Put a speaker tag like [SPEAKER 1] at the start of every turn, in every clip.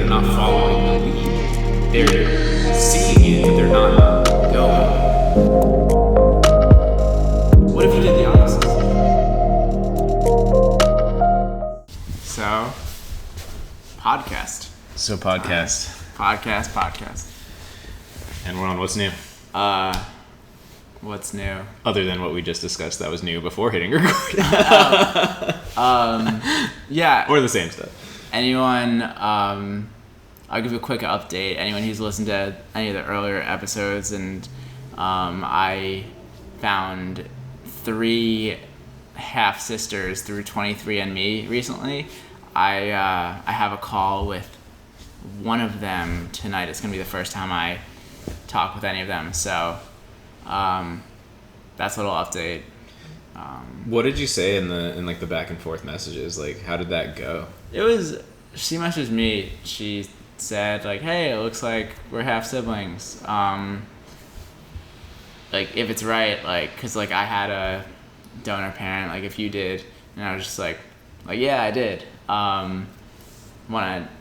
[SPEAKER 1] not following the lead. They're seeing it, but they're not going. What if you did the opposite? So, podcast. Podcast.
[SPEAKER 2] And we're on What's New?
[SPEAKER 1] What's new?
[SPEAKER 2] Other than what we just discussed that was new before hitting record.
[SPEAKER 1] Yeah.
[SPEAKER 2] Or the same stuff.
[SPEAKER 1] Anyone, I'll give you a quick update. Anyone who's listened to any of the earlier episodes, and I found 3 half-sisters through 23andMe recently. I have a call with one of them tonight. It's going to be the first time I talk with any of them. So that's a little update.
[SPEAKER 2] What did you say in the back and forth messages? Like, how did that go?
[SPEAKER 1] It was, she messaged me. She said, like, hey, it looks like we're half siblings. Like, if it's right, like, because, like, I had a donor parent, like, if you did, and I was just like, yeah, I did.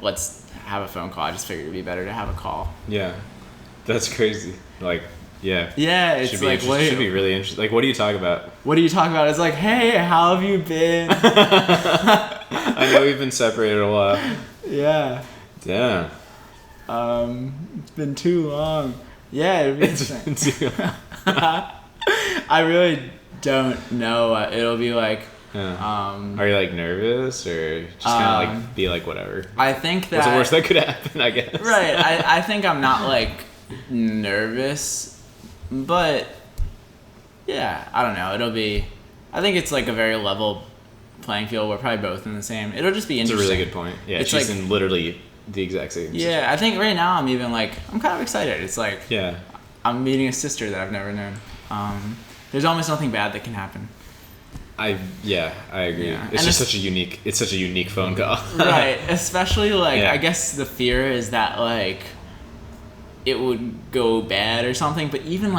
[SPEAKER 1] Let's have a phone call. I just figured it'd be better to have a call.
[SPEAKER 2] Yeah. That's crazy. Like, yeah.
[SPEAKER 1] Yeah, it's
[SPEAKER 2] should be
[SPEAKER 1] like, what?
[SPEAKER 2] Should be really interesting. Like, what do you talk about?
[SPEAKER 1] What do you talk about? It's like, hey, how have you been?
[SPEAKER 2] I know we've been separated a while.
[SPEAKER 1] Yeah.
[SPEAKER 2] Damn.
[SPEAKER 1] It's been too long. Yeah, it'll be interesting. I really don't know what it'll be like.
[SPEAKER 2] Yeah. Are you like nervous or just kind of like be like whatever?
[SPEAKER 1] I think that
[SPEAKER 2] what's the worst that could happen, I guess.
[SPEAKER 1] Right. I think I'm not like nervous, but yeah, I don't know. I think it's like a very level playing field. We're probably both in the same. It'll just be interesting.
[SPEAKER 2] It's a really good point. Yeah,
[SPEAKER 1] it's
[SPEAKER 2] she's
[SPEAKER 1] like,
[SPEAKER 2] in literally the exact same situation.
[SPEAKER 1] I think right now I'm even like, I'm kind of excited. It's like,
[SPEAKER 2] yeah,
[SPEAKER 1] I'm meeting a sister that I've never known. There's almost nothing bad that can happen.
[SPEAKER 2] I agree.
[SPEAKER 1] Yeah.
[SPEAKER 2] It's just such a unique phone call.
[SPEAKER 1] Right. Especially like,
[SPEAKER 2] yeah.
[SPEAKER 1] I guess the fear is that like it would go bad or something, but even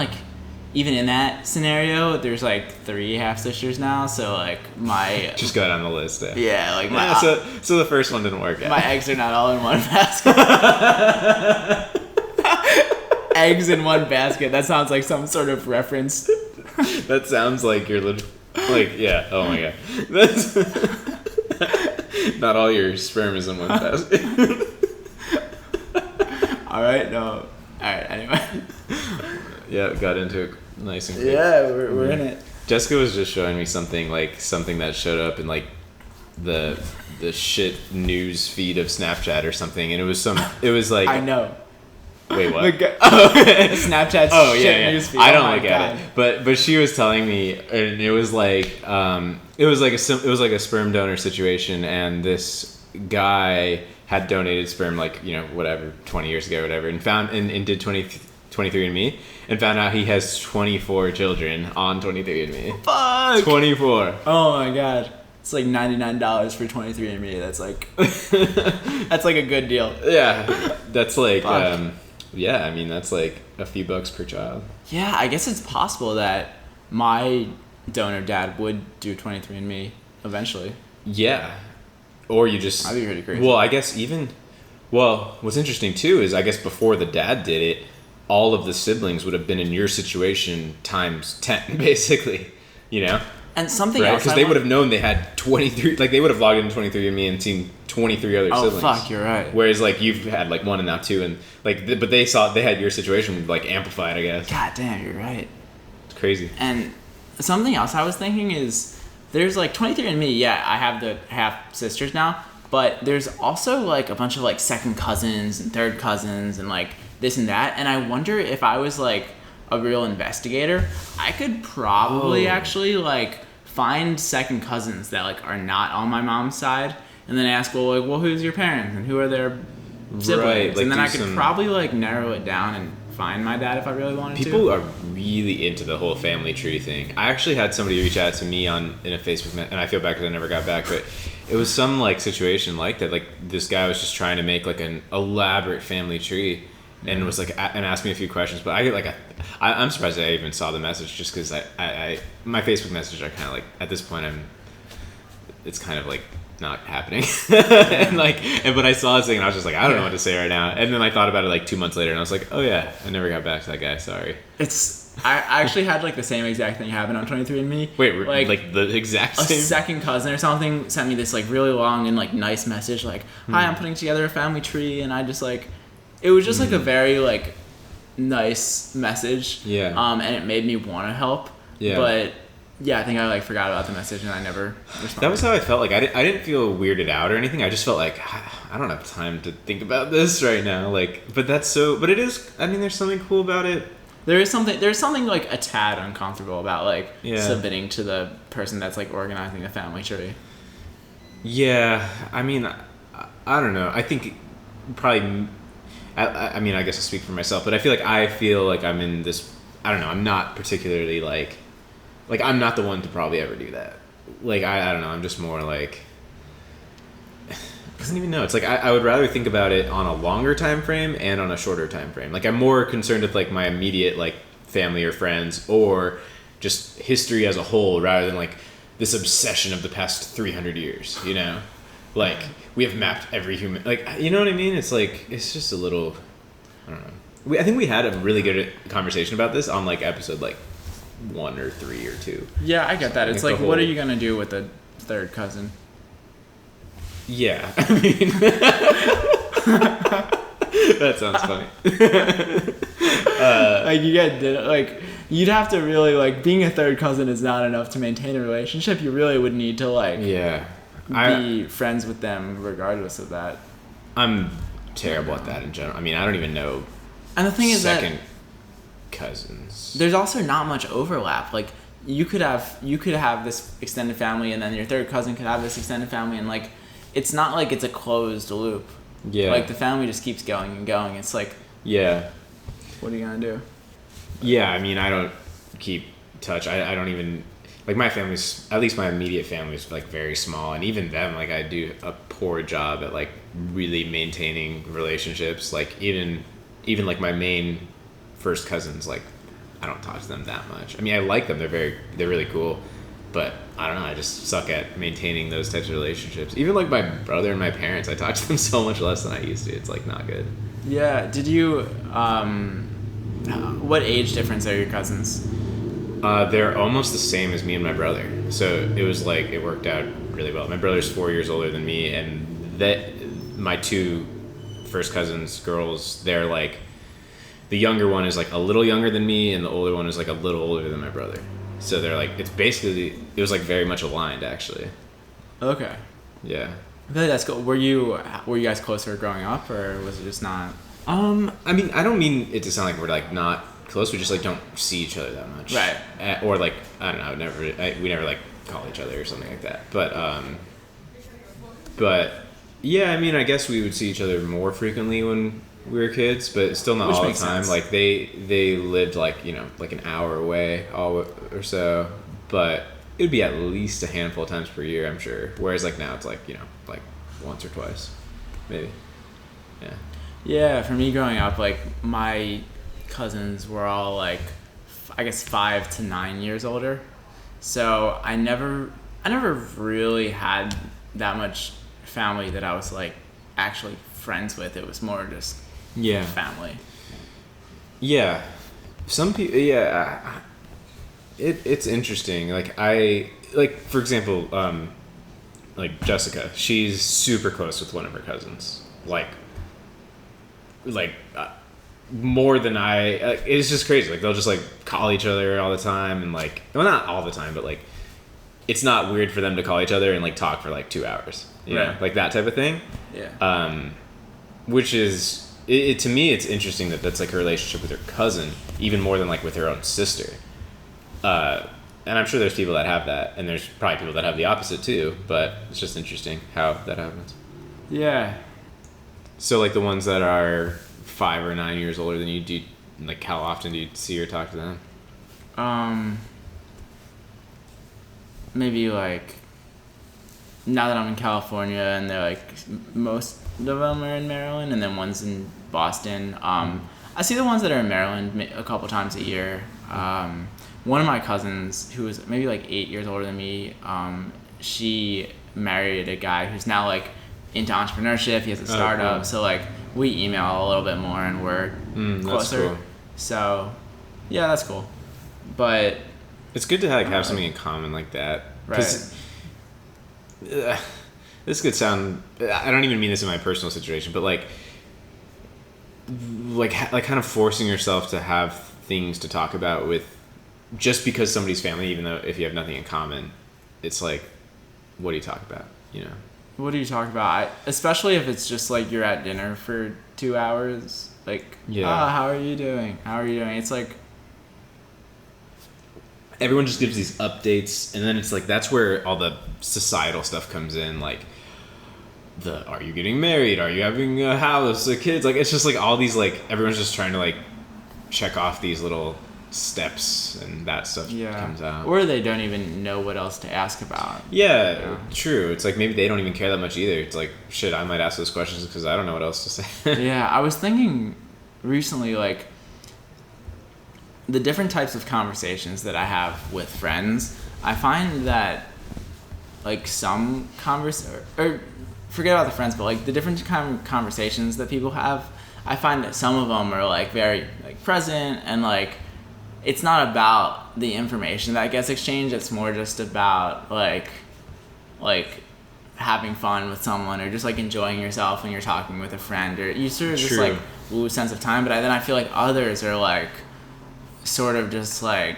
[SPEAKER 1] in that scenario, there's like 3 half-sisters now, so like my...
[SPEAKER 2] Just go down the list there.
[SPEAKER 1] Yeah, like my...
[SPEAKER 2] Yeah, so the first one didn't work out.
[SPEAKER 1] My eggs are not all in one basket. Eggs in one basket. That sounds like some sort of reference.
[SPEAKER 2] That sounds like you're like, yeah, oh my god. That's... Not all your sperm is in one basket.
[SPEAKER 1] Alright, no. Alright, anyway.
[SPEAKER 2] Yeah, got into it nice and quick.
[SPEAKER 1] Yeah, we're in it.
[SPEAKER 2] Jessica was just showing me something that showed up in like the shit news feed of Snapchat or something, and it was like
[SPEAKER 1] I know.
[SPEAKER 2] Wait, what?
[SPEAKER 1] Snapchat shit
[SPEAKER 2] yeah.
[SPEAKER 1] news feed.
[SPEAKER 2] I don't look at it, but she was telling me, and it was like a sperm donor situation, and this guy had donated sperm, like, you know, whatever, 20 years ago, whatever, and found and did 23andMe, and found out he has 24 children on 23andMe.
[SPEAKER 1] Fuck!
[SPEAKER 2] 24.
[SPEAKER 1] Oh my god. It's like $99 for 23andMe. That's like that's like a good deal.
[SPEAKER 2] Yeah. That's like
[SPEAKER 1] Fuck.
[SPEAKER 2] yeah, I mean that's like a few bucks per child.
[SPEAKER 1] Yeah, I guess it's possible that my donor dad would do 23andMe eventually.
[SPEAKER 2] Yeah. Or you just...
[SPEAKER 1] That'd be pretty crazy.
[SPEAKER 2] Well, I guess what's interesting too is I guess before the dad did it, all of the siblings would have been in your situation times 10, basically, you know?
[SPEAKER 1] And something
[SPEAKER 2] right?
[SPEAKER 1] else,
[SPEAKER 2] Because they would have known they had 23, like they would have logged into 23andMe and seen 23 other siblings.
[SPEAKER 1] Oh, fuck, you're right.
[SPEAKER 2] Whereas like you've had like 1 and now 2, and like, but they had your situation like amplified, I guess.
[SPEAKER 1] God damn, you're right.
[SPEAKER 2] It's crazy.
[SPEAKER 1] And something else I was thinking is, there's like 23andMe, yeah, I have the half sisters now, but there's also like a bunch of like second cousins and third cousins and like this and that, and I wonder if I was like a real investigator, I could probably actually like find second cousins that like are not on my mom's side, and then ask, well, who's your parents and who are their siblings,
[SPEAKER 2] right, like,
[SPEAKER 1] and then I could probably like narrow it down and find my dad if I really wanted to.
[SPEAKER 2] People are really into the whole family tree thing. I actually had somebody reach out to me in a Facebook, and I feel bad because I never got back, but it was some like situation like that. Like this guy was just trying to make like an elaborate family tree, and was like and asked me a few questions. But I get like I'm surprised I even saw the message, just because I my Facebook messages are kind of like, at this point it's kind of like not happening. But I saw this thing and I was just like, I don't know what to say right now. And then I thought about it like 2 months later and I was like, oh yeah, I never got back to that guy. Sorry.
[SPEAKER 1] I actually had like the same exact thing happen on 23andMe.
[SPEAKER 2] Wait, like the exact same?
[SPEAKER 1] A second cousin or something sent me this like really long and like nice message like, hi, I'm putting together a family tree, and I just like, it was just like a very like nice message.
[SPEAKER 2] Yeah.
[SPEAKER 1] And it made me want to help.
[SPEAKER 2] Yeah.
[SPEAKER 1] But yeah, I think I like forgot about the message and I never responded.
[SPEAKER 2] That was how I felt. Like I didn't feel weirded out or anything. I just felt like I don't have time to think about this right now. Like, but it is. I mean, there's something cool about it.
[SPEAKER 1] There's something like a tad uncomfortable about like submitting to the person that's like organizing the family tree.
[SPEAKER 2] Yeah, I mean, I don't know. I think probably. I mean, I guess I speak for myself, but I feel like I'm in this. I don't know. I'm not particularly like I'm not the one to probably ever do that. Like I don't know. I'm just more like. I don't even know. It's like I would rather think about it on a longer time frame and on a shorter time frame. Like I'm more concerned with like my immediate like family or friends or just history as a whole rather than like this obsession of the past 300 years, you know? Like we have mapped every human, like, you know what I mean? It's like, it's just a little, I don't know. I think we had a really good conversation about this on like episode like 1 or 3 or 2.
[SPEAKER 1] Yeah, I get that. It's like, what are you going to do with a third cousin?
[SPEAKER 2] Yeah, I mean, that sounds funny.
[SPEAKER 1] Like you get like you'd have to really like being a third cousin is not enough to maintain a relationship. You really would need to like be friends with them regardless of that.
[SPEAKER 2] I'm terrible at that in general. I mean, I don't even know.
[SPEAKER 1] And the thing is that
[SPEAKER 2] second cousins.
[SPEAKER 1] There's also not much overlap. Like you could have this extended family, and then your third cousin could have this extended family, and like. It's not like it's a closed loop.
[SPEAKER 2] Yeah.
[SPEAKER 1] Like the family just keeps going and going. It's like.
[SPEAKER 2] Yeah.
[SPEAKER 1] What are you gonna do?
[SPEAKER 2] Yeah, I mean, I don't keep touch. I don't even like my family's. At least my immediate family is like very small, and even them, like I do a poor job at like really maintaining relationships. Like even like my main first cousins, like I don't talk to them that much. I mean, I like them. They're really cool. But I don't know, I just suck at maintaining those types of relationships. Even like my brother and my parents, I talk to them so much less than I used to. It's like not good.
[SPEAKER 1] Yeah. Did you, what age difference are your cousins?
[SPEAKER 2] They're almost the same as me and my brother. So it was like, it worked out really well. My brother's 4 years older than me, and my 2 first cousins, girls, they're like, the younger one is like a little younger than me, and the older one is like a little older than my brother. So they're like, it was like very much aligned actually.
[SPEAKER 1] Okay.
[SPEAKER 2] Yeah.
[SPEAKER 1] I feel like that's cool. Were you guys closer growing up, or was it just not?
[SPEAKER 2] I mean, I don't mean it to sound like we're like not close. We just like don't see each other that much.
[SPEAKER 1] Right.
[SPEAKER 2] Or like, I don't know, we never like call each other or something like that. But yeah, I mean, I guess we would see each other more frequently when we were kids, but still not all the time. Sense. Like they lived like, you know, like an hour away or so, but it would be at least a handful of times per year, I'm sure. Whereas like now it's like, you know, like once or twice, maybe. Yeah.
[SPEAKER 1] Yeah, for me growing up, like my cousins were all like, I guess 5 to 9 years older, so I never really had that much family that I was like actually friends with. It was more just family. Yeah, some people. Yeah, it's interesting. Like for example, like Jessica, she's super close with one of her cousins. Like more than I. It's just crazy. Like they'll just like call each other all the time, and like, well, not all the time, but like it's not weird for them to call each other and like talk for like 2 hours. You know? Like that type of thing. Yeah. Which is to me, it's interesting that that's like her relationship with her cousin, even more than like with her own sister. And I'm sure there's people that have that, and there's probably people that have the opposite too. But it's just interesting how that happens. Yeah. So like the ones that are 5 or 9 years older than you, do you, like how often do you see or talk to them? Maybe like now that I'm in California, and they're like most of them are in Maryland, and then one's in Boston. I see the ones that are in Maryland a couple times a year. One of my cousins, who was maybe like 8 years older than me, she married a guy who's now like into entrepreneurship. He has a startup,
[SPEAKER 2] cool.
[SPEAKER 1] so like we email a little bit more and we're closer.
[SPEAKER 2] Cool. So
[SPEAKER 1] yeah, that's cool. But
[SPEAKER 2] it's good to like have something in common like that.
[SPEAKER 1] Right.
[SPEAKER 2] This could sound, I don't even mean this in my personal situation, but like kind of forcing yourself to have things to talk about with, just because somebody's family, even though if you have nothing in common, it's like, what do you talk about, you know?
[SPEAKER 1] What do you talk about? Especially if it's just like you're at dinner for 2 hours. Like, how are you doing? How are you doing? It's like,
[SPEAKER 2] everyone just gives these updates, and then it's like that's where all the societal stuff comes in, like are you getting married, are you having a house, kids, like it's just like all these, like everyone's just trying to like check off these little steps, and that stuff comes out,
[SPEAKER 1] or they don't even know what else to ask about.
[SPEAKER 2] True. It's like maybe they don't even care that much either. It's like, shit, I might ask those questions because I don't know what else to say.
[SPEAKER 1] Yeah, I was thinking recently, like the different types of conversations that I have with friends, I find that like some or forget about the friends, but like the different kind of conversations that people have, I find that some of them are like very like present, and like it's not about the information that gets exchanged, it's more just about like having fun with someone, or just like enjoying yourself when you're talking with a friend, or you sort of just like lose sense of time. But then I feel like others are like sort of just like,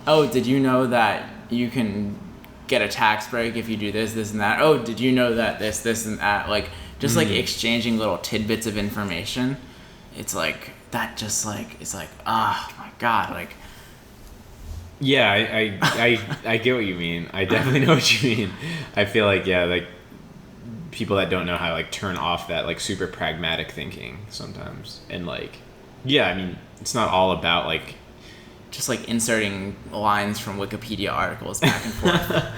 [SPEAKER 1] oh, did you know that you can get a tax break if you do this and that? Oh, did you know that this and that? Like just like exchanging little tidbits of information. It's like that, just like, it's like, oh my god, like.
[SPEAKER 2] Yeah, I get what you mean. I definitely know what you mean. I feel like, like people that don't know how to like turn off that like super pragmatic thinking sometimes, and like, I mean, it's not all about like
[SPEAKER 1] just like inserting lines from Wikipedia articles back and forth.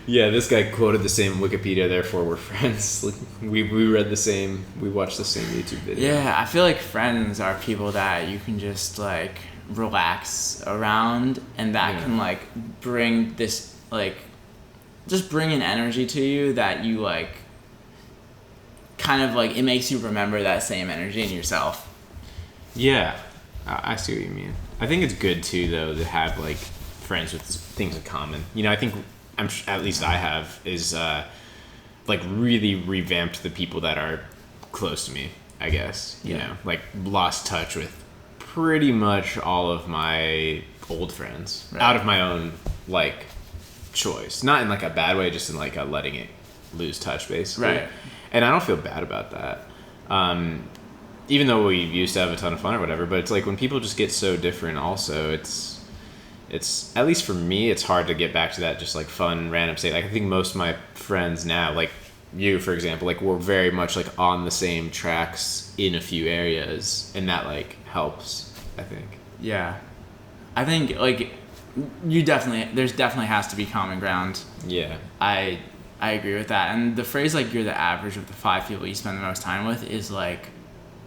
[SPEAKER 2] This guy quoted the same Wikipedia, therefore we're friends. Like, we read the same, we watched the same YouTube video.
[SPEAKER 1] Yeah, I feel like friends are people that you can just like relax around, and that can like bring this like, just bring an energy to you that you like, kind of like, it makes you remember that same energy in yourself.
[SPEAKER 2] Yeah, I see what you mean. I think it's good too, though, to have like friends with things in common. You know, I think at least I have is like really revamped the people that are close to me. I guess you know, like lost touch with pretty much all of my old friends out of my own like choice, not in like a bad way, just in like a letting it lose touch, basically.
[SPEAKER 1] Right.
[SPEAKER 2] And I don't feel bad about that. Even though we used to have a ton of fun or whatever, but it's like when people just get so different also, it's at least for me, it's hard to get back to that just like fun random state. Like I think most of my friends now, like you for example, like we're very much like on the same tracks in a few areas, and that like helps, I think.
[SPEAKER 1] Yeah, I think like there's definitely has to be common ground.
[SPEAKER 2] Yeah,
[SPEAKER 1] I agree with that, and the phrase like you're the average of the 5 people you spend the most time with is like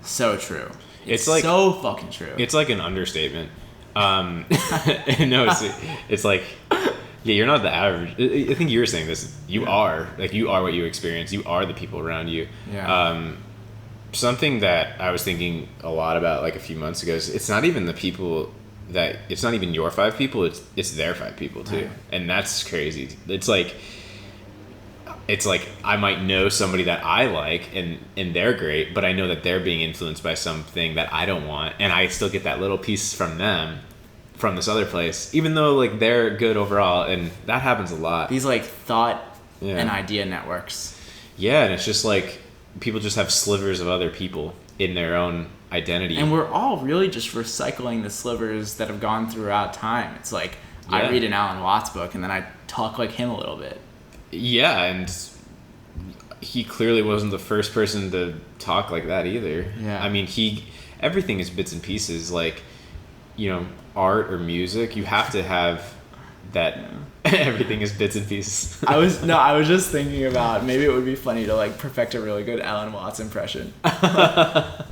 [SPEAKER 1] so true. It's like so fucking true.
[SPEAKER 2] It's like an understatement. No, it's like, you're not the average. I think you were saying this. You are what you experience. You are the people around you.
[SPEAKER 1] Yeah.
[SPEAKER 2] Something that I was thinking a lot about like a few months ago is it's not even the people that, it's not even your 5 people. It's their 5 people too, and that's crazy. It's like I might know somebody that I like and they're great, but I know that they're being influenced by something that I don't want, and I still get that little piece from them from this other place, even though like they're good overall, and that happens a lot.
[SPEAKER 1] These like thought and idea networks.
[SPEAKER 2] Yeah, and it's just like people just have slivers of other people in their own identity.
[SPEAKER 1] And we're all really just recycling the slivers that have gone throughout time. It's like I read an Alan Watts book and then I talk like him a little bit.
[SPEAKER 2] Yeah, and he clearly wasn't the first person to talk like that either.
[SPEAKER 1] Yeah.
[SPEAKER 2] I mean, everything is bits and pieces. Like, you know, art or music, you have to have that. Everything is bits and pieces.
[SPEAKER 1] I was just thinking about maybe it would be funny to like perfect a really good Alan Watts impression.
[SPEAKER 2] That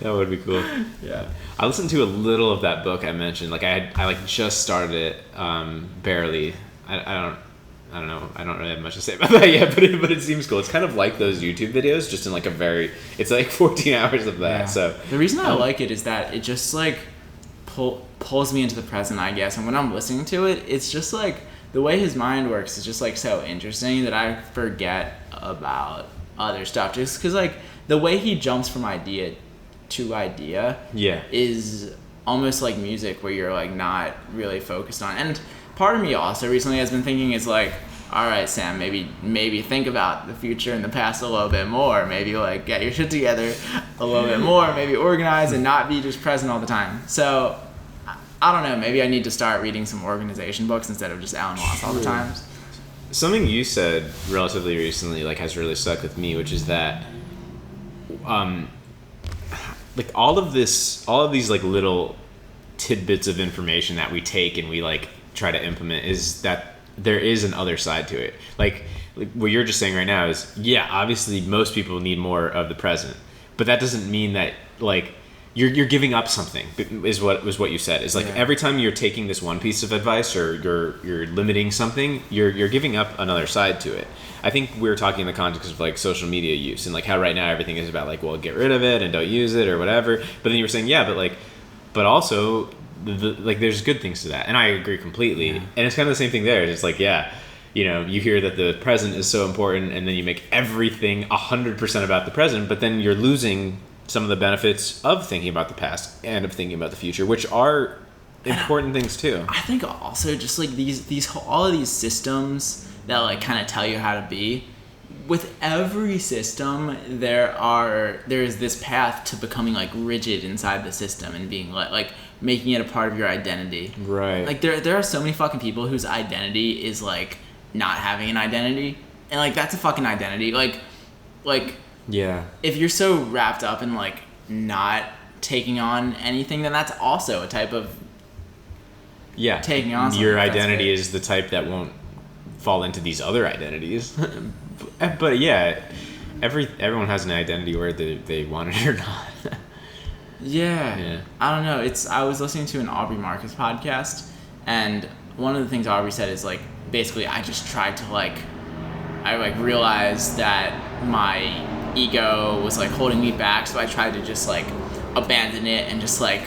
[SPEAKER 2] would be cool.
[SPEAKER 1] Yeah.
[SPEAKER 2] I listened to a little of that book I mentioned. Like I just started it, barely. I I don't know. I don't really have much to say about that yet, but it seems cool. It's kind of like those YouTube videos, just in like it's like 14 hours of that.
[SPEAKER 1] Yeah.
[SPEAKER 2] So
[SPEAKER 1] the reason I like it is that it just like pulls me into the present, I guess. And when I'm listening to it, it's just like the way his mind works is just like so interesting that I forget about other stuff. Just because like the way he jumps from idea to idea is almost like music, where you're like not really focused on. And part of me also recently has been thinking is like, all right, Sam, maybe think about the future and the past a little bit more. Maybe like get your shit together a little bit more. Maybe organize and not be just present all the time. So I don't know. Maybe I need to start reading some organization books instead of just Alan Watts all the time.
[SPEAKER 2] Something you said relatively recently like has really stuck with me, which is that like all of these like little tidbits of information that we take and we like try to implement, is that there is an other side to it. Like what you're just saying right now is, yeah, obviously most people need more of the present, but that doesn't mean that like you're giving up something, is what you said. Is like every time you're taking this one piece of advice or you're limiting something, you're giving up another side to it. I think we were talking in the context of like social media use and like how right now everything is about like, well, get rid of it and don't use it or whatever. But then you were saying, but also like there's good things to that, and I agree completely. And it's kind of the same thing there. It's like, you hear that the present is so important, and then you make everything 100% about the present, but then you're losing some of the benefits of thinking about the past and of thinking about the future, which are important things too. I
[SPEAKER 1] think also just like these all of these systems that like kind of tell you how to be. With every system, there is this path to becoming like rigid inside the system and being like making it a part of your identity.
[SPEAKER 2] Right.
[SPEAKER 1] Like there are so many fucking people whose identity is like not having an identity, and like that's a fucking identity. Like
[SPEAKER 2] yeah.
[SPEAKER 1] If you're so wrapped up in like not taking on anything, then that's also a type of taking on something.
[SPEAKER 2] Your identity is the type that won't fall into these other identities. But yeah, everyone has an identity whether they want it or not.
[SPEAKER 1] Yeah. I don't know. I was listening to an Aubrey Marcus podcast, and one of the things Aubrey said is like basically I just tried to I realized that my ego was like holding me back, so I tried to just like abandon it and just like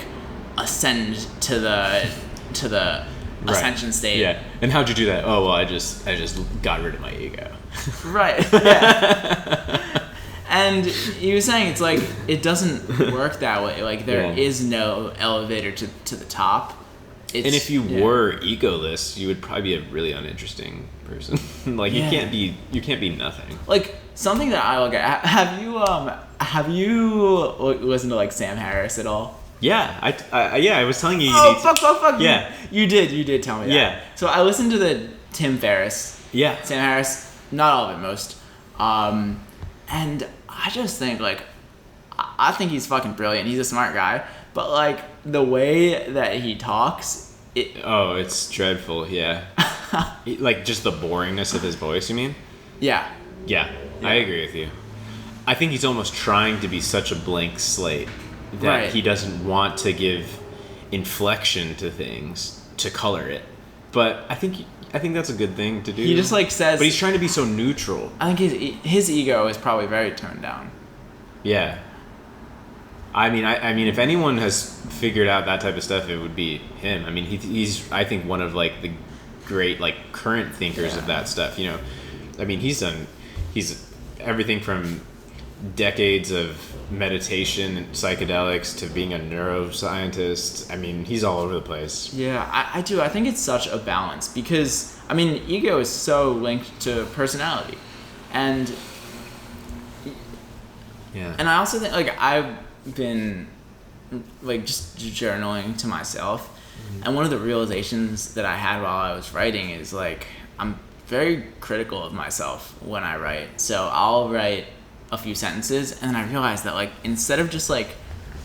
[SPEAKER 1] ascend to the ascension state.
[SPEAKER 2] Yeah. And how'd you do that? Oh well, I just got rid of my ego.
[SPEAKER 1] Right. Yeah. And he was saying it's like it doesn't work that way. Like there is no elevator to the top.
[SPEAKER 2] And if you were egoless, you would probably be a really uninteresting person. Like you can't be nothing.
[SPEAKER 1] Like something that I look at. Have you listened to like Sam Harris at all?
[SPEAKER 2] Yeah, I was telling you.
[SPEAKER 1] Fuck.
[SPEAKER 2] Yeah,
[SPEAKER 1] you did tell me that.
[SPEAKER 2] Yeah.
[SPEAKER 1] So I listened to the Tim Ferriss.
[SPEAKER 2] Yeah.
[SPEAKER 1] Sam Harris, not all of it, most. And I just think like, I think he's fucking brilliant. He's a smart guy, but like the way that he talks,
[SPEAKER 2] it's dreadful. Yeah. Like just the boringness of his voice. You mean?
[SPEAKER 1] Yeah.
[SPEAKER 2] Yeah. I agree with you. I think he's almost trying to be such a blank slate that he doesn't want to give inflection to things to color it. But I think that's a good thing to do.
[SPEAKER 1] He just like says,
[SPEAKER 2] but he's trying to be so neutral.
[SPEAKER 1] I think his ego is probably very toned down.
[SPEAKER 2] Yeah. I mean, if anyone has figured out that type of stuff, it would be him. I mean, he's I think one of like the great like current thinkers of that stuff. You know, I mean, he's everything from decades of meditation and psychedelics to being a neuroscientist. I mean, he's all over the place.
[SPEAKER 1] Yeah, I do. I think it's such a balance because, I mean, ego is so linked to personality. And I also think, like, I've been, like, just journaling to myself. Mm-hmm. And one of the realizations that I had while I was writing is, like, I'm very critical of myself when I write. So I'll write a few sentences, and then I realized that like instead of just like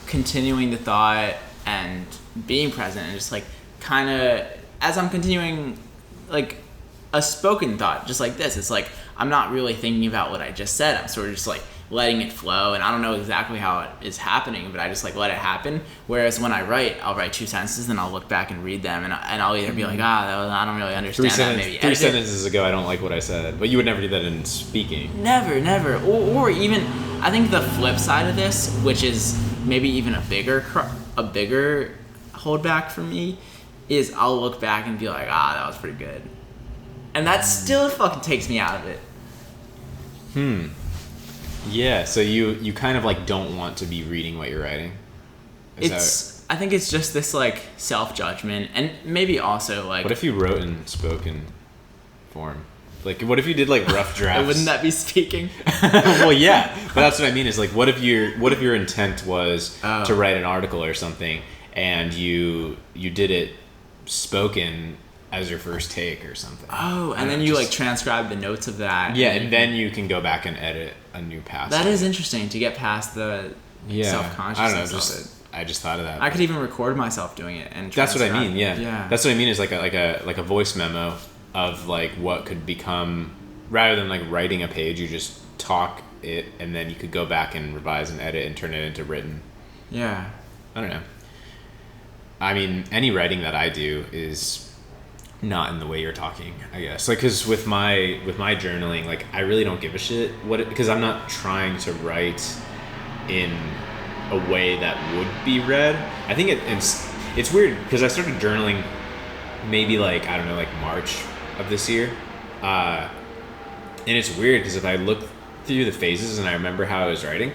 [SPEAKER 1] continuing the thought and being present and just like kind of as I'm continuing like a spoken thought just like this, it's like I'm not really thinking about what I just said. I'm sort of just like letting it flow, and I don't know exactly how it is happening, but I just like let it happen. Whereas when I write, I'll write 2 sentences, and I'll look back and read them, and I'll either be like, I don't really understand that. Maybe
[SPEAKER 2] three sentences ago, I don't like what I said, but you would never do that in speaking.
[SPEAKER 1] Never, or even I think the flip side of this, which is maybe even a bigger holdback for me, is I'll look back and be like, that was pretty good, and that still fucking takes me out of it.
[SPEAKER 2] Yeah, so you kind of like don't want to be reading what you're writing.
[SPEAKER 1] I think it's just this like self-judgment, and maybe also like.
[SPEAKER 2] What if you wrote in spoken form? Like, what if you did like rough drafts?
[SPEAKER 1] Wouldn't that be speaking?
[SPEAKER 2] Well, yeah, but that's what I mean. Is like, what if your intent was to write an article or something, and you did it spoken as your first take or something.
[SPEAKER 1] And then you like transcribe the notes of that.
[SPEAKER 2] Yeah, and then you can go back and edit a new passage.
[SPEAKER 1] That is interesting to get past the self-consciousness of it.
[SPEAKER 2] I just thought of that.
[SPEAKER 1] I could even record myself doing it and
[SPEAKER 2] that's what I mean.
[SPEAKER 1] Yeah.
[SPEAKER 2] That's what I mean is like a voice memo of like what could become, rather than like writing a page, you just talk it and then you could go back and revise and edit and turn it into written.
[SPEAKER 1] Yeah.
[SPEAKER 2] I don't know. I mean, any writing that I do is not in the way you're talking, I guess. Like, cause with my journaling, like I really don't give a shit because I'm not trying to write in a way that would be read. I think it's weird because I started journaling maybe like, I don't know, like March of this year. And it's weird because if I look through the phases and I remember how I was writing,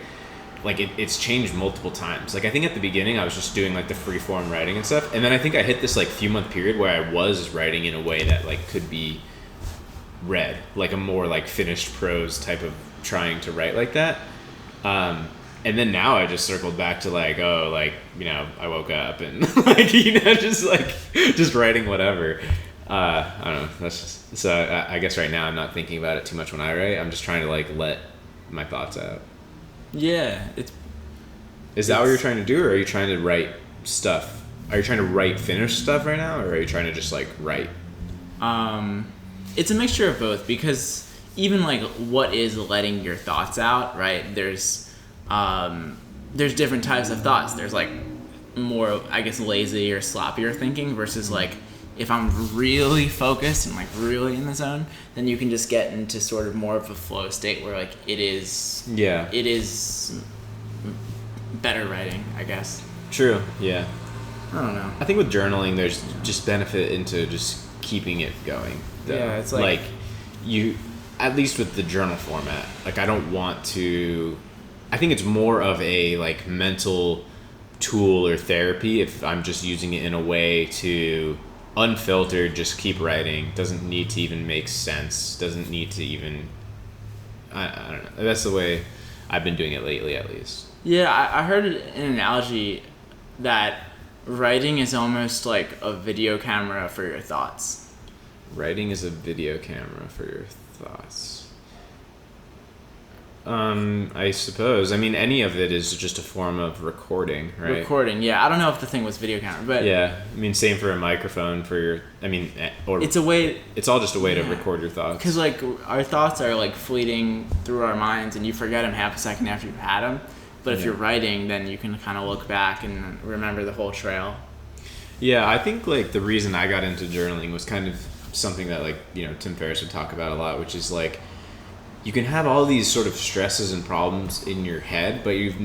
[SPEAKER 2] like it's changed multiple times. Like I think at the beginning I was just doing like the free form writing and stuff, and then I think I hit this like few month period where I was writing in a way that like could be read, like a more like finished prose type of trying to write like that. And then now I just circled back to like, I woke up and like, just writing whatever. I don't know. That's just, so I guess right now I'm not thinking about it too much when I write. I'm just trying to like let my thoughts out.
[SPEAKER 1] Yeah,
[SPEAKER 2] Is that what you're trying to do, or are you trying to write stuff? Are you trying to write finished stuff right now, or are you trying to just like write?
[SPEAKER 1] It's a mixture of both, because even like what is letting your thoughts out, right? There's different types of thoughts. There's like more, I guess, lazy or sloppier thinking versus like if I'm really focused and like really in the zone, then you can just get into sort of more of a flow state where like it is better writing, I guess.
[SPEAKER 2] True. Yeah.
[SPEAKER 1] I don't know.
[SPEAKER 2] I think with journaling, there's just benefit into just keeping it going. Though.
[SPEAKER 1] Yeah, it's like
[SPEAKER 2] you, at least with the journal format, like I don't want to. I think it's more of a like mental tool or therapy if I'm just using it in a way to unfiltered, just keep writing. Doesn't need to even make sense. Doesn't need to even. I don't know. That's the way I've been doing it lately, at least.
[SPEAKER 1] Yeah, I heard an analogy that writing is almost like a video camera for your thoughts.
[SPEAKER 2] Writing is a video camera for your thoughts. I suppose. I mean, any of it is just a form of recording, right?
[SPEAKER 1] Recording, yeah. I don't know if the thing was video camera, but
[SPEAKER 2] yeah. I mean, same for a microphone for your. I mean, or
[SPEAKER 1] it's a way.
[SPEAKER 2] It's all just a way to record your thoughts.
[SPEAKER 1] Because like our thoughts are like fleeting through our minds, and you forget them half a second after you've had them. But if you're writing, then you can kind of look back and remember the whole trail.
[SPEAKER 2] Yeah, I think like the reason I got into journaling was kind of something that like Tim Ferriss would talk about a lot, which is like. You can have all these sort of stresses and problems in your head, but you've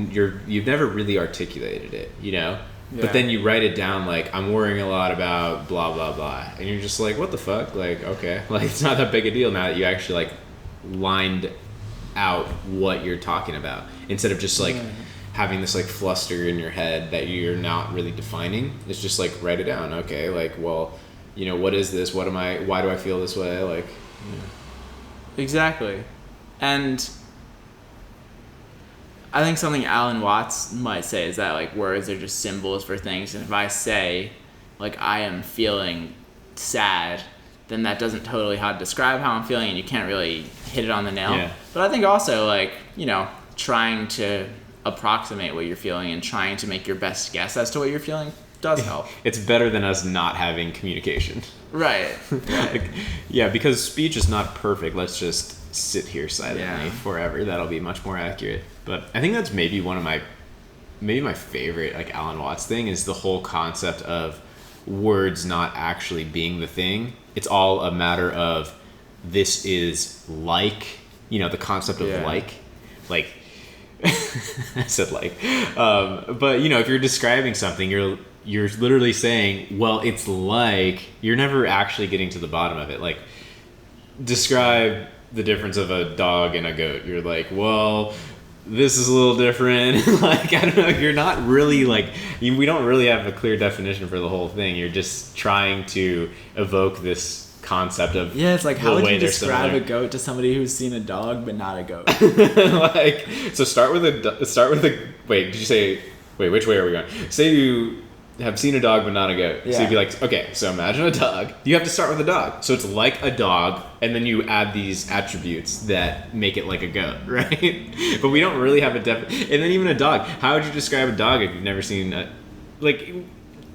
[SPEAKER 2] never really articulated it, Yeah. But then you write it down like, I'm worrying a lot about blah, blah, blah. And you're just like, what the fuck? Like, okay. Like, it's not that big a deal now that you actually like lined out what you're talking about. Instead of just like having this like fluster in your head that you're not really defining. It's just like, write it down. Okay. Like, well, what is this? Why do I feel this way? Like,
[SPEAKER 1] Exactly. And I think something Alan Watts might say is that like words are just symbols for things, and if I say like I am feeling sad, then that doesn't totally describe how I'm feeling, and you can't really hit it on the nail.
[SPEAKER 2] Yeah.
[SPEAKER 1] But I think also like trying to approximate what you're feeling and trying to make your best guess as to what you're feeling does help.
[SPEAKER 2] It's better than us not having communication.
[SPEAKER 1] Right.
[SPEAKER 2] Yeah, because speech is not perfect. Let's just just sit here silently
[SPEAKER 1] Yeah.
[SPEAKER 2] forever. That'll be much more accurate. But I think that's maybe my favorite like Alan Watts thing is the whole concept of words not actually being the thing. It's all a matter of this is like, the concept of
[SPEAKER 1] Yeah.
[SPEAKER 2] like I said like, but if you're describing something, you're literally saying, well, it's like, you're never actually getting to the bottom of it. Like, describe the difference of a dog and a goat. You're like, well, this is a little different. Like, I don't know. You're not really like, we don't really have a clear definition for the whole thing. You're just trying to evoke this concept of
[SPEAKER 1] Yeah, it's like, how
[SPEAKER 2] the
[SPEAKER 1] would
[SPEAKER 2] way
[SPEAKER 1] you
[SPEAKER 2] they're
[SPEAKER 1] describe
[SPEAKER 2] similar.
[SPEAKER 1] a goat to somebody who's seen a dog but not a goat?
[SPEAKER 2] Like, so start with wait, did you say, which way are we going? Say you have seen a dog but not a goat. So
[SPEAKER 1] Yeah.
[SPEAKER 2] you'd be like, okay, so imagine a dog. You have to start with a dog. So it's like a dog, and then you add these attributes that make it like a goat, right? But we don't really have a and then even a dog. How would you describe a dog if you've never seen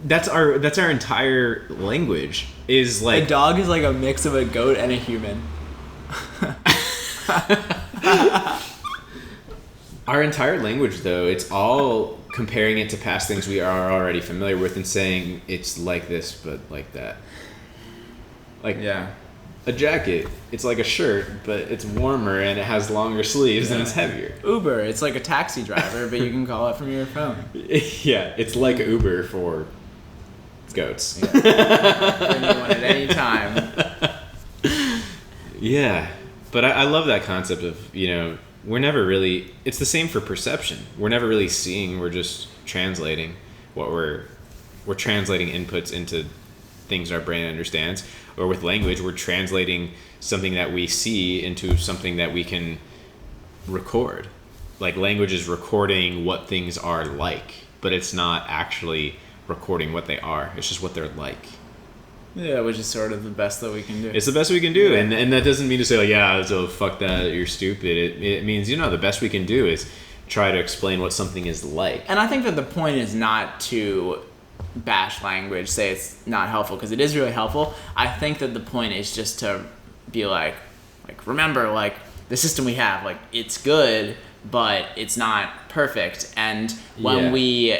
[SPEAKER 2] that's our entire language is like
[SPEAKER 1] A dog is like a mix of a goat and a human.
[SPEAKER 2] Our entire language, though, it's all comparing it to past things we are already familiar with and saying it's like this, but like that. Like
[SPEAKER 1] Yeah.
[SPEAKER 2] a jacket, it's like a shirt, but it's warmer and it has longer sleeves and it's heavier.
[SPEAKER 1] Uber, it's like a taxi driver, but you can call it from your phone.
[SPEAKER 2] Yeah, it's like Uber for goats.
[SPEAKER 1] For anyone at any time.
[SPEAKER 2] Yeah, but I love that concept of, we're never really, it's the same for perception. We're never really seeing, we're just translating what we're translating inputs into things our brain understands. Or with language, we're translating something that we see into something that we can record. Like, language is recording what things are like, but it's not actually recording what they are. It's just what they're like.
[SPEAKER 1] Yeah, which is sort of the best that we can do.
[SPEAKER 2] It's the best we can do, and that doesn't mean to say like, yeah, so fuck that, you're stupid. It means the best we can do is try to explain what something is like.
[SPEAKER 1] And I think that the point is not to bash language, say it's not helpful, because it is really helpful. I think that the point is just to be like remember, like, the system we have, like, it's good, but it's not perfect. And when we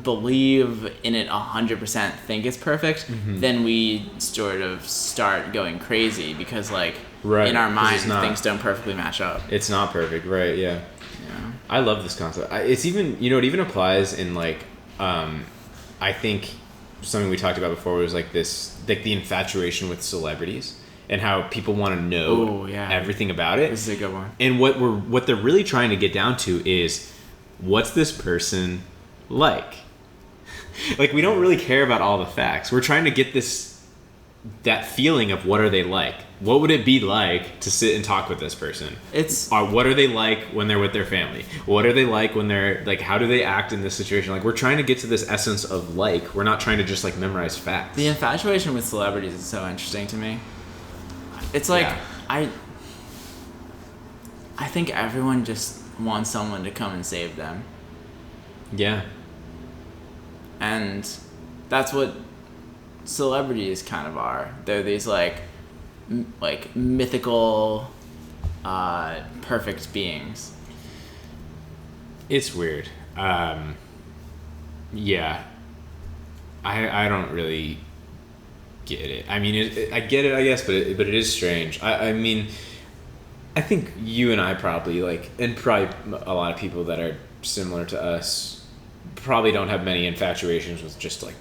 [SPEAKER 1] believe in it 100%, think it's perfect, then we sort of start going crazy because, like, in our mind, things don't perfectly match up.
[SPEAKER 2] It's not perfect, right? Yeah.
[SPEAKER 1] Yeah.
[SPEAKER 2] I love this concept. It's even, it even applies in like, I think something we talked about before was like this, like the infatuation with celebrities and how people want to know everything about it.
[SPEAKER 1] This is a good one.
[SPEAKER 2] And what they're really trying to get down to is, what's this person like? Like, we don't really care about all the facts. We're trying to get that feeling of what are they like? What would it be like to sit and talk with this person? What are they like when they're with their family? What are they like when they're like, how do they act in this situation? Like, we're trying to get to this essence of like, we're not trying to just like memorize facts.
[SPEAKER 1] The infatuation with celebrities is so interesting to me. It's like, I think everyone just wants someone to come and save them.
[SPEAKER 2] Yeah.
[SPEAKER 1] And that's what celebrities kind of are. They're these like mythical, perfect beings.
[SPEAKER 2] It's weird. Yeah. I don't really get it. I mean, I get it, I guess, but it is strange. I mean, I think you and I probably, like, and probably a lot of people that are similar to us probably don't have many infatuations with just, like,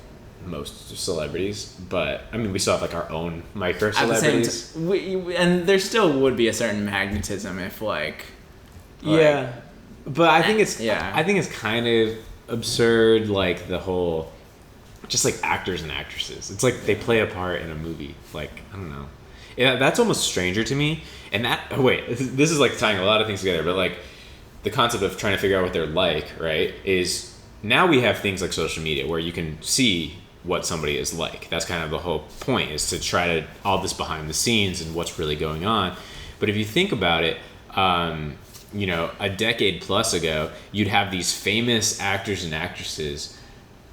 [SPEAKER 2] most celebrities. But, I mean, we still have, like, our own micro-celebrities.
[SPEAKER 1] And there still would be a certain magnetism if, like
[SPEAKER 2] yeah. But I think it's kind of absurd, like, the whole, just like actors and actresses. It's like they play a part in a movie. Like, I don't know. Yeah, that's almost stranger to me. And this is like tying a lot of things together, but like the concept of trying to figure out what they're like, right, is now we have things like social media where you can see what somebody is like. That's kind of the whole point, is to try to all this behind the scenes and what's really going on. But if you think about it, a decade plus ago, you'd have these famous actors and actresses,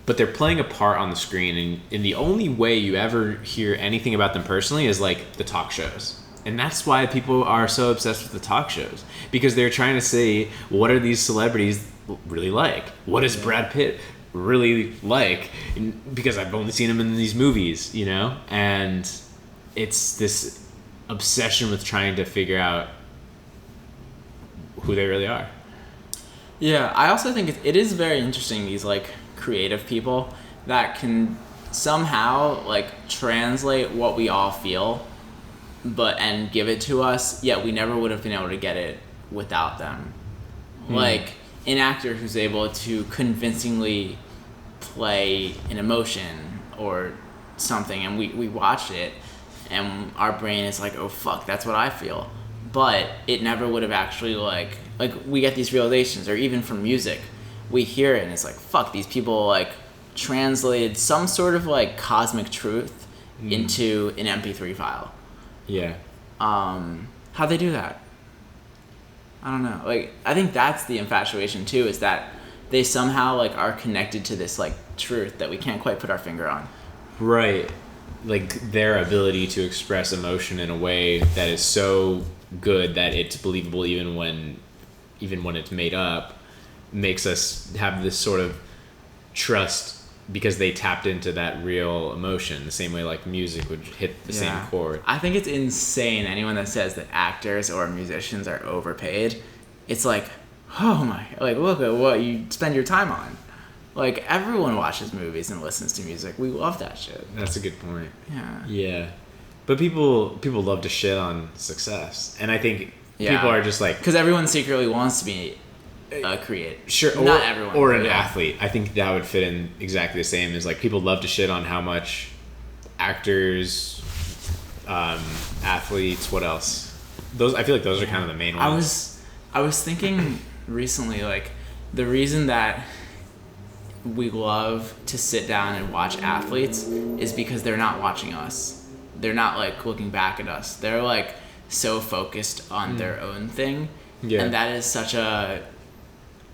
[SPEAKER 2] but they're playing a part on the screen, and the only way you ever hear anything about them personally is like the talk shows. And that's why people are so obsessed with the talk shows, because they're trying to say, what are these celebrities really like? What is Brad Pitt really like? Because I've only seen him in these movies, you know? And it's this obsession with trying to figure out who they really are.
[SPEAKER 1] Yeah, I also think it is very interesting, these like creative people that can somehow like translate what we all feel and give it to us, yet we never would have been able to get it without them. Like an actor who's able to convincingly play an emotion or something, and we watch it and our brain is like, oh fuck, that's what I feel. But it never would have actually like we get these realizations, or even from music, we hear it and it's like, fuck, these people like translated some sort of like cosmic truth into an MP3 file.
[SPEAKER 2] Yeah.
[SPEAKER 1] How'd they do that? I don't know. Like, I think that's the infatuation too, is that they somehow like are connected to this like truth that we can't quite put our finger on.
[SPEAKER 2] Right. Like their ability to express emotion in a way that is so good that it's believable even when it's made up, makes us have this sort of trust because they tapped into that real emotion the same way like music would hit the same chord.
[SPEAKER 1] I think it's insane, anyone that says that actors or musicians are overpaid. It's like, oh my, like look at what you spend your time on. Like, everyone watches movies and listens to music. We love that shit.
[SPEAKER 2] That's a good point.
[SPEAKER 1] Yeah.
[SPEAKER 2] Yeah. But people love to shit on success. And I think people are just like...
[SPEAKER 1] Because everyone secretly wants to be a creator.
[SPEAKER 2] Sure.
[SPEAKER 1] Not everyone.
[SPEAKER 2] Or an athlete. I think that would fit in exactly the same as, like, people love to shit on how much actors, athletes, what else? I feel like those are kind of the main ones.
[SPEAKER 1] I was thinking recently, like, the reason that we love to sit down and watch athletes is because they're not watching us. They're not like looking back at us. They're like so focused on their own thing. Yeah. And that is such a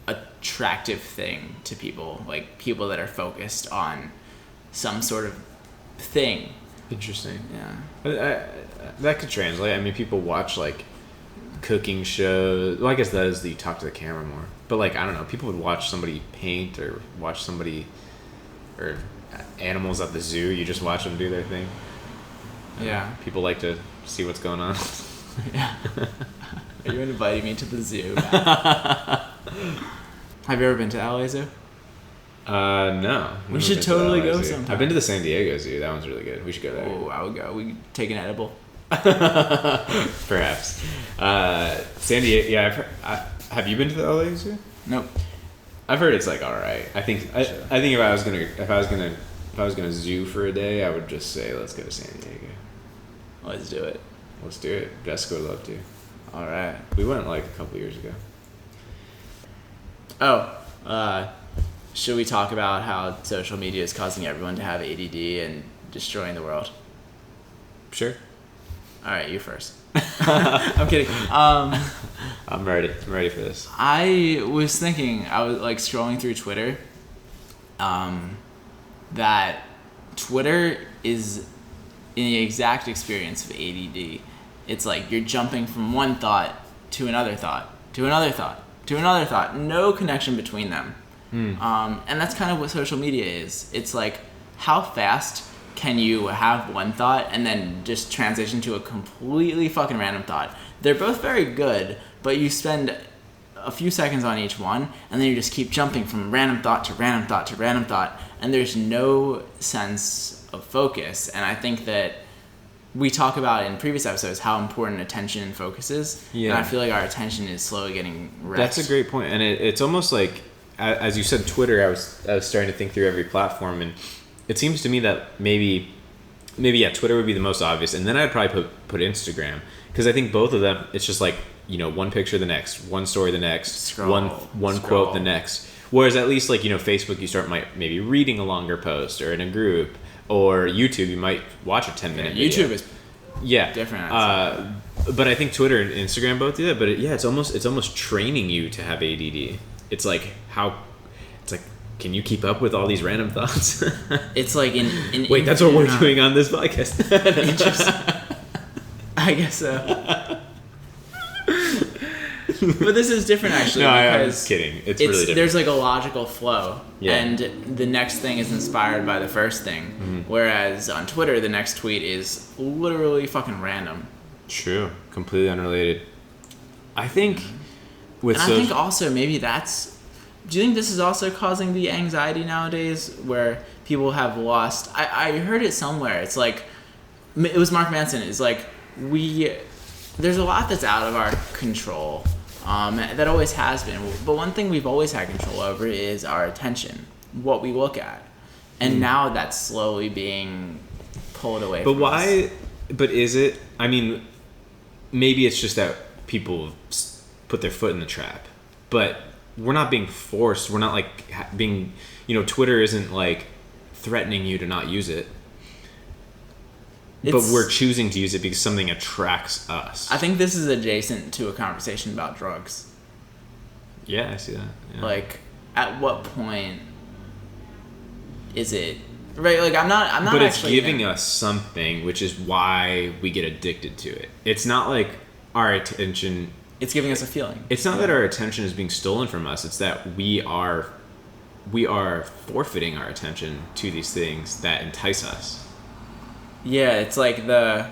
[SPEAKER 1] attractive thing to people, like people that are focused on some sort of thing.
[SPEAKER 2] Interesting.
[SPEAKER 1] Yeah.
[SPEAKER 2] That could translate. I mean, people watch like cooking shows. Well, I guess that is the talk to the camera more. But like, I don't know, people would watch somebody paint or watch somebody, or animals at the zoo. You just watch them do their thing.
[SPEAKER 1] Yeah.
[SPEAKER 2] People like to see what's going on.
[SPEAKER 1] Yeah. Are you inviting me to the zoo? Have you ever been to LA Zoo?
[SPEAKER 2] No.
[SPEAKER 1] We should totally go sometime.
[SPEAKER 2] I've been to the San Diego Zoo. That one's really good. We should go there.
[SPEAKER 1] Oh, I would go. We could take an edible.
[SPEAKER 2] Perhaps. San Diego. Yeah. Have you been to the LA Zoo?
[SPEAKER 1] Nope.
[SPEAKER 2] I've heard it's like all right. I think if I was gonna zoo for a day, I would just say let's go to San Diego.
[SPEAKER 1] Let's do it.
[SPEAKER 2] Let's do it. Jessica would love to.
[SPEAKER 1] All right.
[SPEAKER 2] We went like a couple years ago.
[SPEAKER 1] Oh, should we talk about how social media is causing everyone to have ADD and destroying the world?
[SPEAKER 2] Sure.
[SPEAKER 1] All right, you first. I'm kidding.
[SPEAKER 2] I'm ready. I'm ready for this.
[SPEAKER 1] I was thinking, I was like scrolling through Twitter, that Twitter is in the exact experience of ADD. It's like you're jumping from one thought to another thought, to another thought, to another thought. No connection between them. And that's kind of what social media is. It's like, how fast can you have one thought and then just transition to a completely fucking random thought? They're both very good, but you spend a few seconds on each one, and then you just keep jumping from random thought to random thought to random thought, and there's no sense of focus. And I think that we talk about in previous episodes how important attention and focus is. Yeah. And I feel like our attention is slowly getting wrecked.
[SPEAKER 2] That's a great point. And it's almost like, as you said, Twitter, I was starting to think through every platform, and it seems to me that maybe Twitter would be the most obvious, and then I'd probably put Instagram, because I think both of them, it's just like, one picture the next, one story the next, one quote the next. Whereas at least like, Facebook, you start maybe reading a longer post, or in a group, or YouTube, you might watch a 10-minute video.
[SPEAKER 1] YouTube is different.
[SPEAKER 2] But I think Twitter and Instagram both do that. But it's almost training you to have ADD. It's like can you keep up with all these random thoughts?
[SPEAKER 1] It's like
[SPEAKER 2] wait, that's what we're doing on this podcast.
[SPEAKER 1] Interesting. I guess so. But this is different actually.
[SPEAKER 2] No,
[SPEAKER 1] because
[SPEAKER 2] I'm kidding. It's really different.
[SPEAKER 1] There's like a logical flow,
[SPEAKER 2] Yeah.
[SPEAKER 1] and the next thing is inspired by the first thing.
[SPEAKER 2] Mm-hmm.
[SPEAKER 1] Whereas on Twitter, the next tweet is literally fucking random.
[SPEAKER 2] True. Completely unrelated. I think with
[SPEAKER 1] And I think also maybe that's. Do you think this is also causing the anxiety nowadays, where people have lost? I heard it somewhere. It's like it was Mark Manson. It's like there's a lot that's out of our control. That always has been. But one thing we've always had control over is our attention, what we look at. And now that's slowly being pulled away
[SPEAKER 2] But
[SPEAKER 1] from
[SPEAKER 2] why?
[SPEAKER 1] us.
[SPEAKER 2] But is it? I mean, maybe it's just that people put their foot in the trap. But we're not being forced. We're not like being. Twitter isn't like threatening you to not use it. But we're choosing to use it because something attracts us.
[SPEAKER 1] I think this is adjacent to a conversation about drugs.
[SPEAKER 2] Yeah, I see that. Yeah.
[SPEAKER 1] Like, at what point is it right? Like, I'm not.
[SPEAKER 2] But it's
[SPEAKER 1] actually
[SPEAKER 2] giving us something, which is why we get addicted to it. It's not like our attention.
[SPEAKER 1] It's giving us a feeling.
[SPEAKER 2] It's not that our attention is being stolen from us. It's that we are forfeiting our attention to these things that entice us.
[SPEAKER 1] Yeah, it's like the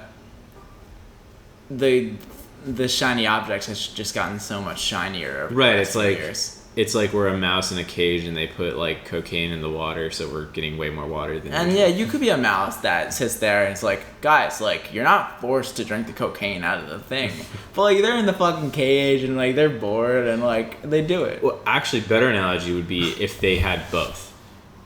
[SPEAKER 1] shiny object has just gotten so much shinier over
[SPEAKER 2] Right,
[SPEAKER 1] the
[SPEAKER 2] it's
[SPEAKER 1] last few
[SPEAKER 2] like
[SPEAKER 1] years.
[SPEAKER 2] it's like we're a mouse in a cage and they put like cocaine in the water, so we're getting way more water than
[SPEAKER 1] And
[SPEAKER 2] usual.
[SPEAKER 1] yeah, you could be a mouse that sits there and it's like, guys, like, you're not forced to drink the cocaine out of the thing. But like, they're in the fucking cage and like they're bored and like they do it.
[SPEAKER 2] Well, actually, better analogy would be if they had both.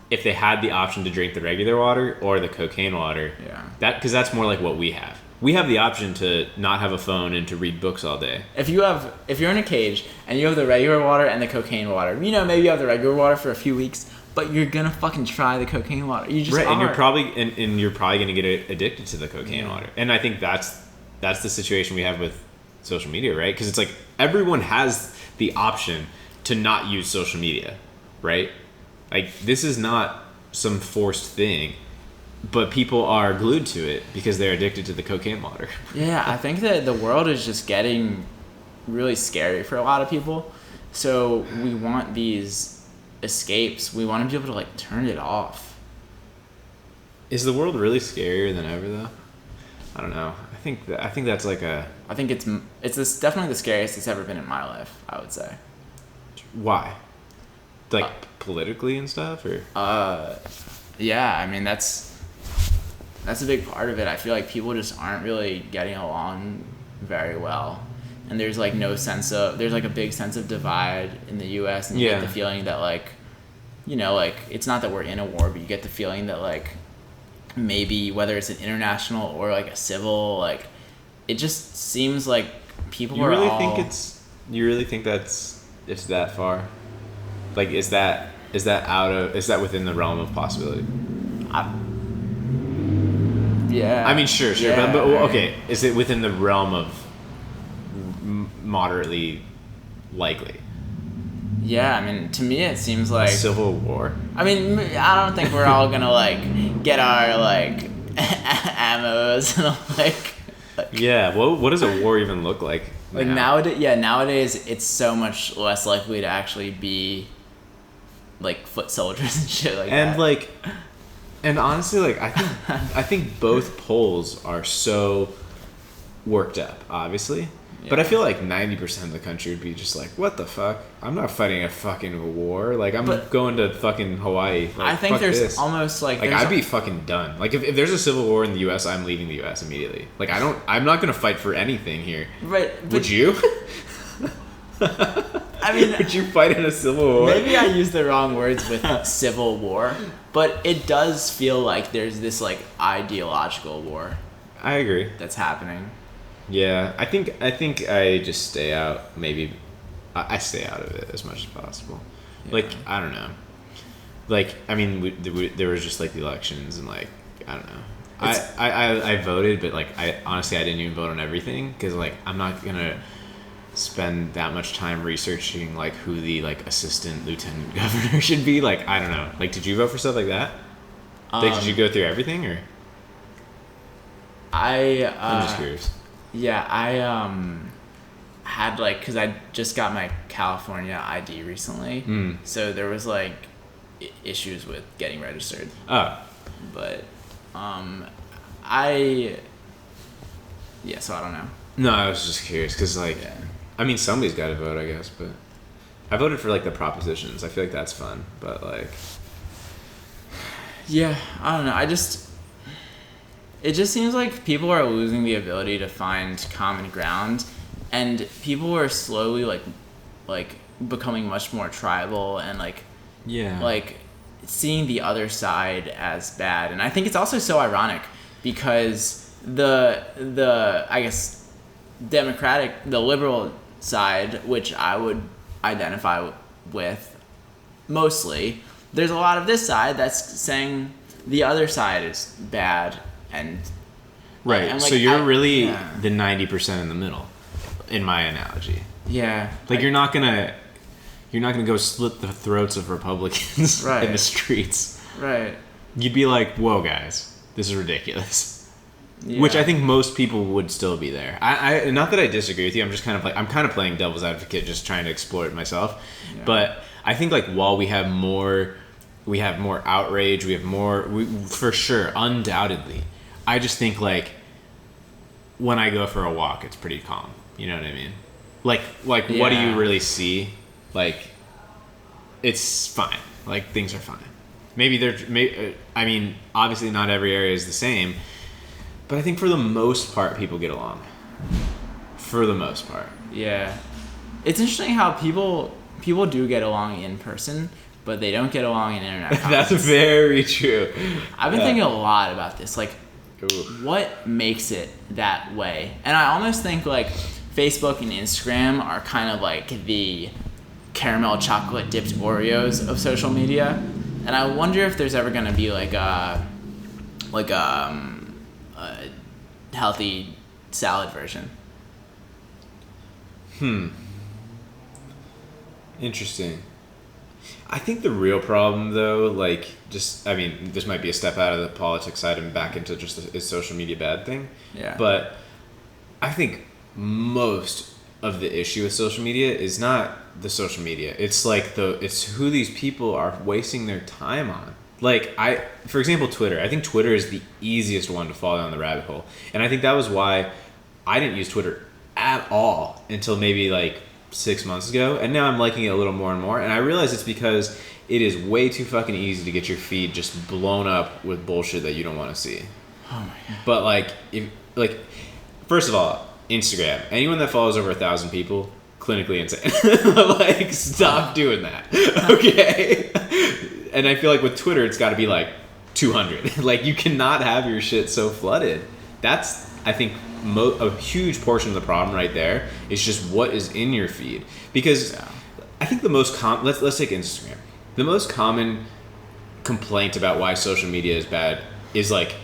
[SPEAKER 2] If they had the option to drink the regular water or the cocaine water.
[SPEAKER 1] Yeah.
[SPEAKER 2] Because that's more like what we have. We have the option to not have a phone and to read books all day.
[SPEAKER 1] If you're in a cage and you have the regular water and the cocaine water, maybe you have the regular water for a few weeks, but you're gonna fucking try the cocaine water. You just
[SPEAKER 2] Right,
[SPEAKER 1] are.
[SPEAKER 2] and you're probably gonna get addicted to the cocaine water. And I think that's the situation we have with social media, right? Because it's like everyone has the option to not use social media, right? Like, this is not some forced thing, but people are glued to it because they're addicted to the cocaine water.
[SPEAKER 1] Yeah, I think that the world is just getting really scary for a lot of people. So we want these escapes. We want to be able to like turn it off.
[SPEAKER 2] Is the world really scarier than ever, though? I don't know. I think that's like a...
[SPEAKER 1] I think it's definitely the scariest it's ever been in my life, I would say.
[SPEAKER 2] Why? Like, politically and stuff, or?
[SPEAKER 1] Yeah, I mean that's a big part of it. I feel like people just aren't really getting along very well. And there's like there's like a big sense of divide in the US, and you get the feeling that like it's not that we're in a war, but you get the feeling that like maybe whether it's an international or like a civil, like it just seems like people
[SPEAKER 2] You
[SPEAKER 1] are
[SPEAKER 2] really
[SPEAKER 1] all...
[SPEAKER 2] You really think it's that far? Like, is that within the realm of possibility?
[SPEAKER 1] Yeah.
[SPEAKER 2] I mean, sure,
[SPEAKER 1] Yeah,
[SPEAKER 2] but okay, is it within the realm of moderately likely?
[SPEAKER 1] Yeah, I mean, to me it seems like...
[SPEAKER 2] Civil war?
[SPEAKER 1] I mean, I don't think we're all gonna like get our like ammos and like
[SPEAKER 2] Yeah, what does a war even look like?
[SPEAKER 1] like nowadays it's so much less likely to actually be like foot soldiers and shit like that.
[SPEAKER 2] And honestly, like, I think both poles are so worked up, obviously. Yeah. But I feel like 90% of the country would be just like, what the fuck? I'm not fighting a fucking war. Like, I'm going to fucking Hawaii. Like,
[SPEAKER 1] I think there's
[SPEAKER 2] this.
[SPEAKER 1] almost like
[SPEAKER 2] I'd be fucking done. Like, if there's a civil war in the U.S., I'm leaving the U.S. immediately. Like, I'm not going to fight for anything here.
[SPEAKER 1] Right.
[SPEAKER 2] Would you?
[SPEAKER 1] I mean,
[SPEAKER 2] would you fight in a civil war?
[SPEAKER 1] Maybe I used the wrong words with civil war, but it does feel like there's this like ideological war.
[SPEAKER 2] I agree.
[SPEAKER 1] That's happening.
[SPEAKER 2] Yeah, I think I just stay out. Maybe I stay out of it as much as possible. Yeah. Like, I don't know. Like, I mean, there was just like the elections and like, I don't know. I voted, but like I didn't even vote on everything because like I'm not gonna spend that much time researching like who the like assistant lieutenant governor should be. Like, I don't know. Like, did you vote for stuff like that? Like, did you go through everything or?
[SPEAKER 1] I'm
[SPEAKER 2] just curious.
[SPEAKER 1] Yeah, I had like, because I just got my California ID recently, so there was like issues with getting registered.
[SPEAKER 2] Oh.
[SPEAKER 1] But so I don't know.
[SPEAKER 2] No, I was just curious because, like,
[SPEAKER 1] Yeah.
[SPEAKER 2] I mean, somebody's got to vote, I guess, but I voted for, like, the propositions. I feel like that's fun, but, like...
[SPEAKER 1] Yeah, I don't know. It just seems like people are losing the ability to find common ground, and people are slowly, like becoming much more tribal and,
[SPEAKER 2] Yeah.
[SPEAKER 1] like, seeing the other side as bad. And I think it's also so ironic because the I guess the liberal side, which I would identify with mostly, there's a lot of this side that's saying the other side is bad. And
[SPEAKER 2] Right,
[SPEAKER 1] and,
[SPEAKER 2] so you're really
[SPEAKER 1] yeah.
[SPEAKER 2] the 90% in the middle, in my analogy.
[SPEAKER 1] Yeah.
[SPEAKER 2] Like, you're not gonna go slit the throats of Republicans
[SPEAKER 1] Right.
[SPEAKER 2] in the streets.
[SPEAKER 1] Right.
[SPEAKER 2] You'd be like, whoa, guys, this is ridiculous.
[SPEAKER 1] Yeah.
[SPEAKER 2] Which I think most people would still be there. I not that I disagree with you. I'm just kind of playing devil's advocate, just trying to explore it myself.
[SPEAKER 1] Yeah.
[SPEAKER 2] But I think, like, while we have more outrage, for sure, undoubtedly. I just think, like, when I go for a walk, it's pretty calm. You know what I mean? Like what do
[SPEAKER 1] Yeah.
[SPEAKER 2] you really see? Like, it's fine. Like, things are fine. I mean, obviously not every area is the same, but I think for the most part, people get along. For the most part.
[SPEAKER 1] Yeah. It's interesting how people do get along in person, but they don't get along in internet
[SPEAKER 2] That's
[SPEAKER 1] comments.
[SPEAKER 2] very true.
[SPEAKER 1] I've been thinking a lot about this. Like,
[SPEAKER 2] Ooh.
[SPEAKER 1] what makes it that way? And I almost think, like, Facebook and Instagram are kind of like the caramel chocolate dipped Oreos of social media. And I wonder if there's ever going to be like a healthy salad version.
[SPEAKER 2] Interesting. I think the real problem, though, like, this might be a step out of the politics side and back into just is social media bad thing.
[SPEAKER 1] Yeah.
[SPEAKER 2] But I think most of the issue with social media is not the social media. It's it's who these people are wasting their time on. Like, for example, Twitter. I think Twitter is the easiest one to fall down the rabbit hole. And I think that was why I didn't use Twitter at all until maybe, like, 6 months ago. And now I'm liking it a little more and more. And I realize it's because it is way too fucking easy to get your feed just blown up with bullshit that you don't want to see.
[SPEAKER 1] Oh my god.
[SPEAKER 2] But, like, first of all, Instagram. Anyone that follows over 1,000 people, clinically insane. Like, stop doing that. Okay? And I feel like with Twitter, it's got to be like 200. Like, you cannot have your shit so flooded. That's, I think, a huge portion of the problem right there is just what is in your feed. Because I think the most let's take Instagram. The most common complaint about why social media is bad is, like,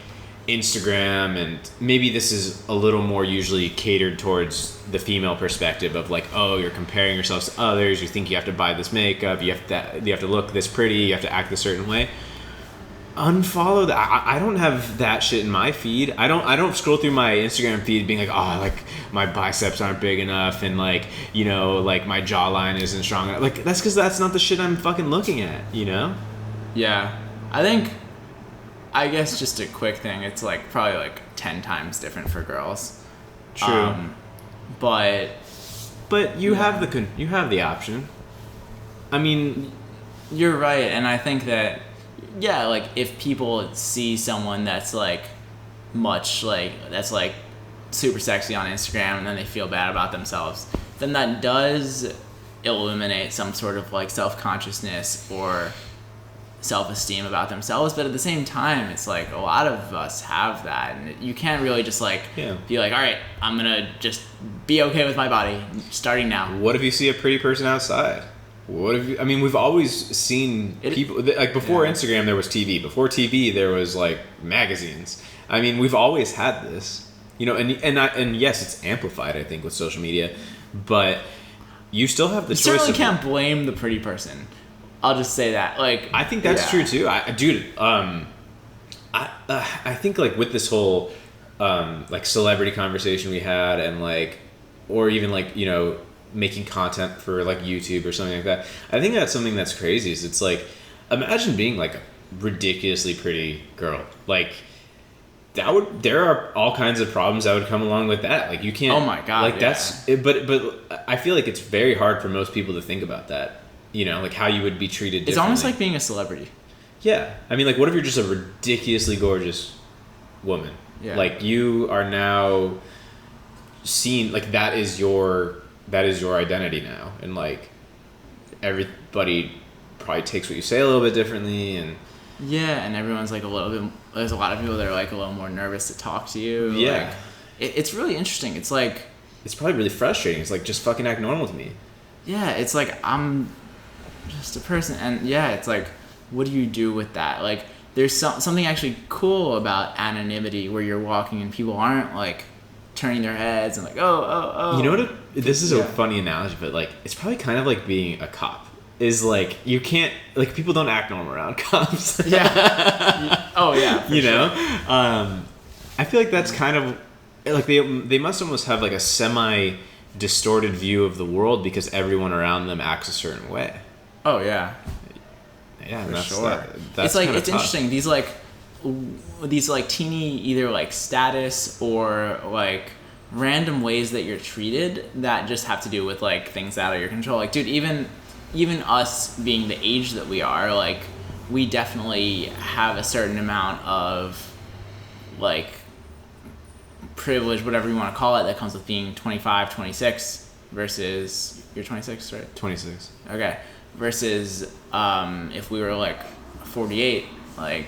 [SPEAKER 2] Instagram, and maybe this is a little more usually catered towards the female perspective of, like, oh, you're comparing yourselves to others, you think you have to buy this makeup, you have to look this pretty, you have to act a certain way. Unfollow that. I don't have that shit in my feed. I don't scroll through my Instagram feed being like, oh, like, my biceps aren't big enough, and, like, you know, like, my jawline isn't strong enough. Like, that's because that's not the shit I'm fucking looking at, you know?
[SPEAKER 1] Yeah. I guess just a quick thing, it's like probably like 10 times different for girls.
[SPEAKER 2] True.
[SPEAKER 1] But
[SPEAKER 2] you have the option. I mean,
[SPEAKER 1] you're right, and I think that, yeah, like, if people see someone that's like that's like super sexy on Instagram and then they feel bad about themselves, then that does illuminate some sort of, like, self-consciousness or self-esteem about themselves. But at the same time, it's like a lot of us have that, and you can't really just, like, be like, all right, I'm gonna just be okay with my body starting now.
[SPEAKER 2] What if you see a pretty person outside? What if I mean, we've always seen people, like, before Instagram there was TV, before TV there was, like, magazines. I mean, we've always had this, you know, and yes, it's amplified, I think, with social media, but you still have the choice.
[SPEAKER 1] You certainly can't blame the pretty person. I'll just say that. Like,
[SPEAKER 2] I think that's true too. I think, like, with this whole like celebrity conversation we had, and like, or even like, you know, making content for like YouTube or something like that. I think that's something that's crazy. Is it's like, imagine being like a ridiculously pretty girl. Like, there are all kinds of problems that would come along with that. Like, you can't.
[SPEAKER 1] Oh my God,
[SPEAKER 2] Like,
[SPEAKER 1] yeah.
[SPEAKER 2] that's it, but I feel like it's very hard for most people to think about that. You know, like how you would be treated differently.
[SPEAKER 1] It's almost like being a celebrity.
[SPEAKER 2] Yeah, I mean, like, what if you're just a ridiculously gorgeous woman?
[SPEAKER 1] Yeah.
[SPEAKER 2] Like, you are now seen, like, that is your identity now, and like everybody probably takes what you say a little bit differently, and
[SPEAKER 1] Yeah, and everyone's like a little bit. There's a lot of people that are like a little more nervous to talk to you.
[SPEAKER 2] Yeah.
[SPEAKER 1] Like, it's really interesting. It's like,
[SPEAKER 2] it's probably really frustrating. It's like, just fucking act normal to me.
[SPEAKER 1] yeah, it's like I'm just a person, and yeah, it's like, what do you do with that? Like, there's something actually cool about anonymity where you're walking and people aren't like turning their heads and like, oh.
[SPEAKER 2] You know what? This is
[SPEAKER 1] Yeah.
[SPEAKER 2] a funny analogy, but like, it's probably kind of like being a cop. Is like, you can't, like, people don't act normal around cops.
[SPEAKER 1] Yeah. Oh yeah.
[SPEAKER 2] You know, I feel like that's kind of like they must almost have like a semi distorted view of the world because everyone around them acts a certain way.
[SPEAKER 1] Oh yeah.
[SPEAKER 2] Yeah,
[SPEAKER 1] For
[SPEAKER 2] that's
[SPEAKER 1] sure.
[SPEAKER 2] that's
[SPEAKER 1] It's like,
[SPEAKER 2] kinda
[SPEAKER 1] it's
[SPEAKER 2] tough.
[SPEAKER 1] interesting. These like teeny either like status or like random ways that you're treated that just have to do with like things out of your control. Like, dude, even us being the age that we are, like, we definitely have a certain amount of like privilege, whatever you want to call it, that comes with being 25, 26 versus you're 26, right?
[SPEAKER 2] 26.
[SPEAKER 1] Okay. Versus if we were like 48, like,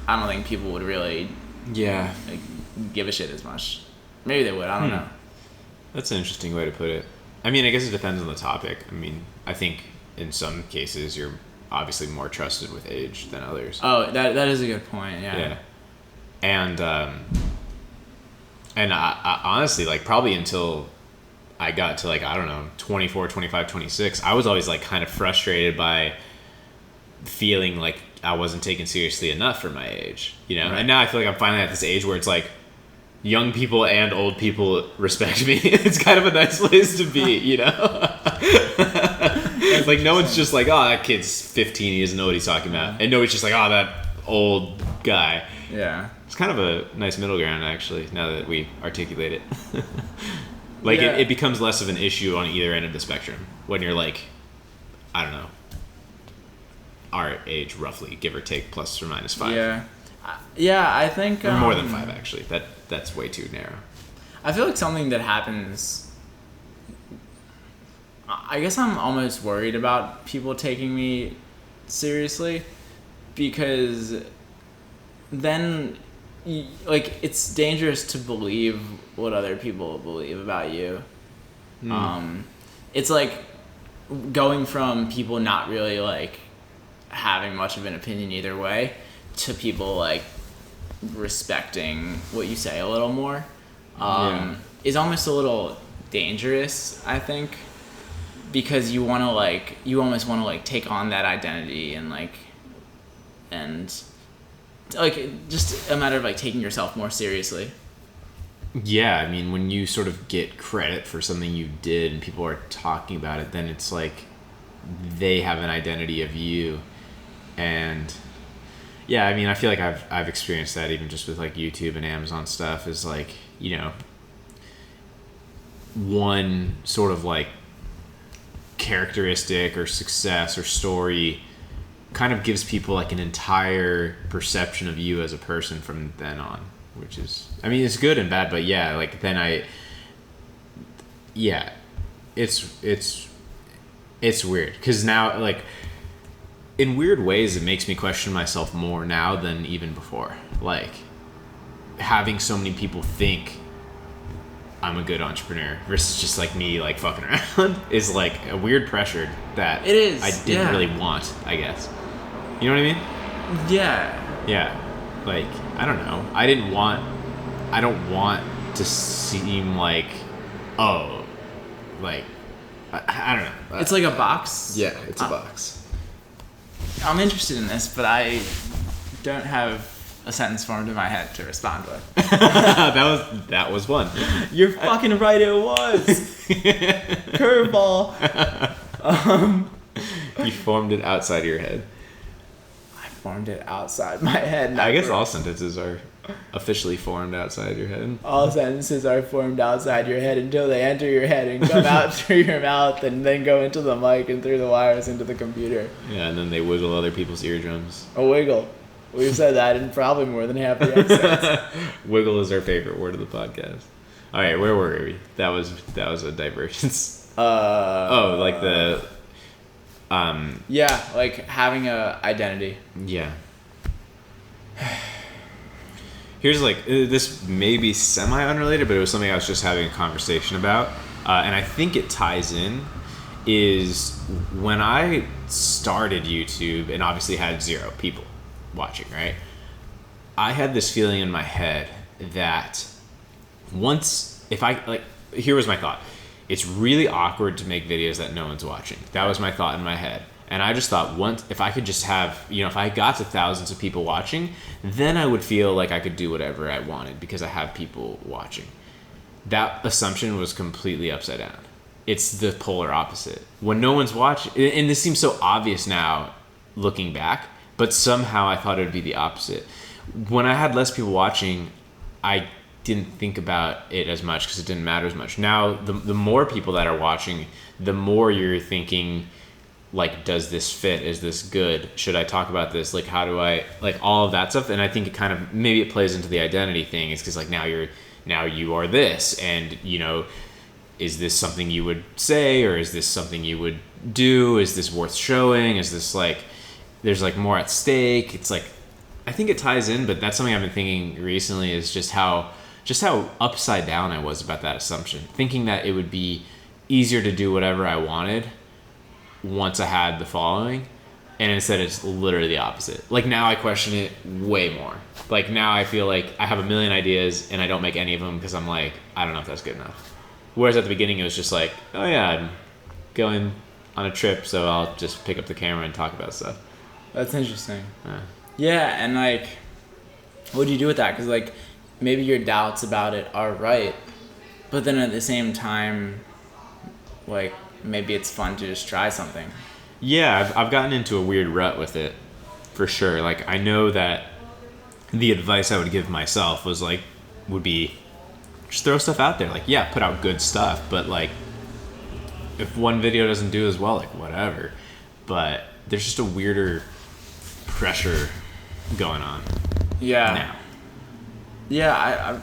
[SPEAKER 1] I don't think people would really
[SPEAKER 2] Yeah,
[SPEAKER 1] like give a shit as much. Maybe they would. I don't know.
[SPEAKER 2] that's an interesting way to put it. I mean, I guess it depends on the topic. I mean, I think in some cases you're obviously more trusted with age than others.
[SPEAKER 1] Oh, that is a good point. Yeah.
[SPEAKER 2] Yeah. And I honestly, like, probably until I got to, like, I don't know, 24, 25, 26, I was always like kind of frustrated by feeling like I wasn't taken seriously enough for my age, you know?
[SPEAKER 1] Right.
[SPEAKER 2] And now I feel like I'm finally at this age where it's like young people and old people respect me. It's kind of a nice place to be, you know? It's like, no one's just like, oh, that kid's 15, he doesn't know what he's talking about. And nobody's just like, oh, that old guy.
[SPEAKER 1] Yeah.
[SPEAKER 2] It's kind of a nice middle ground, actually, now that we articulate it. Like,
[SPEAKER 1] Yeah.
[SPEAKER 2] it becomes less of an issue on either end of the spectrum when you're like, I don't know, our age, roughly, give or take, plus or minus 5.
[SPEAKER 1] Yeah. Yeah, I think
[SPEAKER 2] Or more than 5, actually. That's way too narrow.
[SPEAKER 1] I feel like something that happens. I guess I'm almost worried about people taking me seriously because then, like, it's dangerous to believe what other people believe about you. It's like going from people not really like having much of an opinion either way to people like respecting what you say a little more. Is almost a little dangerous, I think, because you want to like, you almost want to like take on that identity and like just a matter of like taking yourself more seriously.
[SPEAKER 2] Yeah, I mean, when you sort of get credit for something you did and people are talking about it, then it's like they have an identity of you. And yeah, I mean, I feel like I've experienced that even just with like YouTube and Amazon stuff, is like, you know, one sort of like characteristic or success or story kind of gives people like an entire perception of you as a person from then on, which is, I mean, it's good and bad, but yeah, like then it's weird because now, like, in weird ways, it makes me question myself more now than even before. Like, having so many people think I'm a good entrepreneur versus just like me like fucking around is like a weird pressure that
[SPEAKER 1] It is,
[SPEAKER 2] I didn't
[SPEAKER 1] yeah.
[SPEAKER 2] really want, I guess. You know what I mean?
[SPEAKER 1] Yeah.
[SPEAKER 2] Yeah. Like, I don't know. I don't want to seem like, oh, like, I don't know.
[SPEAKER 1] It's like a box.
[SPEAKER 2] Yeah, it's a box.
[SPEAKER 1] I'm interested in this, but I don't have a sentence formed in my head to respond with.
[SPEAKER 2] that was one.
[SPEAKER 1] You're fucking right, it was. Curveball.
[SPEAKER 2] You formed it outside of your head.
[SPEAKER 1] I formed it outside my head.
[SPEAKER 2] I guess all sentences are officially formed outside your head.
[SPEAKER 1] All sentences are formed outside your head until they enter your head and come out through your mouth and then go into the mic and through the wires into the computer.
[SPEAKER 2] Yeah, and then they wiggle other people's eardrums.
[SPEAKER 1] A wiggle. We've said that in probably more than half the episodes.
[SPEAKER 2] Wiggle is our favorite word of the podcast. All right, where were we? That was a divergence. Like the
[SPEAKER 1] yeah, like having a identity.
[SPEAKER 2] Yeah. Here's like, this may be semi-unrelated, but it was something I was just having a conversation about. And I think it ties in, is when I started YouTube and obviously had 0 people watching, right? I had this feeling in my head that here was my thought. It's really awkward to make videos that no one's watching. That was my thought in my head. And I just thought, if I could just have, if I got to thousands of people watching, then I would feel like I could do whatever I wanted because I have people watching. That assumption was completely upside down. It's the polar opposite. When no one's watching, and this seems so obvious now looking back, but somehow I thought it would be the opposite. When I had less people watching, I didn't think about it as much because it didn't matter as much. Now, the more people that are watching, the more you're thinking, like, does this fit? Is this good? Should I talk about this? Like, how do I, like, all of that stuff. And I think it kind of, maybe it plays into the identity thing. It's because, like, now you are this, and, is this something you would say, or is this something you would do? Is this worth showing? Is this, like, there's, like, more at stake? It's like, I think it ties in, but that's something I've been thinking recently, is just how upside down I was about that assumption, thinking that it would be easier to do whatever I wanted once I had the following, and instead it's literally the opposite. Like, now I question it way more. Like, now I feel like I have a million ideas and I don't make any of them because I'm like, I don't know if that's good enough. Whereas at the beginning it was just like, oh yeah, I'm going on a trip, so I'll just pick up the camera and talk about stuff.
[SPEAKER 1] That's interesting. Yeah, and like, what do you do with that? Because, like, maybe your doubts about it are right, but then at the same time, like, maybe it's fun to just try something.
[SPEAKER 2] Yeah, I've gotten into a weird rut with it, for sure. Like, I know that the advice I would give myself would be just throw stuff out there. Like, yeah, put out good stuff, but, like, if one video doesn't do as well, like, whatever. But there's just a weirder pressure going on.
[SPEAKER 1] Yeah.
[SPEAKER 2] Now.
[SPEAKER 1] Yeah, I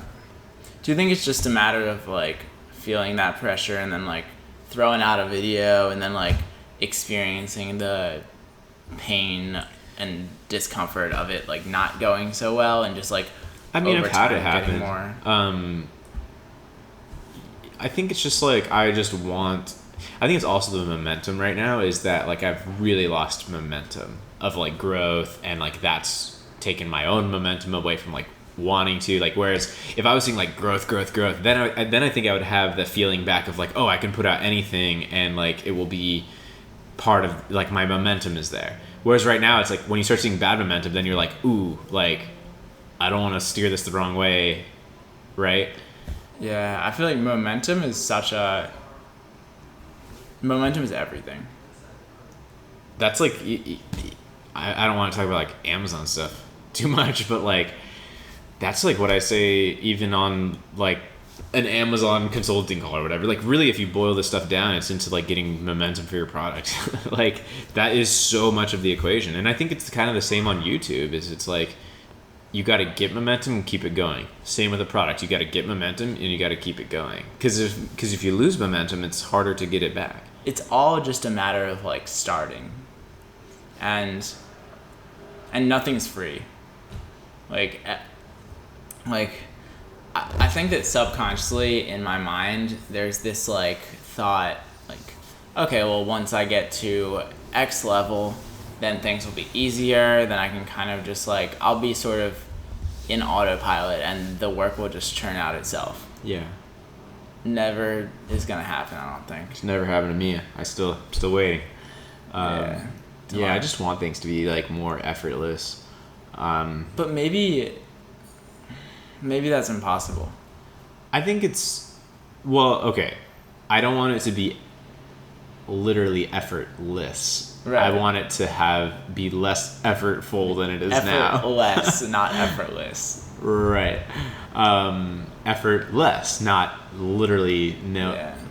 [SPEAKER 1] do you think it's just a matter of, like, feeling that pressure and then, like, throwing out a video and then, like, experiencing the pain and discomfort of it, like, not going so well, and just, like,
[SPEAKER 2] I mean,
[SPEAKER 1] over
[SPEAKER 2] I've had
[SPEAKER 1] time
[SPEAKER 2] it happen.
[SPEAKER 1] more.
[SPEAKER 2] I think it's just like I think it's also the momentum right now, is that, like, I've really lost momentum of, like, growth, and, like, that's taken my own momentum away from, like, wanting to, like, whereas if I was seeing, like, growth, then I think I would have the feeling back of, like, oh, I can put out anything and, like, it will be part of, like, my momentum is there. Whereas right now it's like when you start seeing bad momentum, then you're like, ooh, like, I don't want to steer this the wrong way, right?
[SPEAKER 1] Yeah, I feel like momentum is everything.
[SPEAKER 2] That's like, I don't want to talk about, like, Amazon stuff too much, but, like, that's, like, what I say even on, like, an Amazon consulting call or whatever. Like, really, if you boil this stuff down, it's into, like, getting momentum for your product. Like, that is so much of the equation. And I think it's kind of the same on YouTube, is it's like, you got to get momentum and keep it going. Same with a product. You got to get momentum and you got to keep it going. Because if you lose momentum, it's harder to get it back. It's
[SPEAKER 1] all just a matter of, like, starting. And nothing's free. Like, I think that subconsciously in my mind, there's this, like, thought, like, okay, well, once I get to X level, then things will be easier. Then I can kind of just, like, I'll be sort of in autopilot and the work will just churn out itself.
[SPEAKER 2] Yeah.
[SPEAKER 1] Never is going to happen, I don't think.
[SPEAKER 2] It's never happened to me. I still waiting. I just want things to be, like, more effortless.
[SPEAKER 1] But maybe maybe that's impossible.
[SPEAKER 2] I think it's, well, okay. I don't want it to be literally effortless.
[SPEAKER 1] Right.
[SPEAKER 2] I want it to be less effortful than it is now.
[SPEAKER 1] Effortless, not effortless.
[SPEAKER 2] Right. Effortless, not literally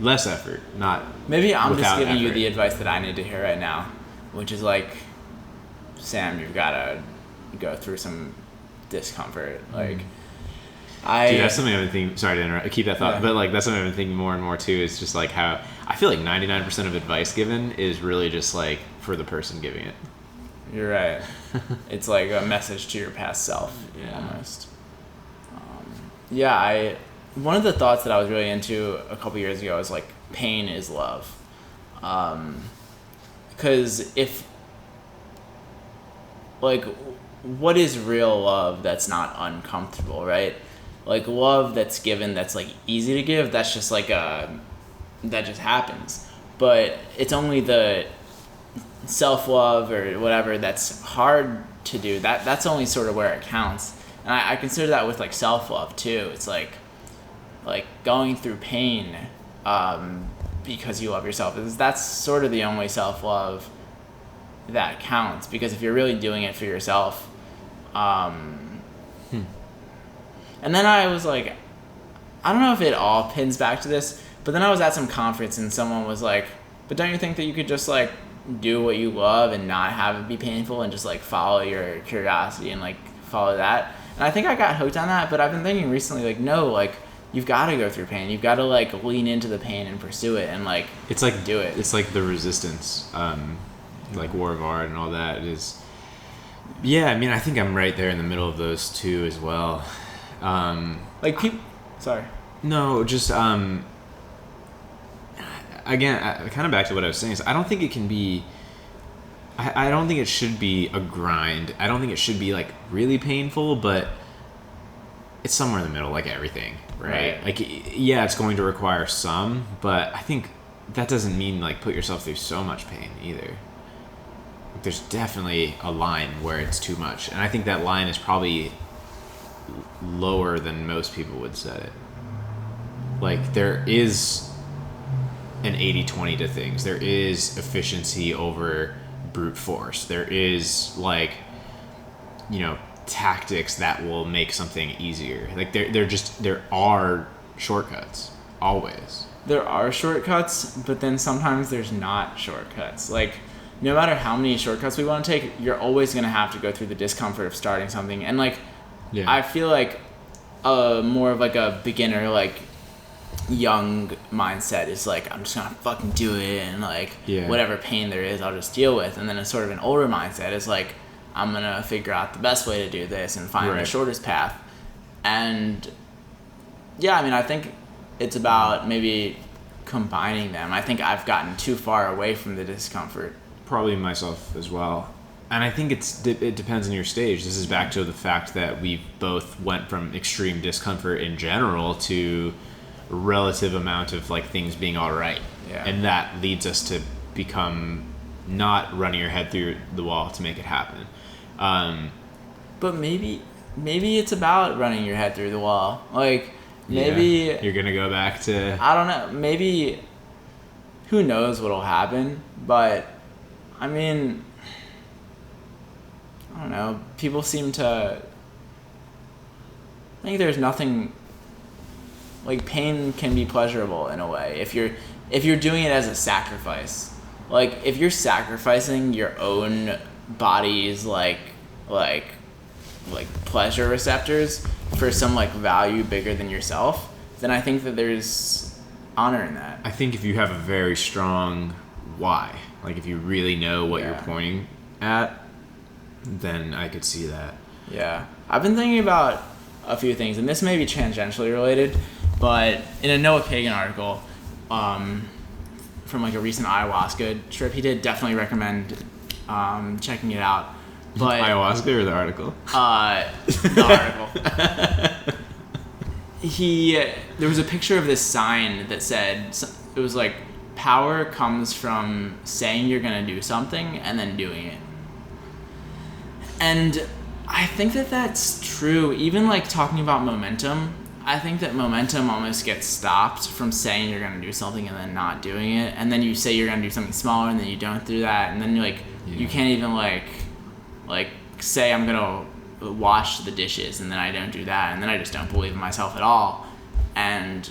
[SPEAKER 2] less effort, not
[SPEAKER 1] Maybe I'm just giving you
[SPEAKER 2] effort.
[SPEAKER 1] the advice that I need to hear right now, which is like, Sam, you've got to go through some discomfort. Like,
[SPEAKER 2] Dude, that's something I've been thinking. Sorry to interrupt. Keep that thought, but like that's something I've been thinking more and more too. Is just like how I feel like 99% of advice given is really just like for the person giving it.
[SPEAKER 1] You're right. It's like a message to your past self, almost. One of the thoughts that I was really into a couple years ago was like pain is love, because if like what is real love that's not uncomfortable, right? Like love that's given, that's like easy to give, that's just like that just happens. But it's only the self-love or whatever that's hard to do, that's only sort of where it counts. And I consider that with like self-love too. It's like going through pain because you love yourself. That's sort of the only self-love that counts, because if you're really doing it for yourself, and then I was like, I don't know if it all pins back to this, but then I was at some conference and someone was like, but don't you think that you could just like do what you love and not have it be painful and just like follow your curiosity and like follow that? And I think I got hooked on that, but I've been thinking recently, like, no, like you've got to go through pain. You've got to like lean into the pain and pursue it and like
[SPEAKER 2] it's like
[SPEAKER 1] do it.
[SPEAKER 2] It's like the resistance, like War of Art and all that is. Yeah, I mean, I think I'm right there in the middle of those two as well.
[SPEAKER 1] Like people, sorry.
[SPEAKER 2] No, just again, kind of back to what I was saying is I don't think it can be. I don't think it should be a grind. I don't think it should be like really painful, but it's somewhere in the middle, like everything, right? Like, yeah, it's going to require some, but I think that doesn't mean like put yourself through so much pain either. There's definitely a line where it's too much, and I think that line is probably lower than most people would set it. Like, there is an 80-20 to things. There is efficiency over brute force. There is, like, you know, tactics that will make something easier. Like, there are shortcuts, always.
[SPEAKER 1] There are shortcuts, but then sometimes there's not shortcuts. Like, no matter how many shortcuts we want to take, you're always going to have to go through the discomfort of starting something. And, like, I feel like more of, like, a beginner, like, young mindset is, like, I'm just going to fucking do it, and, like, whatever pain there is, I'll just deal with. And then a sort of an older mindset is, like, I'm going to figure out the best way to do this and find the shortest path. And, yeah, I mean, I think it's about maybe combining them. I think I've gotten too far away from the discomfort.
[SPEAKER 2] Probably myself as well. And I think it depends on your stage. This is back to the fact that we both went from extreme discomfort in general to a relative amount of like things being all right.
[SPEAKER 1] Yeah.
[SPEAKER 2] And that leads us to become not running your head through the wall to make it happen.
[SPEAKER 1] But maybe it's about running your head through the wall. Like, maybe
[SPEAKER 2] you're gonna go back to,
[SPEAKER 1] I don't know, maybe who knows what'll happen, but I mean, I don't know, people seem to, I think there's nothing, like, pain can be pleasurable in a way if you're doing it as a sacrifice. Like, if you're sacrificing your own body's like pleasure receptors for some like value bigger than yourself, then I think that there's honor in that.
[SPEAKER 2] I think if you have a very strong why, like if you really know what you're pointing at, then I could see that. Yeah.
[SPEAKER 1] I've been thinking about a few things, and this may be tangentially related, but in a Noah Kagan article, from like a recent ayahuasca trip he did, definitely recommend checking it out. But
[SPEAKER 2] ayahuasca or the article?
[SPEAKER 1] The article. There was a picture of this sign that said, it was like, power comes from saying you're gonna do something and then doing it. And I think that that's true. Even like talking about momentum, I think that momentum almost gets stopped from saying you're going to do something and then not doing it. And then you say you're going to do something smaller and then you don't do that. And then you're like, you can't even like say I'm going to wash the dishes and then I don't do that. And then I just don't believe in myself at all. And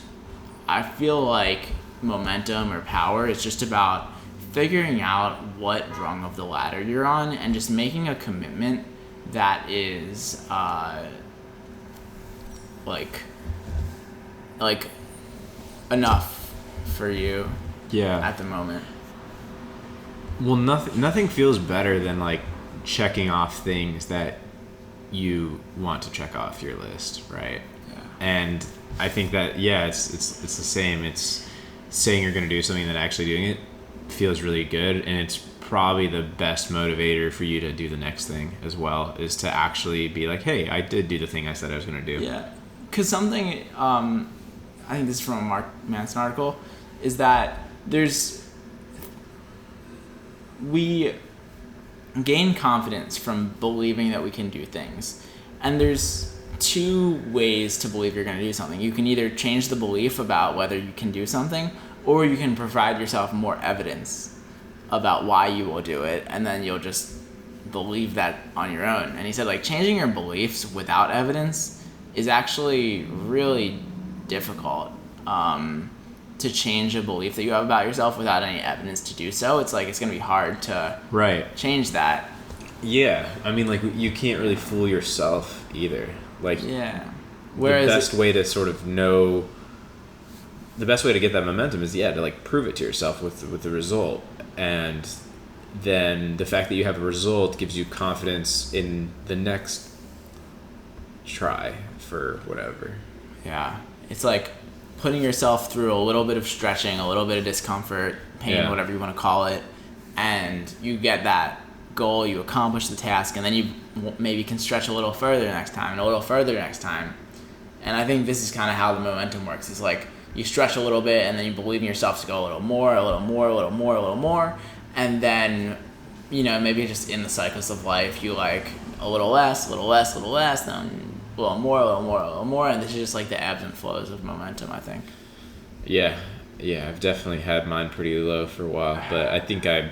[SPEAKER 1] I feel like momentum or power is just about figuring out what rung of the ladder you're on and just making a commitment that is like enough for you at the moment.
[SPEAKER 2] Well, nothing feels better than like checking off things that you want to check off your list, right?
[SPEAKER 1] Yeah.
[SPEAKER 2] And I think that it's the same. It's saying you're going to do something and then actually doing it feels really good, and it's probably the best motivator for you to do the next thing as well, is to actually be like, hey, I did do the thing I said I was going to do.
[SPEAKER 1] Yeah, because something I think this is from a Mark Manson article, is that we gain confidence from believing that we can do things, and there's two ways to believe you're going to do something. You can either change the belief about whether you can do something, or you can provide yourself more evidence about why you will do it, and then you'll just believe that on your own. And he said, like, changing your beliefs without evidence is actually really difficult. To change a belief that you have about yourself without any evidence to do so, it's like it's going to be hard to change that.
[SPEAKER 2] Yeah, I mean, like, you can't really fool yourself either. Like,
[SPEAKER 1] Whereas
[SPEAKER 2] the best way to sort of know, the best way to get that momentum is to like prove it to yourself with the result, and then the fact that you have a result gives you confidence in the next try for whatever.
[SPEAKER 1] Yeah, it's like putting yourself through a little bit of stretching, a little bit of discomfort, pain, whatever you want to call it, and you get that goal, you accomplish the task, and then you maybe can stretch a little further next time and a little further next time. And I think this is kind of how the momentum works. It's like you stretch a little bit and then you believe in yourself to go a little more, a little more, a little more, a little more, and then, you know, maybe just in the cycles of life, you like a little less, a little less, a little less, then a little more, a little more, a little more, and this is just like the ebbs and flows of momentum, I think.
[SPEAKER 2] Yeah, I've definitely had mine pretty low for a while, but I think I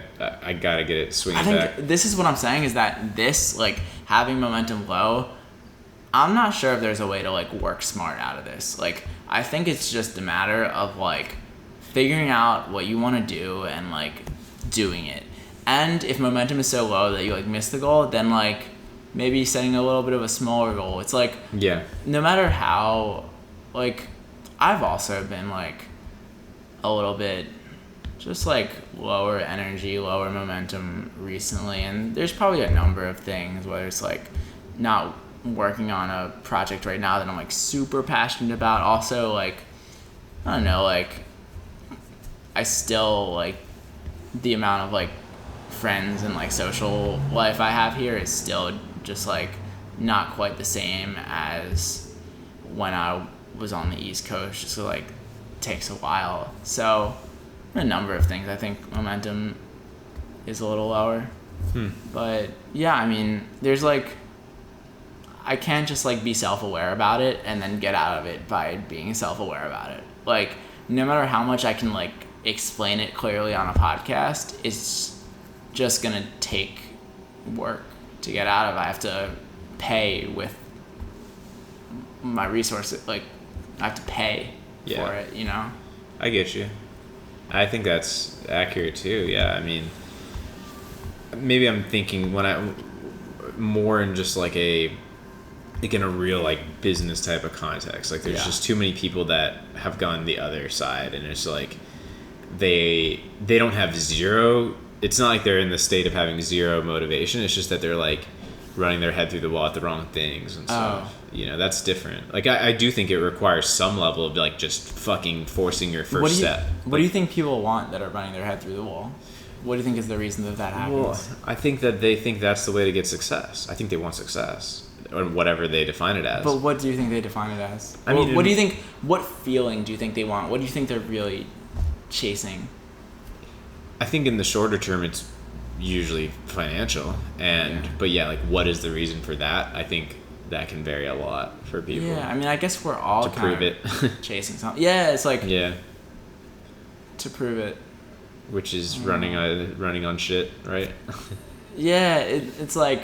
[SPEAKER 2] gotta get it swinging back.
[SPEAKER 1] I think this is what I'm saying, is that this, like, having momentum low, I'm not sure if there's a way to, like, work smart out of this. Like, I think it's just a matter of, like, figuring out what you want to do and, like, doing it. And if momentum is so low that you, like, miss the goal, then, like, maybe setting a little bit of a smaller goal. It's like, no matter how, like, I've also been, like, a little bit just, like, lower energy, lower momentum recently, and there's probably a number of things, whether it's, like, not working on a project right now that I'm, like, super passionate about. Also, like, I don't know, like, I still, like, the amount of, like, friends and, like, social life I have here is still just, like, not quite the same as when I was on the East Coast, just so, like, takes a while. So a number of things. I think momentum is a little lower. But yeah, I mean, there's, like, I can't just, like, be self-aware about it and then get out of it by being self-aware about it. Like, no matter how much I can, like, explain it clearly on a podcast, it's just gonna take work to get out of. I have to pay with my resources. Like, I have to pay for it, you know?
[SPEAKER 2] I get you. I think that's accurate too. Yeah, I mean, maybe I'm thinking when I more in just like in a real, like, business type of context. Like, there's just too many people that have gone the other side, and it's like they don't have zero. It's not like they're in the state of having zero motivation. It's just that they're, like, running their head through the wall at the wrong things and stuff. You know, that's different. Like, I do think it requires some level of, like, just fucking forcing your first step.
[SPEAKER 1] What do you think people want that are running their head through the wall? What do you think is the reason that happens?
[SPEAKER 2] Well, I think that they think that's the way to get success. I think they want success, or whatever they define it as.
[SPEAKER 1] But what do you think they define it as?
[SPEAKER 2] I mean,
[SPEAKER 1] what do you think? What feeling do you think they want? What do you think they're really chasing?
[SPEAKER 2] I think in the shorter term, it's usually financial. And but yeah, like what is the reason for that? I think that can vary a lot for people.
[SPEAKER 1] Yeah, I mean, I guess we're all
[SPEAKER 2] to prove
[SPEAKER 1] kind
[SPEAKER 2] it.
[SPEAKER 1] of chasing something. Yeah, it's like
[SPEAKER 2] Yeah,
[SPEAKER 1] to prove it.
[SPEAKER 2] which is running on shit, right?
[SPEAKER 1] Yeah, it's like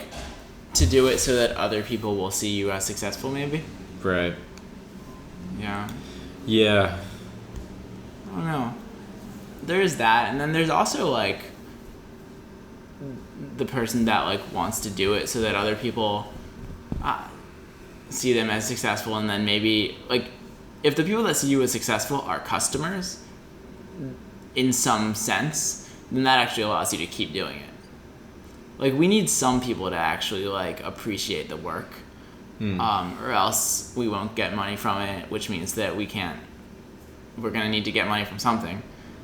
[SPEAKER 1] to do it so that other people will see you as successful, maybe.
[SPEAKER 2] Right.
[SPEAKER 1] Yeah.
[SPEAKER 2] Yeah.
[SPEAKER 1] I don't know. There's that, and then there's also like the person that like wants to do it so that other people see them as successful, and then maybe like if the people that see you as successful are customers in some sense, then that actually allows you to keep doing it. Like we need some people to actually like appreciate the work, or else we won't get money from it, which means that we're gonna need to get money from something.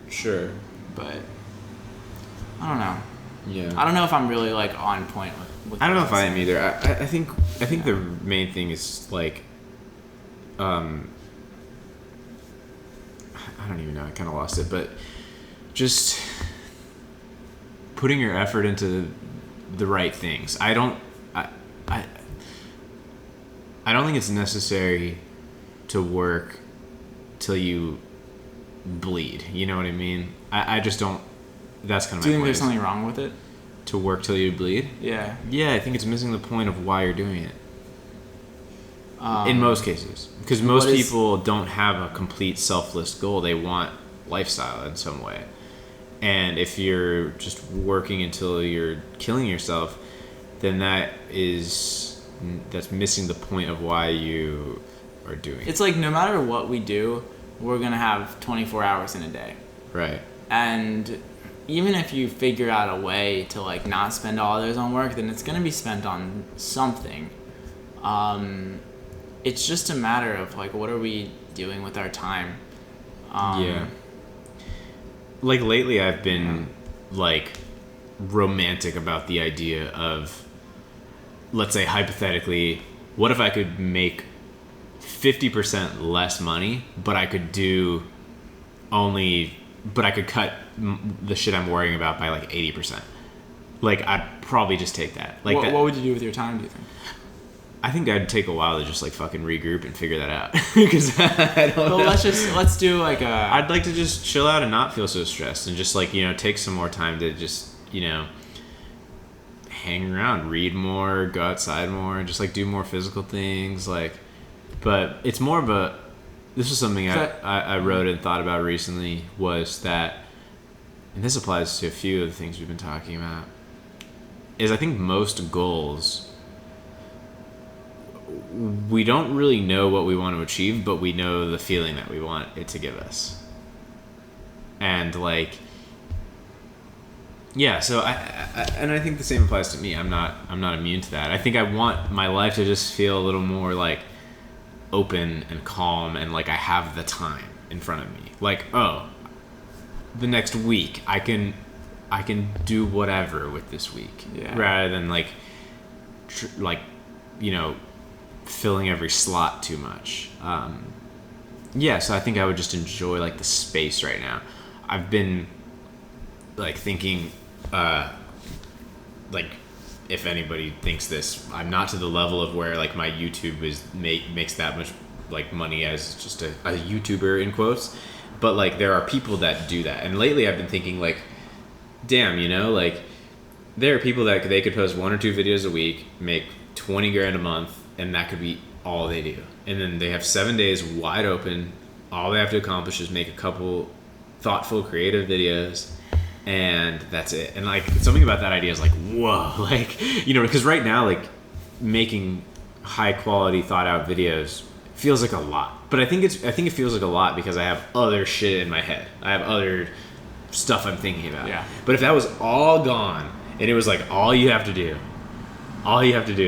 [SPEAKER 2] Sure.
[SPEAKER 1] But I don't know.
[SPEAKER 2] Yeah.
[SPEAKER 1] I don't know if I'm really like on point with
[SPEAKER 2] I don't know if I am either. I think the main thing is like, I don't even know. I kind of lost it, but just putting your effort into the right things. I don't think it's necessary to work till you bleed. You know what I mean? I just don't. That's kind of.
[SPEAKER 1] Do you
[SPEAKER 2] my
[SPEAKER 1] think there's
[SPEAKER 2] point,
[SPEAKER 1] something wrong with it?
[SPEAKER 2] to work till you bleed?
[SPEAKER 1] Yeah.
[SPEAKER 2] Yeah, I think it's missing the point of why you're doing it. In most cases, because most people don't have a complete selfless goal. They want lifestyle in some way, and if you're just working until you're killing yourself, then that's missing the point of why you are doing it.
[SPEAKER 1] It's like no matter what we do, we're gonna have 24 hours in a day.
[SPEAKER 2] Right.
[SPEAKER 1] And even if you figure out a way to like not spend all those on work, then it's gonna be spent on something. It's just a matter of like, what are we doing with our time?
[SPEAKER 2] Yeah. Like lately, I've been like romantic about the idea of, let's say hypothetically, what if I could make 50% less money, but I could cut the shit I'm worrying about by like 80%. Like I'd probably just take that. Like
[SPEAKER 1] what would you do with your time, do you think?
[SPEAKER 2] I think I'd take a while to just like fucking regroup and figure that out. Because I don't know.
[SPEAKER 1] Let's do like a.
[SPEAKER 2] I'd like to just chill out and not feel so stressed and just like, take some more time to just, hang around, read more, go outside more, and just like do more physical things. Like, but it's more of a. This was something I wrote and thought about recently, was that, and this applies to a few of the things we've been talking about, is I think most goals, we don't really know what we want to achieve, but we know the feeling that we want it to give us. And like, yeah, so I think the same applies to me. I'm not immune to that. I think I want my life to just feel a little more like open and calm, and like I have the time in front of me. Like, oh, the next week I can do whatever with this week, rather than like filling every slot too much. So I think I would just enjoy like the space right now. I've been like thinking, like, if anybody thinks this, I'm not to the level of where like my YouTube makes that much like money as just a YouTuber in quotes, but like there are people that do that. And lately I've been thinking like, damn, like there are people that they could post 1 or 2 videos a week, make 20 grand a month, and that could be all they do. And then they have 7 days wide open. All they have to accomplish is make a couple thoughtful, creative videos, and that's it. And like something about that idea is like, whoa, like, because right now like making high quality thought out videos feels like a lot. But I think it feels like a lot because I have other shit in my head. I have other stuff I'm thinking about.
[SPEAKER 1] Yeah.
[SPEAKER 2] But if that was all gone and it was like all you have to do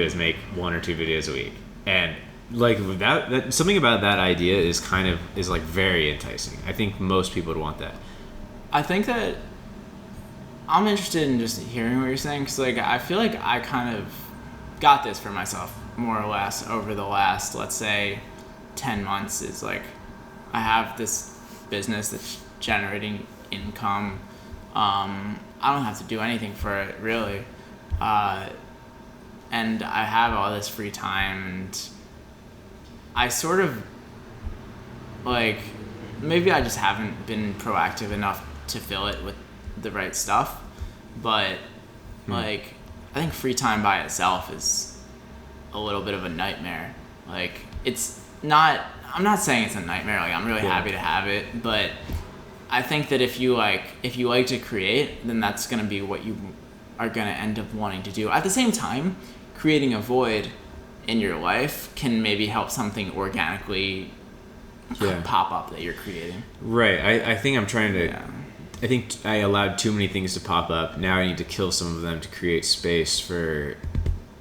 [SPEAKER 2] is make 1 or 2 videos a week, and like that something about that idea is like very enticing. I think most people would want that.
[SPEAKER 1] I think that I'm interested in just hearing what you're saying, because like I feel like I kind of got this for myself more or less over the last, let's say, 10 months. Is like I have this business that's generating income, I don't have to do anything for it really, and I have all this free time, and I sort of like, maybe I just haven't been proactive enough to fill it with the right stuff, but like, I think free time by itself is a little bit of a nightmare. Like, it's not, I'm not saying it's a nightmare, like I'm really happy to have it, but I think that if you like to create, then that's going to be what you are going to end up wanting to do. At the same time, creating a void in your life can maybe help something organically pop up that you're creating.
[SPEAKER 2] Right. I think I'm trying to... Yeah. I think I allowed too many things to pop up. Now I need to kill some of them to create space for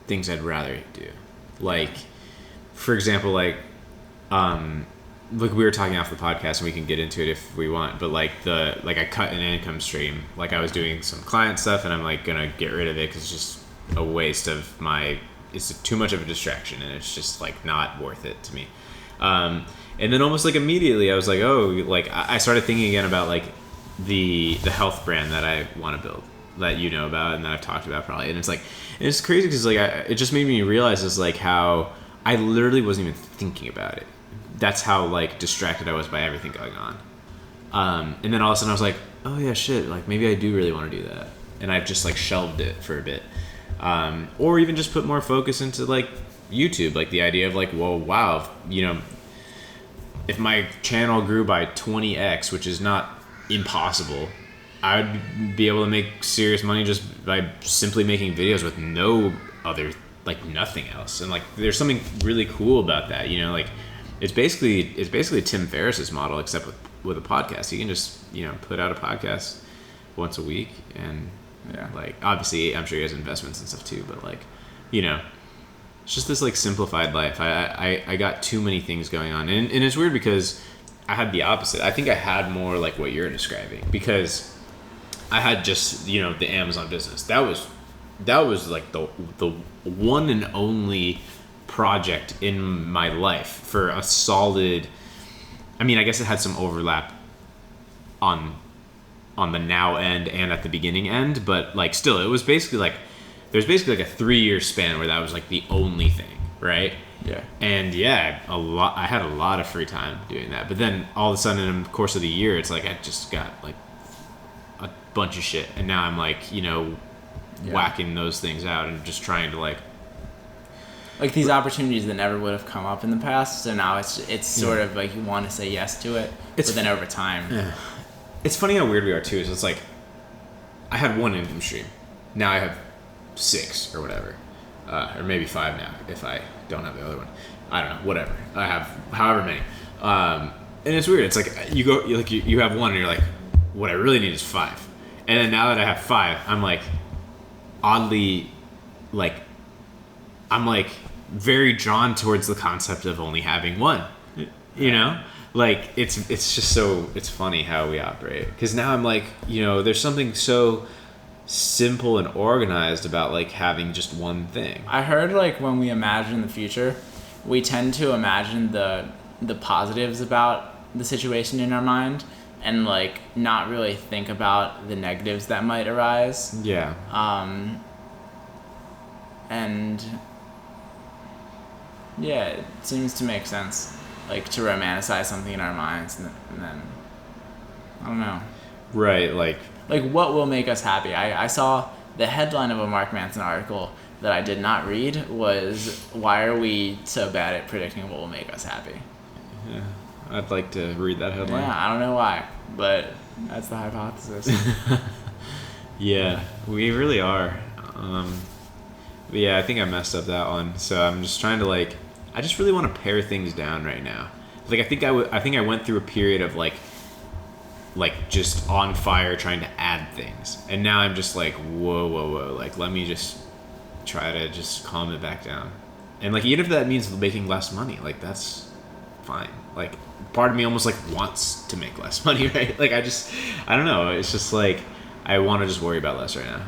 [SPEAKER 2] things I'd rather do. Like, for example, like we were talking off the podcast, and we can get into it if we want, but like I cut an income stream. Like, I was doing some client stuff, and I'm like gonna get rid of it because it's just a waste of it's too much of a distraction, and it's just like not worth it to me. And then almost like immediately I was like, oh, like I started thinking again about like the health brand that I want to build, that you know about and that I've talked about probably. And it's crazy because like it just made me realize is like how I literally wasn't even thinking about it. That's how like distracted I was by everything going on. And then all of a sudden I was like, oh yeah, shit, like maybe I do really want to do that. And I've just like shelved it for a bit. Or even just put more focus into like YouTube, like the idea of like, well, wow, you know, if my channel grew by 20x, which is not impossible, I'd be able to make serious money just by simply making videos with no other, like nothing else. And like, there's something really cool about that, you know, like it's basically Tim Ferriss's model, except with a podcast. You can just, you know, put out a podcast once a week, and like, obviously I'm sure he has investments and stuff too, but like, you know, it's just this like simplified life. I got too many things going on, and it's weird because I had the opposite. I think I had more like what you're describing, because I had just, you know, the Amazon business. That was like the one and only project in my life for a solid, I mean, I guess it had some overlap on the now end and at the beginning end, but like still, it was basically like, there's basically like a 3-year span where that was like the only thing, right?
[SPEAKER 1] Yeah.
[SPEAKER 2] And yeah, I had a lot of free time doing that. But then all of a sudden in the course of the year, it's like I just got like a bunch of shit, and now I'm like, you know, whacking those things out and just trying to like
[SPEAKER 1] these opportunities that never would have come up in the past. So now it's sort of like you want to say yes to it, but then over time,
[SPEAKER 2] it's funny how weird we are too. Is it's like I had one income stream, now I have 6 or whatever, or maybe 5 now if I don't have the other one. I don't know, whatever. I have however many, and it's weird. It's like you have one and you're like, what I really need is 5, and then now that I have 5, I'm like oddly like I'm like very drawn towards the concept of only having one. You know, like it's just so, it's funny how we operate, because now I'm like, you know, there's something so simple and organized about like having just one thing.
[SPEAKER 1] I heard like when we imagine the future, we tend to imagine the positives about the situation in our mind, and like not really think about the negatives that might arise.
[SPEAKER 2] Yeah.
[SPEAKER 1] And yeah, it seems to make sense, like to romanticize something in our minds, and then I don't know.
[SPEAKER 2] Right, like
[SPEAKER 1] what will make us happy? I saw the headline of a Mark Manson article that I did not read was, why are we so bad at predicting what will make us happy?
[SPEAKER 2] Yeah, I'd like to read that headline.
[SPEAKER 1] Yeah, I don't know why, but that's the hypothesis.
[SPEAKER 2] Yeah, we really are. But yeah, I think I messed up that one. So I'm just trying to like, I just really want to pare things down right now. Like I think I went through a period of like just on fire trying to add things, and now I'm just like, whoa, like let me just try to just calm it back down. And like, even if that means making less money, like that's fine. Like part of me almost like wants to make less money, right? Like I don't know, it's just like I want to just worry about less right now.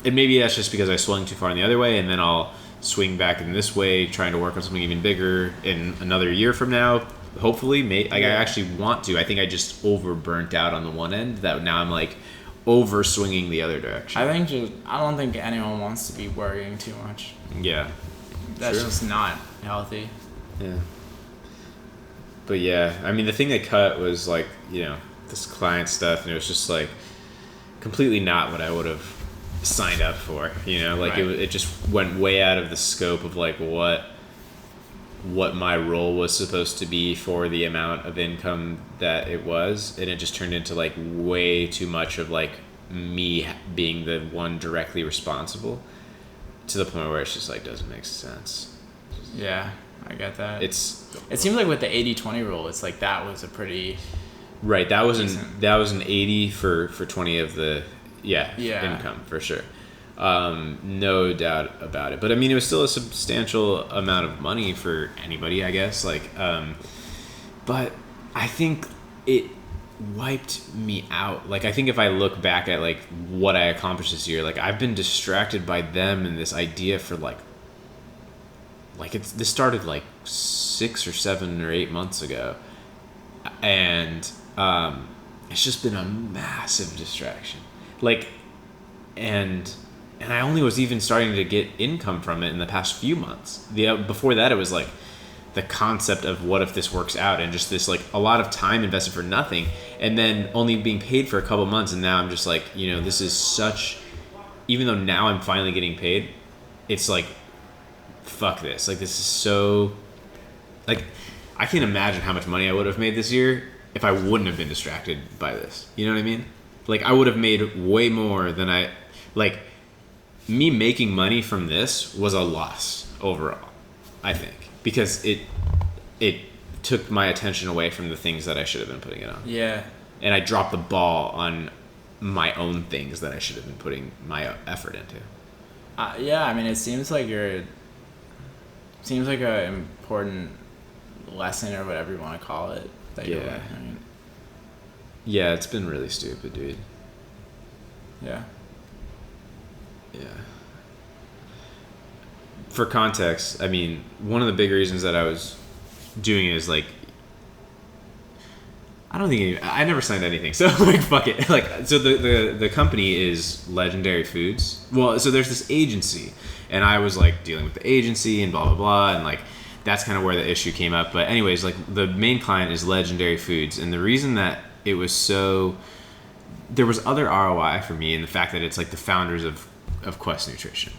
[SPEAKER 2] And maybe that's just because I swung too far in the other way, and then I'll swing back in this way, trying to work on something even bigger in another year from now. Hopefully, I actually want to. I think I just overburnt out on the one end, that now I'm like, over swinging the other direction.
[SPEAKER 1] I don't think anyone wants to be worrying too much.
[SPEAKER 2] Yeah.
[SPEAKER 1] That's
[SPEAKER 2] True.
[SPEAKER 1] just not healthy.
[SPEAKER 2] Yeah. But yeah, I mean, the thing they cut was like, this client stuff, and it was just like completely not what I would have signed up for. Like
[SPEAKER 1] Right.
[SPEAKER 2] it just went way out of the scope of like what my role was supposed to be for the amount of income that it was, and it just turned into like way too much of like me being the one directly responsible, to the point where it's just like doesn't make sense.
[SPEAKER 1] Yeah, I get that.
[SPEAKER 2] It
[SPEAKER 1] seems like with the 80-20 rule, it's like that was a pretty
[SPEAKER 2] right. That was
[SPEAKER 1] decent.
[SPEAKER 2] that was an 80 for 20 of the
[SPEAKER 1] Yeah.
[SPEAKER 2] income for sure. No doubt about it. But I mean, it was still a substantial amount of money for anybody, I guess. Like, but I think it wiped me out. Like, I think if I look back at like what I accomplished this year, like I've been distracted by them and this idea for like this started like 6 or 7 or 8 months ago, and it's just been a massive distraction. Like, and I only was even starting to get income from it in the past few months. Before that, it was like the concept of what if this works out, and just this like a lot of time invested for nothing, and then only being paid for a couple months. And now I'm just like, this is such, even though now I'm finally getting paid, it's like, fuck this. Like, this is so, like, I can't imagine how much money I would have made this year if I wouldn't have been distracted by this. You know what I mean? Like, I would have made way more than like, me making money from this was a loss overall, I think, because it took my attention away from the things that I should have been putting it on.
[SPEAKER 1] Yeah.
[SPEAKER 2] And I dropped the ball on my own things that I should have been putting my effort into.
[SPEAKER 1] Yeah, I mean, it seems like an important lesson or whatever you want to call it. That you're
[SPEAKER 2] Yeah.
[SPEAKER 1] learning.
[SPEAKER 2] Yeah, it's been really stupid, dude.
[SPEAKER 1] Yeah.
[SPEAKER 2] Yeah. For context, I mean, one of the big reasons that I was doing it is like, I never signed anything, so like fuck it. Like, so the company is Legendary Foods. Well, so there's this agency, and I was like dealing with the agency and blah blah blah, and like that's kind of where the issue came up. But anyways, like the main client is Legendary Foods, and the reason that it was so, there was other ROI for me in the fact that it's like the founders of Quest Nutrition,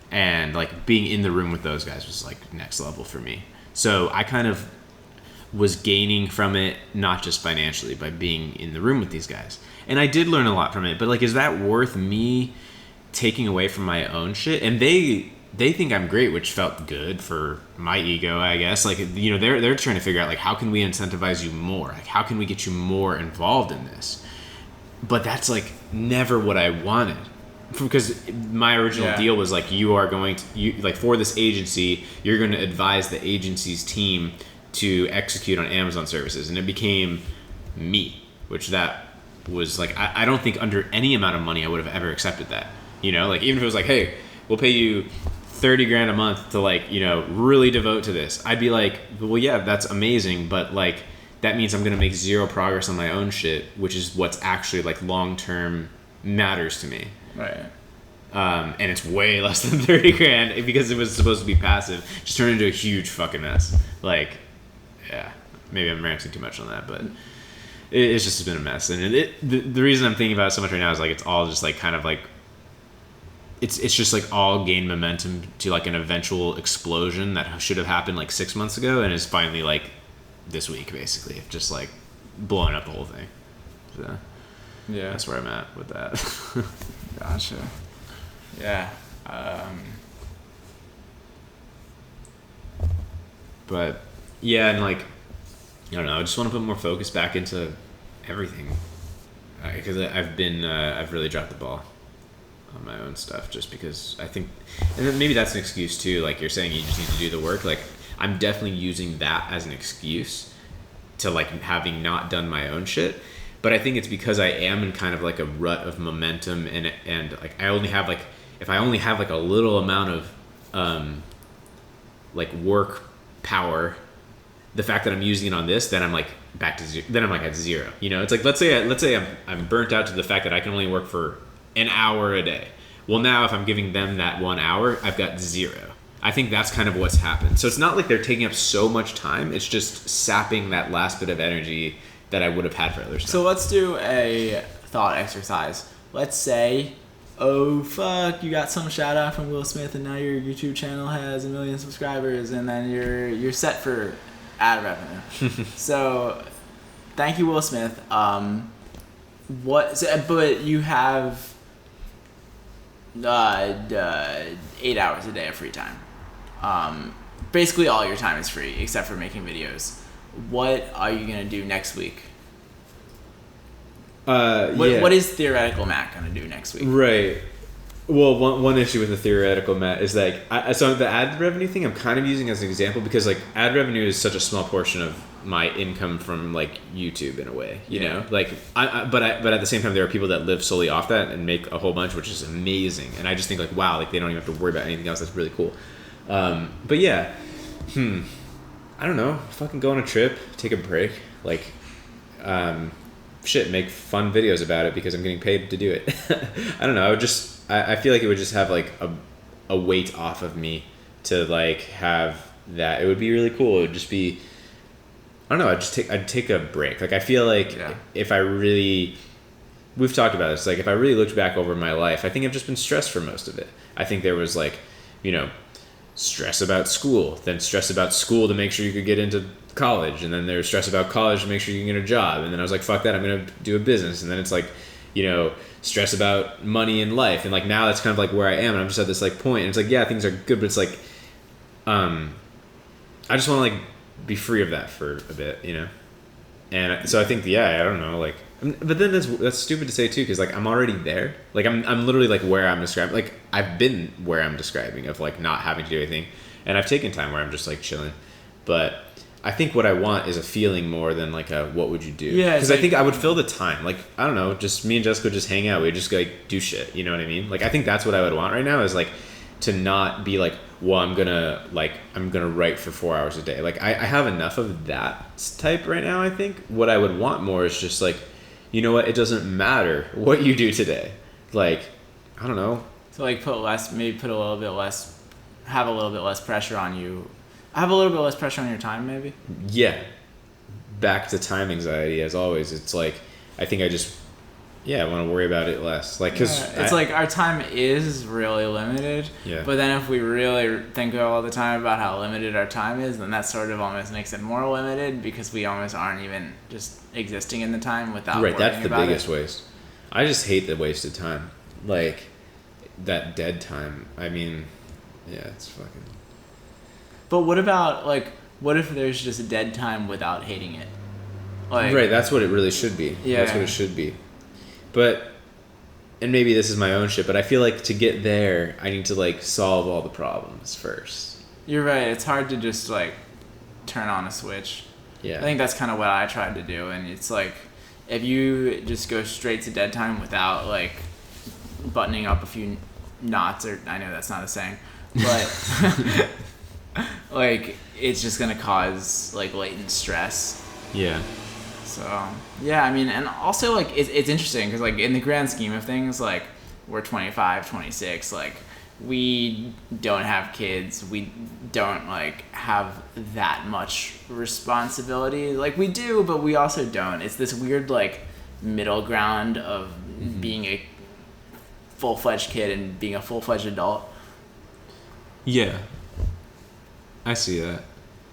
[SPEAKER 2] and like being in the room with those guys was like next level for me. So I kind of was gaining from it, not just financially, by being in the room with these guys, and I did learn a lot from it. But like, is that worth me taking away from my own shit? And they think I'm great, which felt good for my ego, I guess. Like, they're trying to figure out like, how can we incentivize you more? Like, how can we get you more involved in this? But that's like never what I wanted, because my original deal was like, like for this agency, you're going to advise the agency's team to execute on Amazon services, and it became me, which that was like, I don't think under any amount of money I would have ever accepted that. Like, even if it was like, hey, we'll pay you $30,000 a month to like, really devote to this, I'd be like, well, yeah, that's amazing, but like, that means I'm going to make zero progress on my own shit, which is what's actually like long-term matters to me.
[SPEAKER 1] Right.
[SPEAKER 2] And it's way less than $30,000 because it was supposed to be passive. Just turned into a huge fucking mess. Like, yeah, maybe I'm ranting too much on that, but it's just been a mess. And the reason I'm thinking about it so much right now is like, it's all just like kind of like, it's just like all gained momentum to like an eventual explosion that should have happened like 6 months ago, and is finally like this week basically just like blowing up the whole thing. So
[SPEAKER 1] Yeah.
[SPEAKER 2] that's where I'm at with that.
[SPEAKER 1] Gotcha. Yeah.
[SPEAKER 2] But yeah, and like, I don't know, I just want to put more focus back into everything, because I've really dropped the ball on my own stuff, just because I think, and then maybe that's an excuse too, like you're saying, you just need to do the work. Like, I'm definitely using that as an excuse to like having not done my own shit. But I think it's because I am in kind of like a rut of momentum, and like I only have like, if I only have like a little amount of like work power, the fact that I'm using it on this, then I'm like back to zero. Then I'm like at zero. You know, it's like let's say I'm burnt out to the fact that I can only work for an hour a day. Well, now if I'm giving them that 1 hour, I've got zero. I think that's kind of what's happened. So it's not like they're taking up so much time. It's just sapping that last bit of energy that I would have had for other stuff.
[SPEAKER 1] So let's do a thought exercise. Let's say, oh fuck, you got some shout out from Will Smith and now your YouTube channel has 1 million subscribers and then you're set for ad revenue. So thank you, Will Smith. But you have 8 hours a day of free time. Basically all your time is free except for making videos. What are you gonna do next week? What is theoretical Matt gonna do next week?
[SPEAKER 2] Right. Well, one issue with the theoretical Matt is like, so the ad revenue thing I'm kind of using as an example because like ad revenue is such a small portion of my income from like YouTube in a way, you know, like but at the same time there are people that live solely off that and make a whole bunch, which is amazing, and I just think like wow, like they don't even have to worry about anything else. That's really cool. But yeah, I don't know, fucking go on a trip, take a break, like make fun videos about it because I'm getting paid to do it. I don't know, I feel like it would just have like a weight off of me to like have that. It would be really cool. It would just be, I don't know, I'd take a break. Like I feel like if I really, we've talked about this, like if I really looked back over my life, I think I've just been stressed for most of it. I think there was like, you know, stress about school, then stress about school to make sure you could get into college, and then there's stress about college to make sure you can get a job, and then I was like, fuck that, I'm gonna do a business, and then it's like, you know, stress about money in life, and like now that's kind of like where I am, and I'm just at this like point, and it's like, yeah, things are good, but it's like I just want to like be free of that for a bit, you know. And so I think, I don't know, like, but then that's stupid to say too, because like I'm already there, like I'm literally like where I'm describing, like I've been where I'm describing of like not having to do anything, and I've taken time where I'm just like chilling, but I think what I want is a feeling more than like a what would you do? Yeah, because I think I would fill the time. Like I don't know, just me and Jessica would just hang out. We'd just like do shit. You know what I mean? Like I think that's what I would want right now is like to not be like, well, I'm gonna write for 4 hours a day. Like I have enough of that type right now. I think what I would want more is just like, you know what? It doesn't matter what you do today. Like I don't know.
[SPEAKER 1] So like have a little bit less pressure on you. Have a little bit less pressure on your time, maybe?
[SPEAKER 2] Yeah. Back to time anxiety, as always. It's like, I think I just, I want to worry about it less. Like, cause
[SPEAKER 1] it's like our time is really limited.
[SPEAKER 2] Yeah.
[SPEAKER 1] But then if we really think all the time about how limited our time is, then that sort of almost makes it more limited because we almost aren't even just existing in the time without worrying about it. Right, that's the biggest
[SPEAKER 2] waste. I just hate the wasted time. Like, that dead time. I mean, it's fucking...
[SPEAKER 1] But what about, like, what if there's just a dead time without hating it?
[SPEAKER 2] Like, right, that's what it really should be. Yeah. That's what it should be. But, and maybe this is my own shit, but I feel like to get there, I need to, like, solve all the problems first.
[SPEAKER 1] You're right. It's hard to just, like, turn on a switch. Yeah. I think that's kind of what I tried to do, and it's like, if you just go straight to dead time without, like, buttoning up a few knots, or, I know that's not a saying, but... like it's just gonna cause like latent stress.
[SPEAKER 2] Yeah.
[SPEAKER 1] So I mean, and also like it's interesting because like in the grand scheme of things, like we're 25, 26, like we don't have kids, we don't like have that much responsibility. Like we do, but we also don't. It's this weird like middle ground of being a full-fledged kid and being a full-fledged adult.
[SPEAKER 2] Yeah. I see that.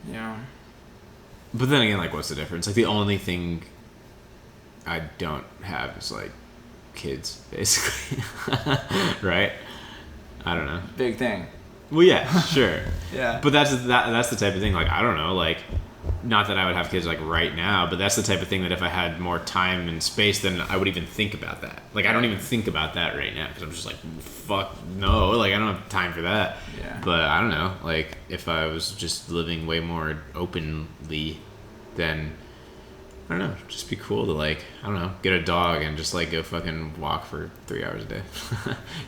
[SPEAKER 1] Yeah.
[SPEAKER 2] But then again, like, what's the difference? Like, the only thing I don't have is, like, kids, basically. Right? I don't know.
[SPEAKER 1] Big thing.
[SPEAKER 2] Well, yeah, sure.
[SPEAKER 1] Yeah.
[SPEAKER 2] But that's the type of thing, like, I don't know, like, not that I would have kids, like, right now, but that's the type of thing that if I had more time and space, then I would even think about that. Like, I don't even think about that right now, because I'm just like, fuck, no, like, I don't have time for that.
[SPEAKER 1] Yeah.
[SPEAKER 2] But I don't know, like, if I was just living way more openly, then, I don't know, just be cool to, like, I don't know, get a dog and just, like, go fucking walk for 3 hours a day.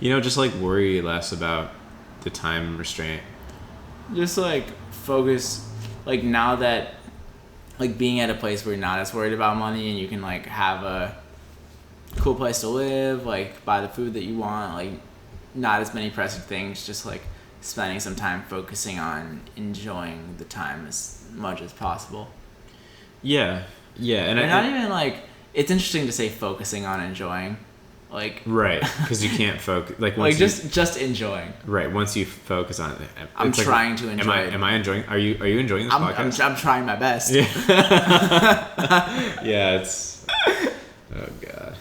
[SPEAKER 2] You know, just, like, worry less about the time restraint.
[SPEAKER 1] Just, like, focus, like, now that like being at a place where you're not as worried about money and you can like have a cool place to live, like buy the food that you want, like not as many pressing things, just like spending some time focusing on enjoying the time as much as possible.
[SPEAKER 2] Yeah, and
[SPEAKER 1] not even like, it's interesting to say focusing on enjoying, like
[SPEAKER 2] right, because you can't focus like
[SPEAKER 1] once like just enjoying.
[SPEAKER 2] Right, once you focus on it,
[SPEAKER 1] I'm trying to enjoy.
[SPEAKER 2] Am I enjoying? Are you enjoying this podcast?
[SPEAKER 1] I'm trying my best.
[SPEAKER 2] Yeah, yeah, it's. Oh god.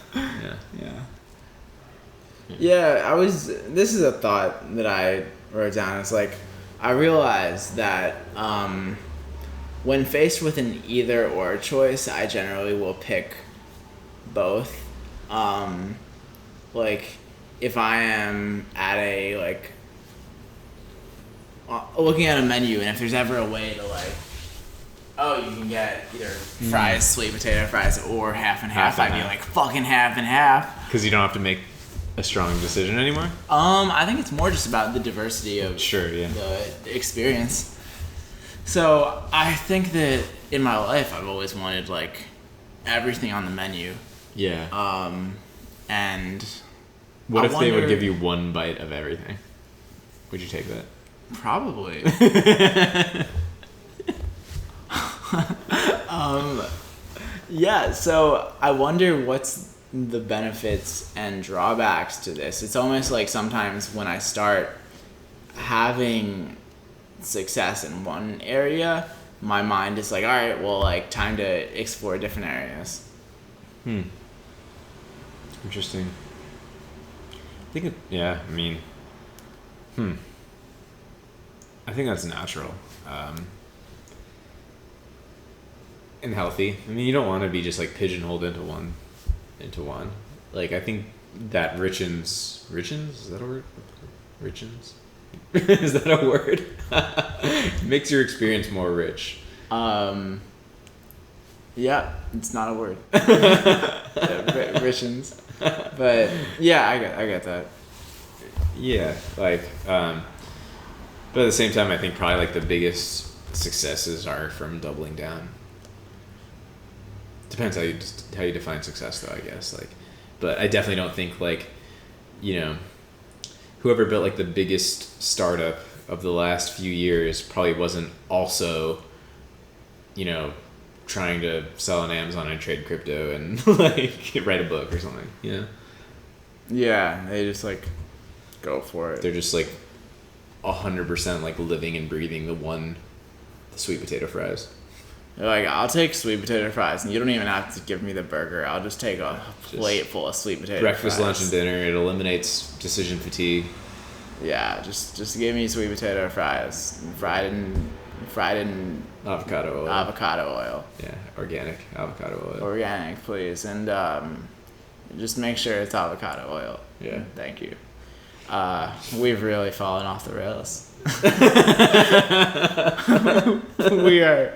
[SPEAKER 1] Yeah. This is a thought that I wrote down. It's like, I realized that when faced with an either or choice, I generally will pick both. Like, if I am at a, like, looking at a menu, and if there's ever a way to, like, oh, you can get either fries, sweet potato fries, or half and half, I'd be like, fucking half and half.
[SPEAKER 2] Because you don't have to make a strong decision anymore?
[SPEAKER 1] I think it's more just about the diversity of the experience. So I think that in my life, I've always wanted, like, everything on the menu.
[SPEAKER 2] Yeah.
[SPEAKER 1] And
[SPEAKER 2] what if they would give you one bite of everything? Would you take that?
[SPEAKER 1] Probably. Yeah, so I wonder what's the benefits and drawbacks to this. It's almost like sometimes when I start having success in one area, my mind is like, all right, well, like, time to explore different areas.
[SPEAKER 2] Interesting. I think I think that's natural. And healthy. I mean, you don't want to be just like pigeonholed into one. Like, I think that richens. Is that a word? Richens? Is that a word? Makes your experience more rich.
[SPEAKER 1] Yeah, it's not a word. Richens. But yeah, I get that.
[SPEAKER 2] Yeah, like, but at the same time, I think probably like the biggest successes are from doubling down. Depends how you define success, though, I guess. Like, but I definitely don't think, like, you know, whoever built like the biggest startup of the last few years probably wasn't also, you know, trying to sell on Amazon and trade crypto and like write a book or something. You know?
[SPEAKER 1] Yeah, they just like go for it.
[SPEAKER 2] They're just like 100% like living and breathing the sweet potato fries.
[SPEAKER 1] They're like, I'll take sweet potato fries, and you don't even have to give me the burger. I'll just take a plate full of sweet potato
[SPEAKER 2] breakfast,
[SPEAKER 1] fries.
[SPEAKER 2] lunch, and dinner. It eliminates decision fatigue.
[SPEAKER 1] Yeah, just give me sweet potato fries, fried in
[SPEAKER 2] avocado oil. Yeah, organic avocado oil.
[SPEAKER 1] Organic, please, and just make sure it's avocado oil.
[SPEAKER 2] Yeah,
[SPEAKER 1] thank you. We've really fallen off the rails. We are.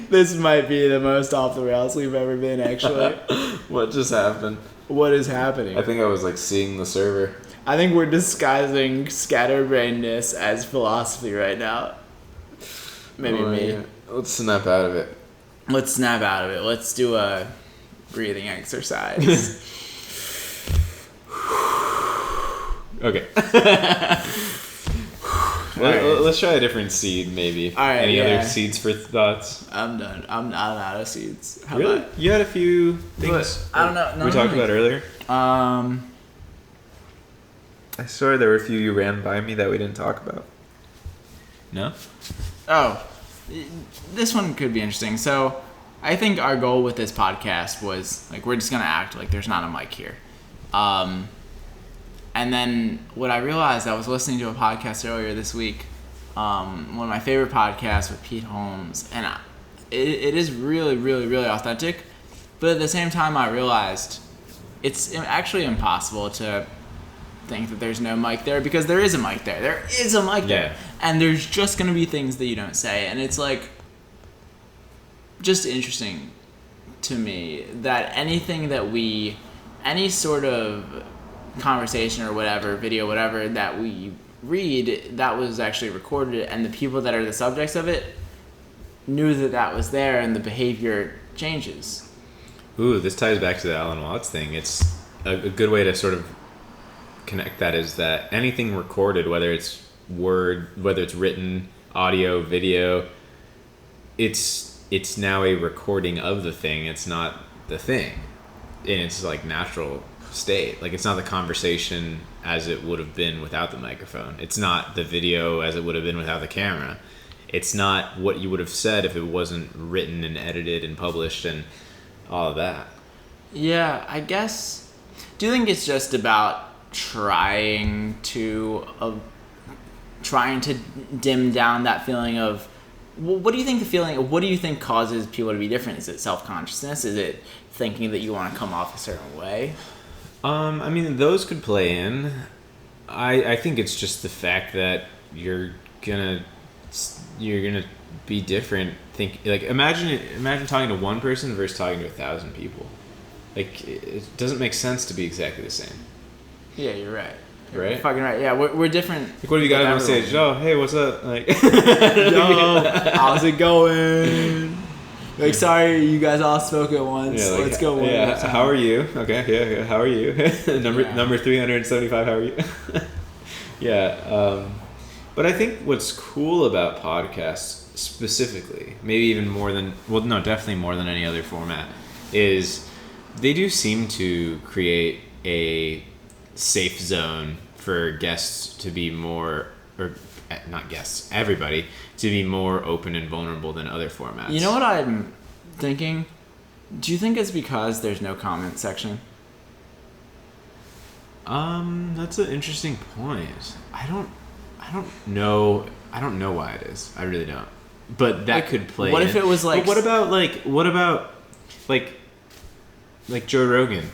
[SPEAKER 1] This might be the most off the rails we've ever been, actually.
[SPEAKER 2] What just happened?
[SPEAKER 1] What is happening?
[SPEAKER 2] I think I was like seeing the server.
[SPEAKER 1] I think we're disguising scatterbrainedness as philosophy right now. Maybe me.
[SPEAKER 2] Yeah. Let's snap out of it.
[SPEAKER 1] Let's do a breathing exercise.
[SPEAKER 2] Okay. Let's try a different seed, maybe.
[SPEAKER 1] All right.
[SPEAKER 2] Any other seeds for thoughts?
[SPEAKER 1] I'm done. I'm out of seeds. How
[SPEAKER 2] really?
[SPEAKER 1] about?
[SPEAKER 2] You had a few things.
[SPEAKER 1] I don't know.
[SPEAKER 2] We talked about earlier.
[SPEAKER 3] I swear there were a few you ran by me that we didn't talk about.
[SPEAKER 2] No?
[SPEAKER 1] Oh, this one could be interesting. So, I think our goal with this podcast was, like, we're just going to act like there's not a mic here. And then what I realized, I was listening to a podcast earlier this week, one of my favorite podcasts with Pete Holmes, and it is really, really, really authentic. But at the same time, I realized it's actually impossible to think that there's no mic there, because there is a mic there. There is a mic there. And there's just going to be things that you don't say. And it's like just interesting to me that anything that any sort of conversation or whatever, video, whatever, that we read, that was actually recorded, and the people that are the subjects of it knew that was there and the behavior changes.
[SPEAKER 2] Ooh, this ties back to the Alan Watts thing. It's a good way to sort of connect that is that anything recorded, whether it's written, audio, video, it's now a recording of the thing. It's not the thing in its like natural state. Like it's not the conversation as it would have been without the microphone. It's not the video as it would have been without the camera. It's not what you would have said if it wasn't written and edited and published and all of that.
[SPEAKER 1] Yeah, I guess. Do you think it's just about trying to dim down that feeling of what do you think causes people to be different? Is it self-consciousness? Is it thinking that you want to come off a certain way?
[SPEAKER 2] I mean, those could play in. I think it's just the fact that you're gonna be different. Imagine talking to one person versus talking to 1,000 people. Like it doesn't make sense to be exactly the same.
[SPEAKER 1] Yeah, you're right.
[SPEAKER 2] Right?
[SPEAKER 1] You're fucking right. Yeah, we're different.
[SPEAKER 2] Like, what have you got on stage? Oh, hey, what's up? Like,
[SPEAKER 1] yo, how's it going? Like, sorry, you guys all spoke at once.
[SPEAKER 2] Yeah, like,
[SPEAKER 1] let's go.
[SPEAKER 2] Yeah, how are you? Okay, yeah, how are you? Number 375. How are you? Yeah, but I think what's cool about podcasts specifically, maybe even more than definitely more than any other format, is they do seem to create a safe zone for guests to be more, or not guests, everybody to be more open and vulnerable than other formats.
[SPEAKER 1] You know what I'm thinking? Do you think it's because there's no comment section?
[SPEAKER 2] That's an interesting point. I don't know why it is. I really don't. But that could play.
[SPEAKER 1] What if it was like?
[SPEAKER 2] But what about Joe Rogan?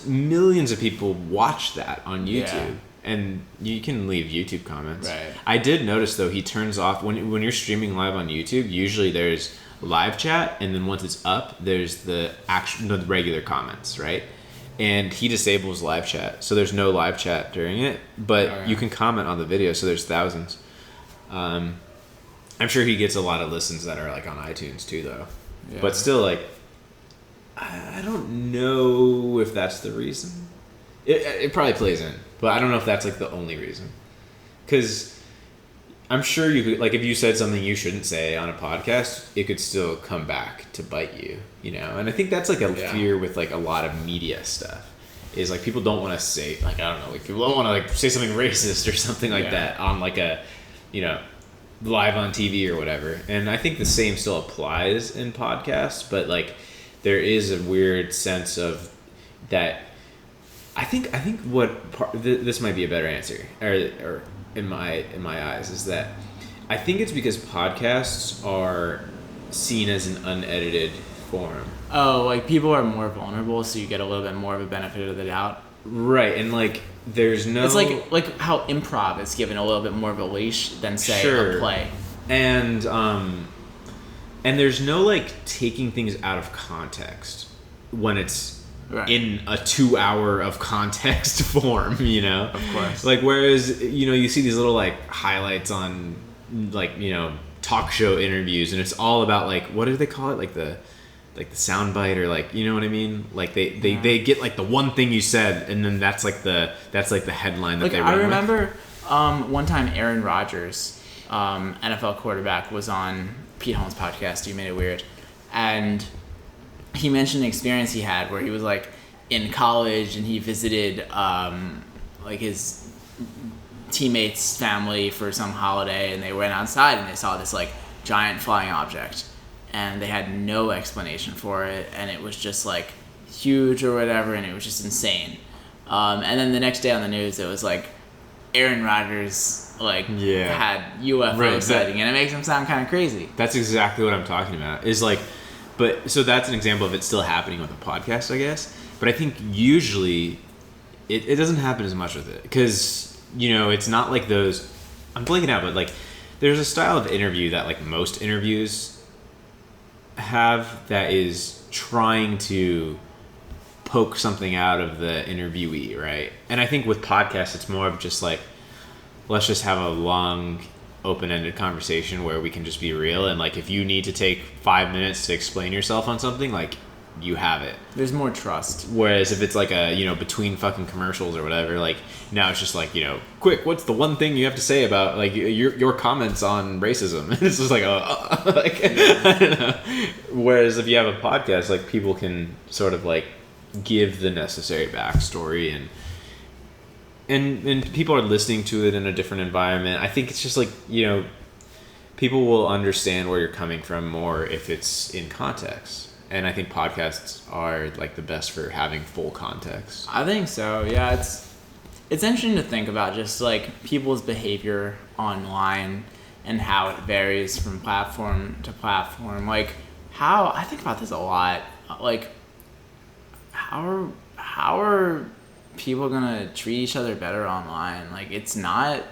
[SPEAKER 2] Millions of people watch that on YouTube, and you can leave YouTube comments.
[SPEAKER 1] Right.
[SPEAKER 2] I did notice though he turns off when you're streaming live on YouTube. Usually there's live chat, and then once it's up, there's the regular comments, right? And he disables live chat, so there's no live chat during it, but you can comment on the video, so there's thousands. I'm sure he gets a lot of listens that are like on iTunes too, though. Yeah. But still, like, I don't know if that's the reason. It probably plays in, but I don't know if that's like the only reason. Because I'm sure you could, like, if you said something you shouldn't say on a podcast, it could still come back to bite you, you know? And I think that's like a fear with like a lot of media stuff. Is like people don't want to say, like, I don't know, like people don't want to like say something racist or something like that on like a, you know, live on TV or whatever. And I think the same still applies in podcasts, but like there is a weird sense of that. I think this might be a better answer, or in my eyes, is that I think it's because podcasts are seen as an unedited form.
[SPEAKER 1] Oh, like people are more vulnerable, so you get a little bit more of a benefit of the doubt.
[SPEAKER 2] Right, and like there's no.
[SPEAKER 1] It's like how improv is given a little bit more of a leash than say a play.
[SPEAKER 2] And there's no like taking things out of context when it's in a 2 hour of context form, you know?
[SPEAKER 1] Of course.
[SPEAKER 2] Like, whereas, you know, you see these little like highlights on like, you know, talk show interviews, and it's all about like, what do they call it? Like the soundbite, or like, you know what I mean? Like they get like the one thing you said, and then that's like the headline that
[SPEAKER 1] like,
[SPEAKER 2] they run
[SPEAKER 1] I remember one time Aaron Rodgers, NFL quarterback, was on Pete Holmes' podcast, You Made It Weird, and he mentioned an experience he had where he was like in college and he visited like his teammates' family for some holiday, and they went outside and they saw this like giant flying object, and they had no explanation for it, and it was just like huge or whatever, and it was just insane. And then the next day on the news, it was like Aaron Rodgers had UFO sighting, and it makes him sound kind of crazy.
[SPEAKER 2] That's exactly what I'm talking about. Is like, but so that's an example of it still happening with a podcast, I guess. But I think usually it doesn't happen as much with it, because, you know, it's not like those. I'm blanking out, but like there's a style of interview that like most interviews have that is trying to poke something out of the interviewee, right? And I think with podcasts, it's more of just like, let's just have a long open-ended conversation where we can just be real, and like if you need to take 5 minutes to explain yourself on something, like you have it.
[SPEAKER 1] There's more trust.
[SPEAKER 2] Whereas if it's like a, you know, between fucking commercials or whatever, like now it's just like, you know, quick, what's the one thing you have to say about like your comments on racism? And it's just like, like, I don't know. Whereas if you have a podcast, like people can sort of like give the necessary backstory, and people are listening to it in a different environment. I think it's just like, you know, people will understand where you're coming from more if it's in context. And I think podcasts are like the best for having full context.
[SPEAKER 1] I think so. Yeah, it's interesting to think about just like people's behavior online and how it varies from platform to platform. Like how I think about this a lot. Like how are people gonna treat each other better online? Like it's not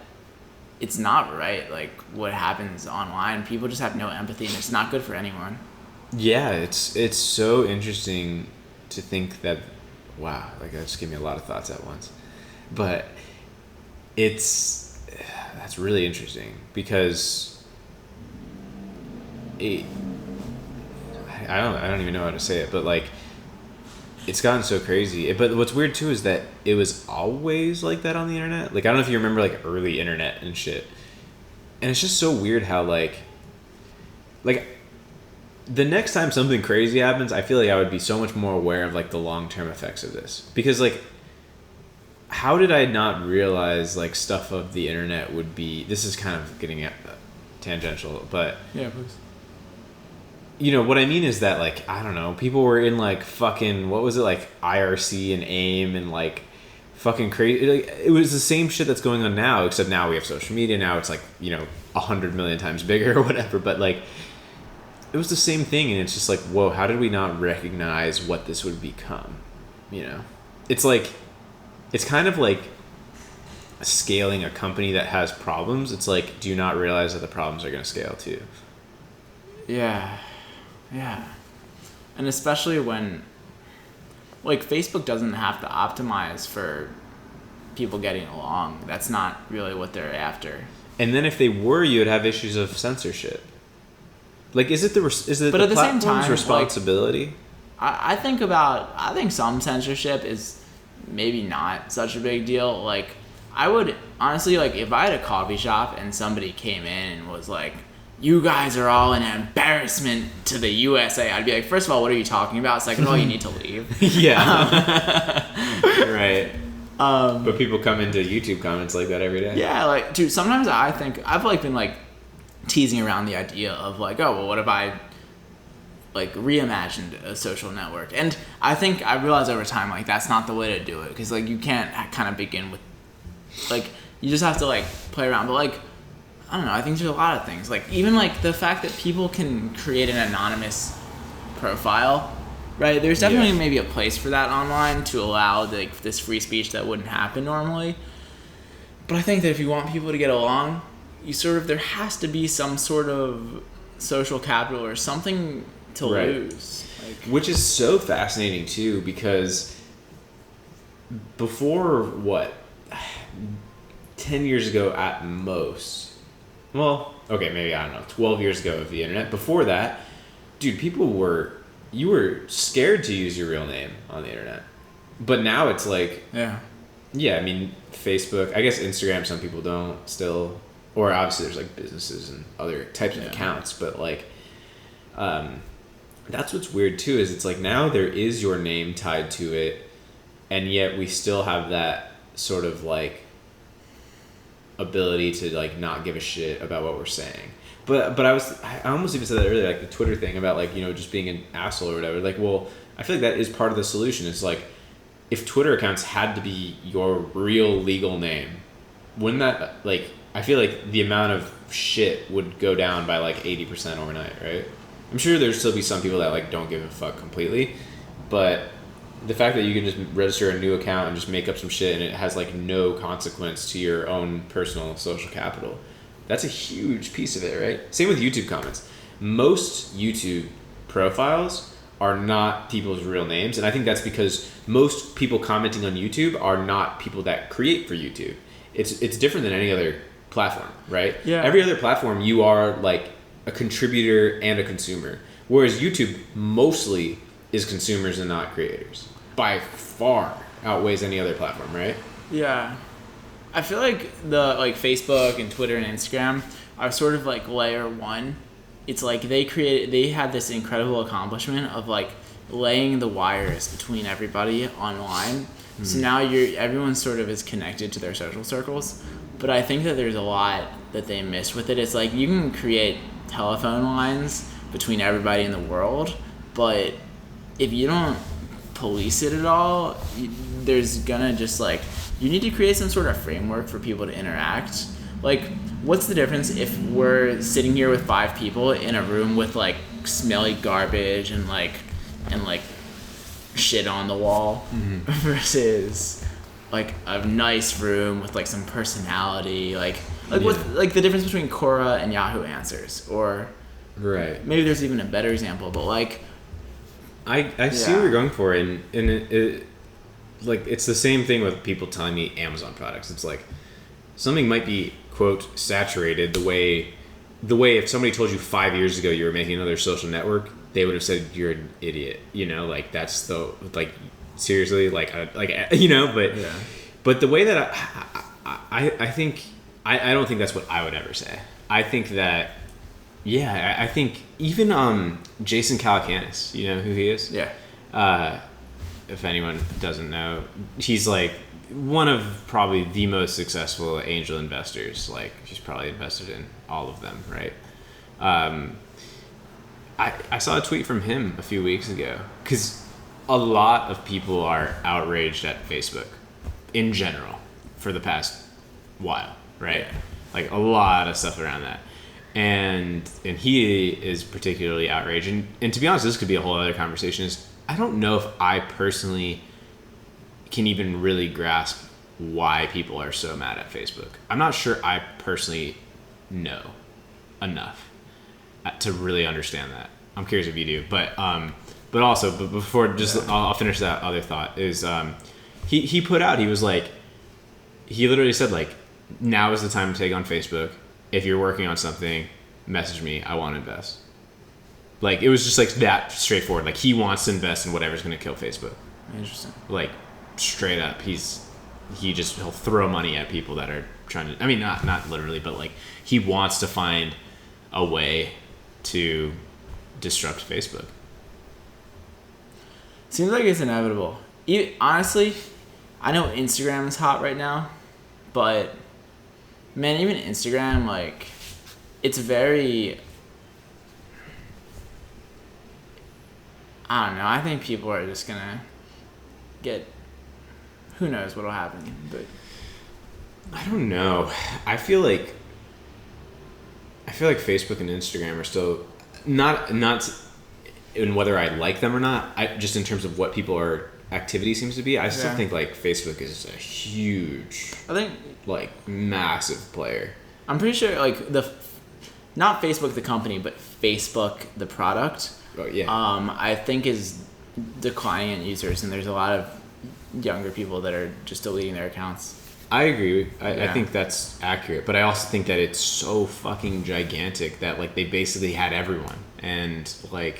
[SPEAKER 1] right. Like what happens online, people just have no empathy, and it's not good for anyone.
[SPEAKER 2] Yeah, it's so interesting to think that, wow, like that just gave me a lot of thoughts at once. But that's really interesting because I don't even know how to say it, but like it's gotten so crazy. But what's weird too is that it was always like that on the internet. Like I don't know if you remember like early internet and shit. And it's just so weird how like the next time something crazy happens, I feel like I would be so much more aware of like the long-term effects of this. Because like, how did I not realize like stuff of the internet would be, this is kind of getting tangential, but
[SPEAKER 1] yeah, please.
[SPEAKER 2] You know, what I mean is that like, I don't know, people were in like fucking, what was it, like IRC and AIM and like fucking crazy. Like, it was the same shit that's going on now, except now we have social media. Now it's like, you know, 100 million times bigger or whatever. But like, it was the same thing, and it's just like, whoa, how did we not recognize what this would become? You know, it's like, it's kind of like scaling a company that has problems. It's like, do you not realize that the problems are going to scale too?
[SPEAKER 1] Yeah. And especially when, like, Facebook doesn't have to optimize for people getting along. That's not really what they're after.
[SPEAKER 2] And then if they were, you would have issues of censorship. Like, is it the
[SPEAKER 1] but at the same
[SPEAKER 2] platform's
[SPEAKER 1] time,
[SPEAKER 2] responsibility?
[SPEAKER 1] Like, I think some censorship is maybe not such a big deal. Like, I would honestly, like, if I had a coffee shop and somebody came in and was like, you guys are all an embarrassment to the USA, I'd be like, first of all, what are you talking about? Second of all, you need to leave.
[SPEAKER 2] Yeah. Right. But people come into YouTube comments like that every day.
[SPEAKER 1] Yeah, like, dude, sometimes I think, I've, like, been, like, teasing around the idea of, like, oh, well, what if I, like, reimagined a social network? And I think I realized over time, like, that's not the way to do it. Because, like, you can't kind of begin with, like, you just have to, like, play around. But, like, I don't know, I think there's a lot of things. Like, even, like, the fact that people can create an anonymous profile, right? There's definitely maybe a place for that online to allow, like, this free speech that wouldn't happen normally. But I think that if you want people to get along, there has to be some sort of social capital or something to lose. Like,
[SPEAKER 2] which is so fascinating too, because before 10 years ago at most, well, okay, maybe, I don't know, 12 years ago of the internet, before that, dude, you were scared to use your real name on the internet. But now it's like, yeah, I mean, Facebook, I guess Instagram, some people don't still, or obviously there's like businesses and other types of accounts, but like, that's what's weird too, is it's like now there is your name tied to it, and yet we still have that sort of like ability to like not give a shit about what we're saying. But I almost even said that earlier, like the Twitter thing about like, you know, just being an asshole or whatever. Like, well, I feel like that is part of the solution. It's like, if Twitter accounts had to be your real legal name, wouldn't that, like, I feel like the amount of shit would go down by like 80% overnight, right? I'm sure there'd still be some people that like don't give a fuck completely, but the fact that you can just register a new account and just make up some shit and it has like no consequence to your own personal social capital, that's a huge piece of it, right? Same with YouTube comments. Most YouTube profiles are not people's real names, and I think that's because most people commenting on YouTube are not people that create for YouTube. It's different than any other platform, right?
[SPEAKER 1] Yeah.
[SPEAKER 2] Every other platform, you are like a contributor and a consumer, whereas YouTube mostly is consumers and not creators. By far outweighs any other platform, right?
[SPEAKER 1] Yeah. I feel like Facebook and Twitter and Instagram are sort of like layer one. It's like they had this incredible accomplishment of like laying the wires between everybody online. So now everyone sort of is connected to their social circles. But I think that there's a lot that they missed with it. It's like you can create telephone lines between everybody in the world, but if you don't police it at all, there's gonna just like, you need to create some sort of framework for people to interact. Like, what's the difference if we're sitting here with 5 people in a room with like smelly garbage and like shit on the wall versus like a nice room with like some personality, what's like the difference between Quora and Yahoo Answers, or
[SPEAKER 2] Right.
[SPEAKER 1] maybe there's even a better example, but like
[SPEAKER 2] I see what you're going for, and it like it's the same thing with people telling me Amazon products. It's like something might be quote saturated the way if somebody told you 5 years ago you were making another social network, they would have said you're an idiot. You know, like that's the like seriously but but the way that I think I don't think that's what I would ever say. I think that I think even Jason Calacanis, you know who he is?
[SPEAKER 1] yeah.
[SPEAKER 2] If anyone doesn't know, he's like one of probably the most successful angel investors. Like he's probably invested in all of them, right? I saw a tweet from him a few weeks ago because a lot of people are outraged at Facebook in general for the past while, right?
[SPEAKER 1] Yeah.
[SPEAKER 2] Like a lot of stuff around that. And he is particularly outraged. And to be honest, this could be a whole other conversation. Is I don't know if I personally can even really grasp why people are so mad at Facebook. I'm not sure I personally know enough to really understand that. I'm curious if you do, but before I'll finish that other thought is he put out, he was like, he literally said like, now is the time to take on Facebook. If you're working on something, message me. I want to invest. Like it was just like that straightforward. Like he wants to invest in whatever's going to kill Facebook.
[SPEAKER 1] Interesting.
[SPEAKER 2] Like straight up, he'll throw money at people that are trying to. I mean, not literally, but like he wants to find a way to disrupt Facebook.
[SPEAKER 1] Seems like it's inevitable. Honestly, I know Instagram is hot right now, but man, even Instagram, like, it's very, I don't know. I think people are just gonna get, who knows what'll happen, but
[SPEAKER 2] I don't know. I feel like Facebook and Instagram are still not in whether I like them or not. Just in terms of what people are activity seems to be. I still think like Facebook is a huge,
[SPEAKER 1] I think,
[SPEAKER 2] like massive player.
[SPEAKER 1] I'm pretty sure like not Facebook the company, but Facebook the product.
[SPEAKER 2] Oh yeah.
[SPEAKER 1] I think is declining in users, and there's a lot of younger people that are just deleting their accounts.
[SPEAKER 2] I agree. I think that's accurate, but I also think that it's so fucking gigantic that like they basically had everyone, and like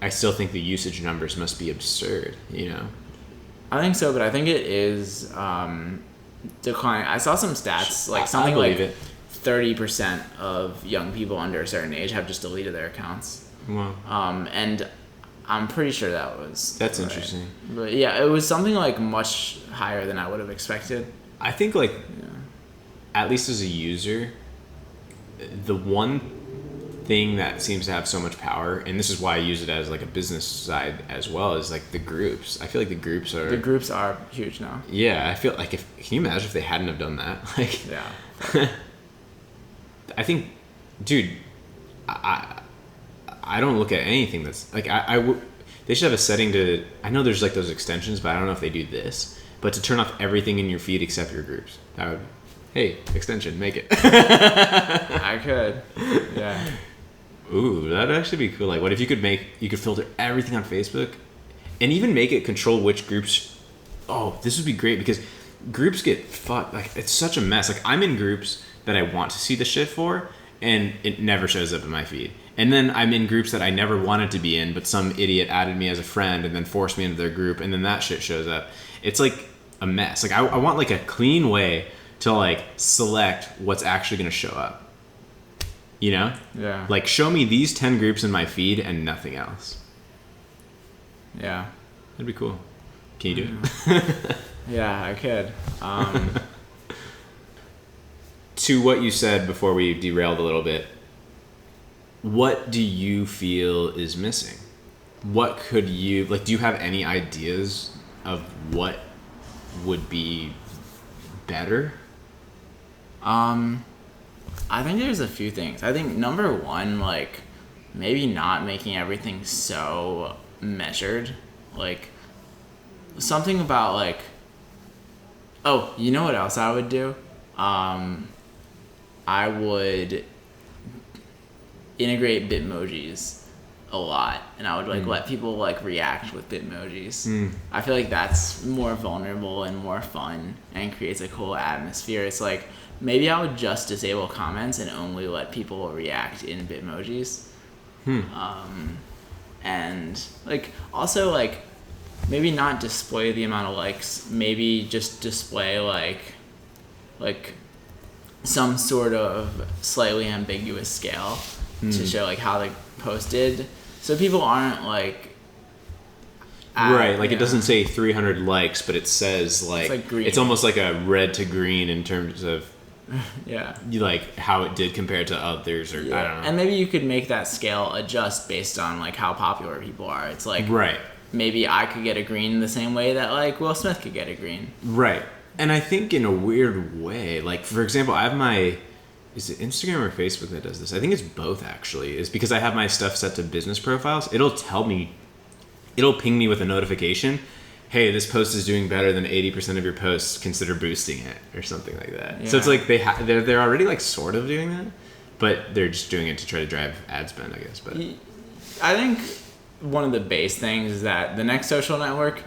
[SPEAKER 2] I still think the usage numbers must be absurd. You know.
[SPEAKER 1] I think so, but I think it is declining. I saw some stats like something like 30% of young people under a certain age have just deleted their accounts.
[SPEAKER 2] Wow.
[SPEAKER 1] And I'm pretty sure that was
[SPEAKER 2] That's
[SPEAKER 1] right.
[SPEAKER 2] interesting.
[SPEAKER 1] But yeah, it was something like much higher than I would have expected.
[SPEAKER 2] I think like at least as a user, the one thing that seems to have so much power, and this is why I use it as like a business side as well, is like the groups. I feel like the groups are
[SPEAKER 1] huge now.
[SPEAKER 2] Yeah, I feel like can you imagine if they hadn't have done that? Like
[SPEAKER 1] Yeah.
[SPEAKER 2] I think, dude, I don't look at anything that's like they should have a setting to. I know there's like those extensions, but I don't know if they do this. But to turn off everything in your feed except your groups. That would, hey, extension, make it.
[SPEAKER 1] I could. Yeah.
[SPEAKER 2] Ooh, that'd actually be cool. Like, what if you could filter everything on Facebook, and even make it control which groups. Oh, this would be great because groups get fucked. Like, it's such a mess. Like, I'm in groups that I want to see the shit for, and it never shows up in my feed. And then I'm in groups that I never wanted to be in, but some idiot added me as a friend and then forced me into their group, and then that shit shows up. It's like a mess. Like I want like a clean way to like select what's actually going to show up. You know?
[SPEAKER 1] Yeah.
[SPEAKER 2] Like show me these 10 groups in my feed and nothing else.
[SPEAKER 1] Yeah.
[SPEAKER 2] That'd be cool. Can you do it?
[SPEAKER 1] Yeah, I could.
[SPEAKER 2] To what you said before we derailed a little bit, what do you feel is missing? What could you, like, do you have any ideas of what would be better?
[SPEAKER 1] I think there's a few things. I think number one, like, maybe not making everything so measured. Like, something about, like, oh, you know what else I would do? I would integrate Bitmojis a lot, and I would like let people like react with Bitmojis. I feel like that's more vulnerable and more fun and creates a cool atmosphere. It's like maybe I would just disable comments and only let people react in Bitmojis. And like also like maybe not display the amount of likes, maybe just display like some sort of slightly ambiguous scale to show like how they posted, so people aren't like
[SPEAKER 2] right, like it doesn't say 300 likes, but it says like
[SPEAKER 1] green.
[SPEAKER 2] It's almost like a red to green in terms of
[SPEAKER 1] yeah,
[SPEAKER 2] like how it did compared to others, or I don't know.
[SPEAKER 1] And maybe you could make that scale adjust based on like how popular people are. It's like
[SPEAKER 2] right,
[SPEAKER 1] maybe I could get a green the same way that like Will Smith could get a green.
[SPEAKER 2] Right. And I think in a weird way, like for example, I have my, is it Instagram or Facebook that does this? I think it's both actually. Is because I have my stuff set to business profiles. It'll ping me with a notification, hey, this post is doing better than 80% of your posts, consider boosting it, or something like that. Yeah. So it's like they're already like sort of doing that, but they're just doing it to try to drive ad spend, I guess. But
[SPEAKER 1] I think one of the base things is that the next social network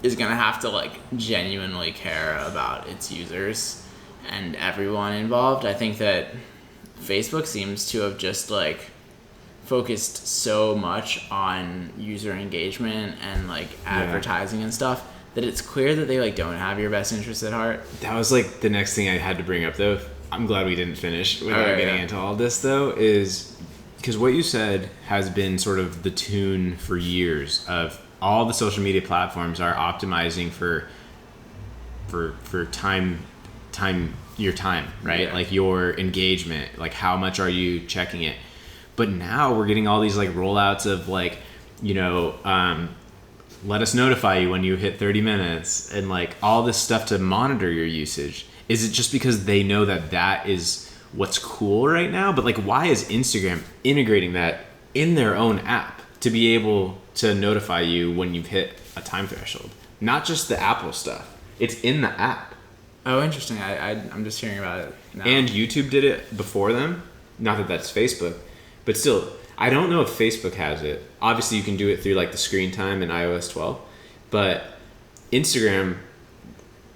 [SPEAKER 1] is gonna have to like genuinely care about its users and everyone involved. I think that Facebook seems to have just like focused so much on user engagement and like advertising and stuff that it's clear that they like don't have your best interest at heart.
[SPEAKER 2] That was like the next thing I had to bring up though. I'm glad we didn't finish without getting into all this though, is because what you said has been sort of the tune for years of all the social media platforms are optimizing for your time, right?
[SPEAKER 1] Yeah.
[SPEAKER 2] Like your engagement, like how much are you checking it? But now we're getting all these like rollouts of like, you know, let us notify you when you hit 30 minutes and like all this stuff to monitor your usage. Is it just because they know that that is what's cool right now? But like, why is Instagram integrating that in their own app to be able to notify you when you've hit a time threshold? Not just the Apple stuff. It's in the app.
[SPEAKER 1] Oh, interesting. I'm just hearing about it now.
[SPEAKER 2] And YouTube did it before them. Not that that's Facebook, but still, I don't know if Facebook has it. Obviously, you can do it through like the screen time in iOS 12, but Instagram,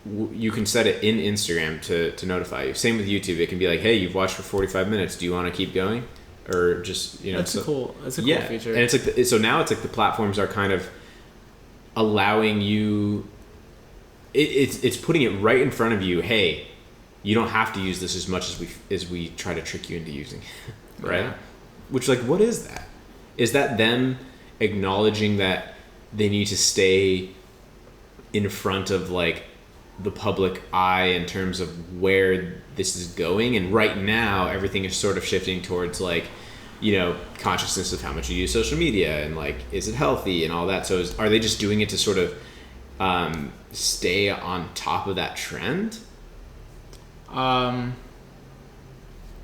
[SPEAKER 2] you can set it in Instagram to notify you. Same with YouTube. It can be like, hey, you've watched for 45 minutes. Do you want to keep going? Or just, you know.
[SPEAKER 1] That's a cool feature.
[SPEAKER 2] And it's like, so now it's like the platforms are kind of allowing you, it's putting it right in front of you. Hey, you don't have to use this as much as we try to trick you into using, right? Yeah. Which, like, what is that? Is that them acknowledging that they need to stay in front of like the public eye in terms of where this is going? And right now everything is sort of shifting towards like, you know, consciousness of how much you use social media and like, is it healthy and all that. So are they just doing it to sort of stay on top of that trend?
[SPEAKER 1] I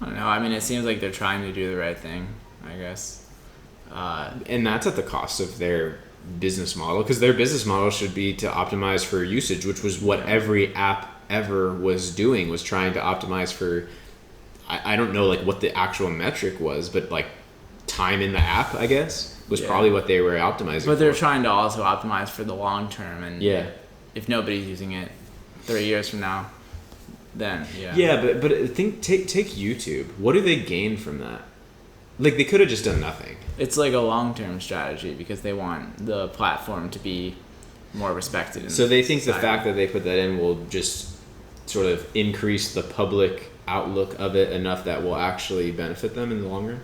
[SPEAKER 1] don't know. I mean, it seems like they're trying to do the right thing, I guess.
[SPEAKER 2] And that's at the cost of their business model, because their business model should be to optimize for usage, which was what every app ever was doing, was trying to optimize for, I don't know like what the actual metric was, but like time in the app, I guess, was probably what they were optimizing
[SPEAKER 1] But they're trying to also optimize for the long term, and
[SPEAKER 2] if
[SPEAKER 1] nobody's using it 3 years from now, then
[SPEAKER 2] but take YouTube. What do they gain from that? Like, they could have just done nothing.
[SPEAKER 1] It's like a long-term strategy because they want the platform to be more respected.
[SPEAKER 2] So they think society. The fact that they put that in will just sort of increase the public outlook of it enough that will actually benefit them in the long run?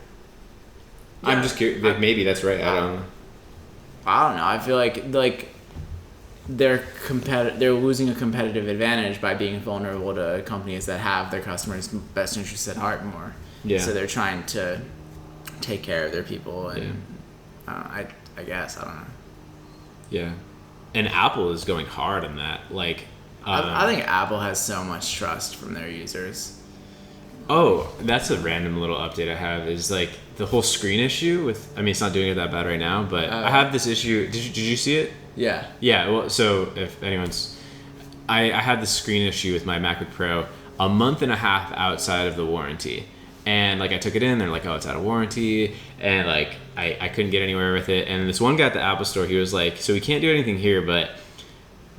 [SPEAKER 2] Yeah, I'm just curious. Maybe that's right. I don't know.
[SPEAKER 1] I don't know. I feel like they're losing a competitive advantage by being vulnerable to companies that have their customers' best interests at heart more. Yeah. So they're trying to take care of their people, and I guess I don't know.
[SPEAKER 2] Yeah, and Apple is going hard on that. Like,
[SPEAKER 1] I think Apple has so much trust from their users.
[SPEAKER 2] Oh, that's a random little update I have. Is like the whole screen issue with. I mean, it's not doing it that bad right now, but I have this issue. Did you see it?
[SPEAKER 1] Yeah.
[SPEAKER 2] Yeah. Well, so if anyone's, I had this screen issue with my MacBook Pro a month and a half outside of the warranty. And like I took it in, they're like, oh, it's out of warranty, and like I couldn't get anywhere with it. And this one guy at the Apple store, he was like, so we can't do anything here, but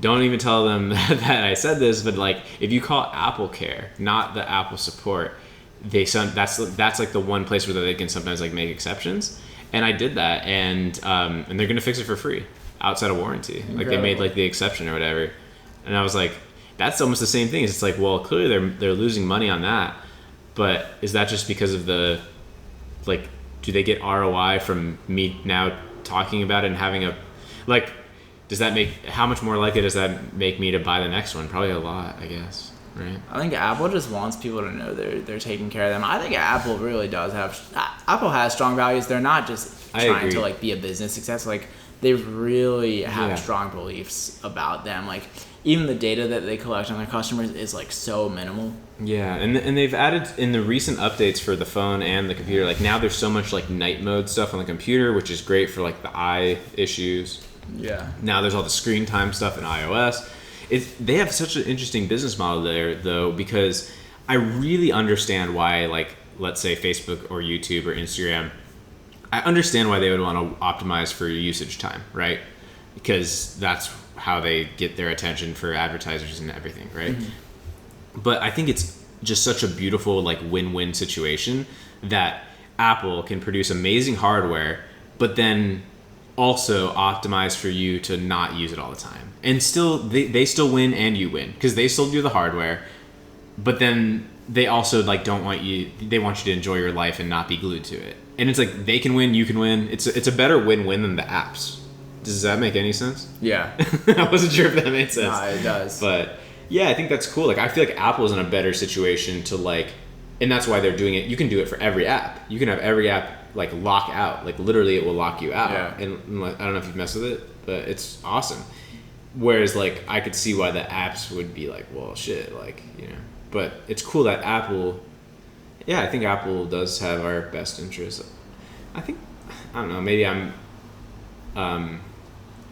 [SPEAKER 2] don't even tell them that I said this. But like, if you call Apple Care, not the Apple support, that's like the one place where they can sometimes like make exceptions. And I did that, and they're gonna fix it for free outside of warranty. Incredible. Like they made like the exception or whatever. And I was like, that's almost the same thing. It's like, well, clearly they're losing money on that. But is that just because of the, like, do they get ROI from me now talking about it and having a, like, does that make, how much more likely does that make me to buy the next one? Probably a lot, I guess, right?
[SPEAKER 1] I think Apple just wants people to know they're taking care of them. I think Apple really does Apple has strong values. They're not just trying to, like, be a business success. Like, they really have strong beliefs about them. Like, even the data that they collect on their customers is like so minimal.
[SPEAKER 2] Yeah, and they've added in the recent updates for the phone and the computer, like now there's so much like night mode stuff on the computer, which is great for like the eye issues.
[SPEAKER 1] Yeah.
[SPEAKER 2] Now there's all the screen time stuff in iOS. They have such an interesting business model there though, because I really understand why, like, let's say Facebook or YouTube or Instagram, I understand why they would want to optimize for usage time, right? Because that's how they get their attention for advertisers and everything, right? Mm-hmm. But I think it's just such a beautiful like win-win situation that Apple can produce amazing hardware, but then also optimize for you to not use it all the time. And still, they still win and you win because they sold you the hardware, but then they also like they want you to enjoy your life and not be glued to it. And it's like they can win, you can win. It's a better win-win than the apps. Does that make any sense?
[SPEAKER 1] Yeah.
[SPEAKER 2] I wasn't sure if that made sense.
[SPEAKER 1] No, it does.
[SPEAKER 2] But yeah, I think that's cool. Like I feel like Apple's in a better situation to like, and that's why they're doing it. You can do it for every app. You can have every app like lock out. Like literally it will lock you out.
[SPEAKER 1] Yeah.
[SPEAKER 2] And I don't know if you've messed with it, but it's awesome. Whereas like I could see why the apps would be like, well, shit, like, you know. But it's cool that Apple, yeah, I think Apple does have our best interests. I don't know, maybe I'm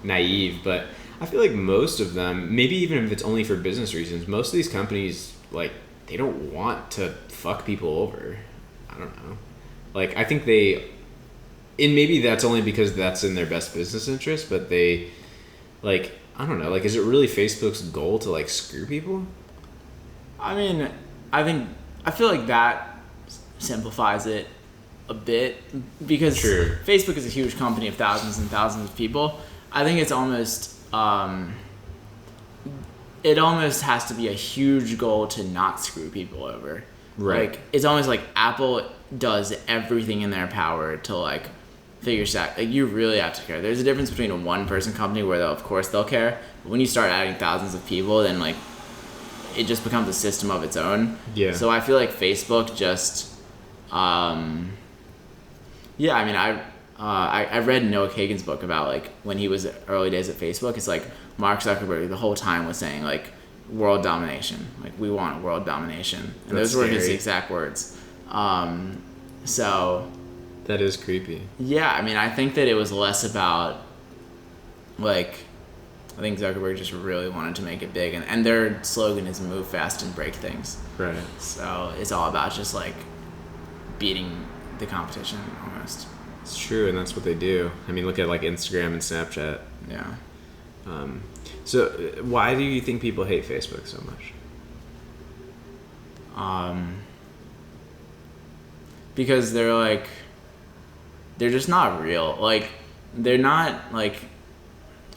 [SPEAKER 2] naive, but I feel like most of them, maybe even if it's only for business reasons, most of these companies, like, they don't want to fuck people over. I don't know. Like, I think and maybe that's only because that's in their best business interest, but they, like, I don't know, like, is it really Facebook's goal to, like, screw people?
[SPEAKER 1] I mean, I feel like that simplifies it a bit because
[SPEAKER 2] True.
[SPEAKER 1] Facebook is a huge company of thousands and thousands of people. I think it's almost it almost has to be a huge goal to not screw people over.
[SPEAKER 2] Right.
[SPEAKER 1] Like it's almost like Apple does everything in their power to like figure shit out. Like you really have to care. There's a difference between a one person company where of course they'll care, but when you start adding thousands of people, then like it just becomes a system of its own.
[SPEAKER 2] Yeah.
[SPEAKER 1] So I feel like Facebook just yeah, I mean, I read Noah Kagan's book about like when he was early days at Facebook. It's like Mark Zuckerberg the whole time was saying like world domination, like we want world domination, and those were his exact words. So
[SPEAKER 2] that is creepy.
[SPEAKER 1] Yeah, I mean, I think that it was less about like I think Zuckerberg just really wanted to make it big, and their slogan is move fast and break things.
[SPEAKER 2] Right.
[SPEAKER 1] So it's all about just like beating the competition almost.
[SPEAKER 2] It's true, and that's what they do. I mean, look at like Instagram and Snapchat.
[SPEAKER 1] Yeah.
[SPEAKER 2] So why do you think people hate Facebook so much?
[SPEAKER 1] Because they're just not real. Like, they're not, like,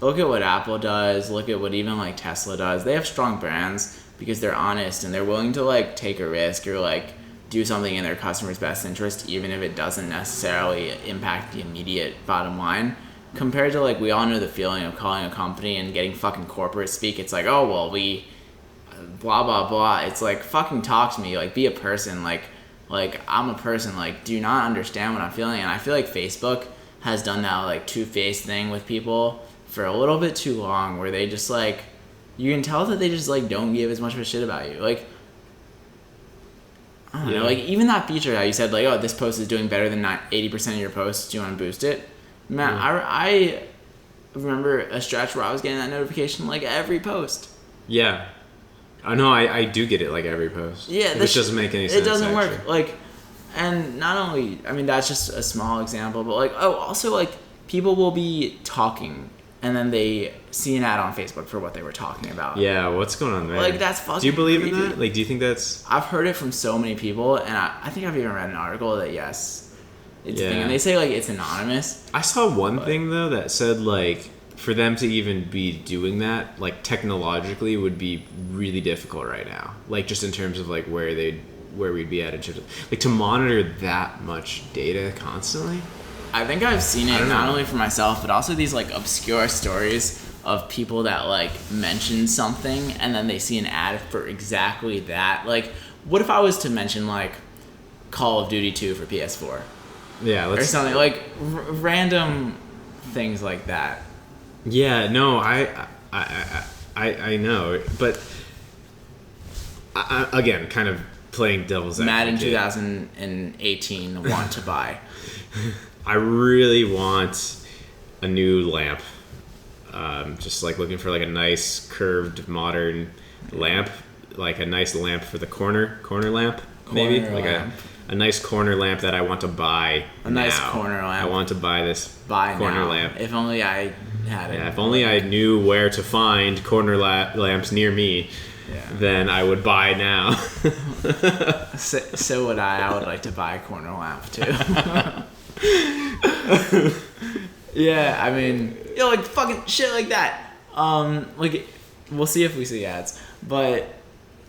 [SPEAKER 1] look at what Apple does, look at what even, like, Tesla does. They have strong brands because they're honest and they're willing to, like, take a risk or, like, do something in their customer's best interest, even if it doesn't necessarily impact the immediate bottom line. Compared to, like, we all know the feeling of calling a company and getting fucking corporate speak. It's like, oh, well, we blah, blah, blah. It's like, fucking talk to me. Like, be a person. Like, I'm a person. Like, do you not understand what I'm feeling? And I feel like Facebook has done that, like, two-faced thing with people for a little bit too long, where they just, like, you can tell that they just, like, don't give as much of a shit about you. Like, I don't know, like, even that feature how you said, like, oh, this post is doing better than 80% of your posts, do you want to boost it? Man, I remember a stretch where I was getting that notification, like, every post.
[SPEAKER 2] Yeah. I know, I do get it, like, every post.
[SPEAKER 1] Yeah.
[SPEAKER 2] Which doesn't make any sense,
[SPEAKER 1] It doesn't
[SPEAKER 2] actually.
[SPEAKER 1] work. Like, and not only, I mean, that's just a small example, but, like, oh, also, like, people will be talking, and then they see an ad on Facebook for what they were talking about.
[SPEAKER 2] Yeah, what's going on there?
[SPEAKER 1] Like, that's fucking
[SPEAKER 2] Do you believe
[SPEAKER 1] creepy.
[SPEAKER 2] in that? Like, do you think that's...
[SPEAKER 1] I've heard it from so many people, and I think I've even read an article that, yes, it's a thing. And they say, like, it's anonymous.
[SPEAKER 2] I saw one thing, though, that said, like, for them to even be doing that, like, technologically would be really difficult right now. Like, just in terms of, like, where we'd be at in terms of... Like, to monitor that much data constantly?
[SPEAKER 1] I think I've seen
[SPEAKER 2] I
[SPEAKER 1] it
[SPEAKER 2] don't
[SPEAKER 1] not
[SPEAKER 2] know.
[SPEAKER 1] only for myself, but also these, like, obscure stories of people that, like, mention something and then they see an ad for exactly that. Like, what if I was to mention, like, Call of Duty 2 for PS4?
[SPEAKER 2] Yeah,
[SPEAKER 1] Or something, like, random things like that.
[SPEAKER 2] Yeah, no, I know, but again, kind of playing devil's
[SPEAKER 1] Madden
[SPEAKER 2] advocate.
[SPEAKER 1] 2018 want to buy.
[SPEAKER 2] I really want a new lamp. Just like looking for like a nice curved modern lamp, like a nice lamp for the corner lamp, maybe
[SPEAKER 1] Corner
[SPEAKER 2] like
[SPEAKER 1] lamp.
[SPEAKER 2] a nice corner lamp that I want to buy.
[SPEAKER 1] A nice
[SPEAKER 2] now.
[SPEAKER 1] corner lamp.
[SPEAKER 2] I want to buy this
[SPEAKER 1] Buy
[SPEAKER 2] corner
[SPEAKER 1] now.
[SPEAKER 2] lamp.
[SPEAKER 1] If only I had it.
[SPEAKER 2] Yeah, if only I knew where to find corner lamps near me,
[SPEAKER 1] Yeah.
[SPEAKER 2] then I would buy now.
[SPEAKER 1] So would I. I would like to buy a corner lamp too. Yeah, I mean, you know, like fucking shit like that. Like, we'll see if we see ads, but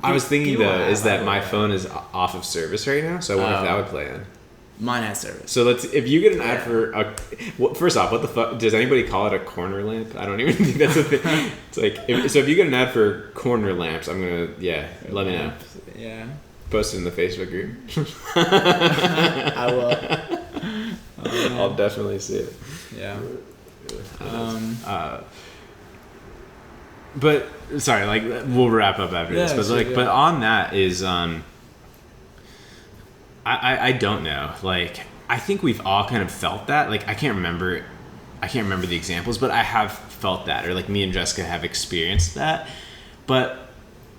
[SPEAKER 2] I was thinking
[SPEAKER 1] people
[SPEAKER 2] though,
[SPEAKER 1] have,
[SPEAKER 2] is that my
[SPEAKER 1] like,
[SPEAKER 2] phone is off of service right now, so I wonder if that would play in.
[SPEAKER 1] mine has service.
[SPEAKER 2] So if you get an ad
[SPEAKER 1] Yeah.
[SPEAKER 2] for first off, what the fuck does anybody call it a corner lamp? I don't even think that's a thing. It's like if you get an ad for corner lamps, I'm gonna let me know.
[SPEAKER 1] Yeah,
[SPEAKER 2] Post it in the Facebook group.
[SPEAKER 1] I will.
[SPEAKER 2] I'll definitely see it.
[SPEAKER 1] Yeah.
[SPEAKER 2] But sorry, like we'll wrap up after this.
[SPEAKER 1] Yeah,
[SPEAKER 2] But
[SPEAKER 1] sure,
[SPEAKER 2] like,
[SPEAKER 1] yeah.
[SPEAKER 2] but on that is I don't know. Like I think we've all kind of felt that. Like I can't remember the examples, but I have felt that, or like me and Jessica have experienced that. But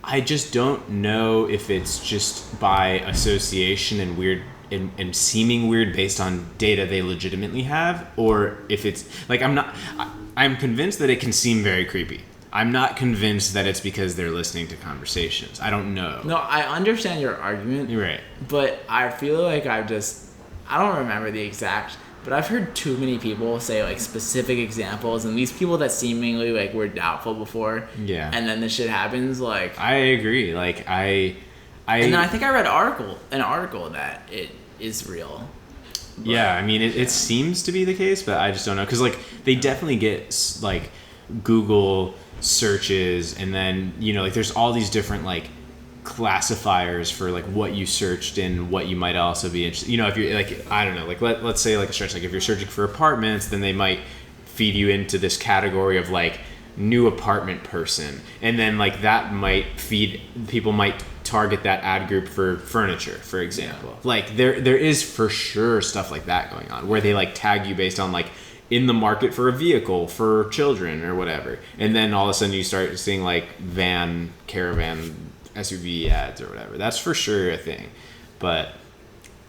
[SPEAKER 2] I just don't know if it's just by association and weird and seeming weird based on data they legitimately have, or if it's like I'm convinced that it can seem very creepy. I'm not convinced that it's because they're listening to conversations. I don't know.
[SPEAKER 1] No, I understand your argument.
[SPEAKER 2] You're right.
[SPEAKER 1] But I feel like I don't remember the exact, but I've heard too many people say like specific examples, and these people that seemingly like were doubtful before,
[SPEAKER 2] Yeah.
[SPEAKER 1] and then this shit happens, like,
[SPEAKER 2] I agree. Like
[SPEAKER 1] and then I think I read an article that it is real. But,
[SPEAKER 2] yeah, I mean, it seems to be the case, but I just don't know. Because, like, they definitely get, like, Google searches, and then, you know, like, there's all these different, like, classifiers for, like, what you searched and what you might also be interested. You know, if you're, like, I don't know, like, let's say, like, a search, like, if you're searching for apartments, then they might feed you into this category of, like, new apartment person. And then, like, that might people might target that ad group for furniture, for example. Like there is for sure stuff like that going on where they like tag you based on like in the market for a vehicle for children or whatever, and then all of a sudden you start seeing like van, caravan, SUV ads or whatever. That's for sure a thing, but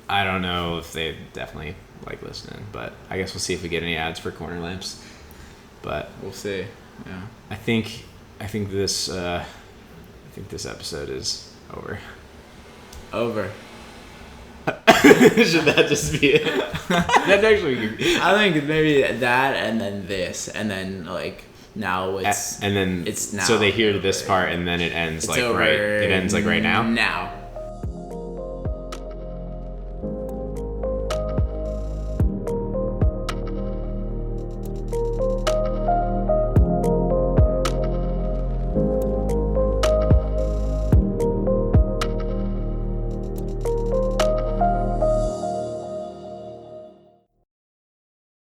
[SPEAKER 2] I don't know if they definitely like listening. But I guess we'll see if we get any ads for corner lamps. But
[SPEAKER 1] we'll see. Yeah.
[SPEAKER 2] I think this episode is over.
[SPEAKER 1] Over.
[SPEAKER 2] Should that just be it? That's actually.
[SPEAKER 1] I think maybe that and then this and then like now it's
[SPEAKER 2] And then
[SPEAKER 1] it's now
[SPEAKER 2] so they hear
[SPEAKER 1] over.
[SPEAKER 2] this part and then it ends
[SPEAKER 1] It's
[SPEAKER 2] like
[SPEAKER 1] over
[SPEAKER 2] right. It ends like right now.
[SPEAKER 1] Now.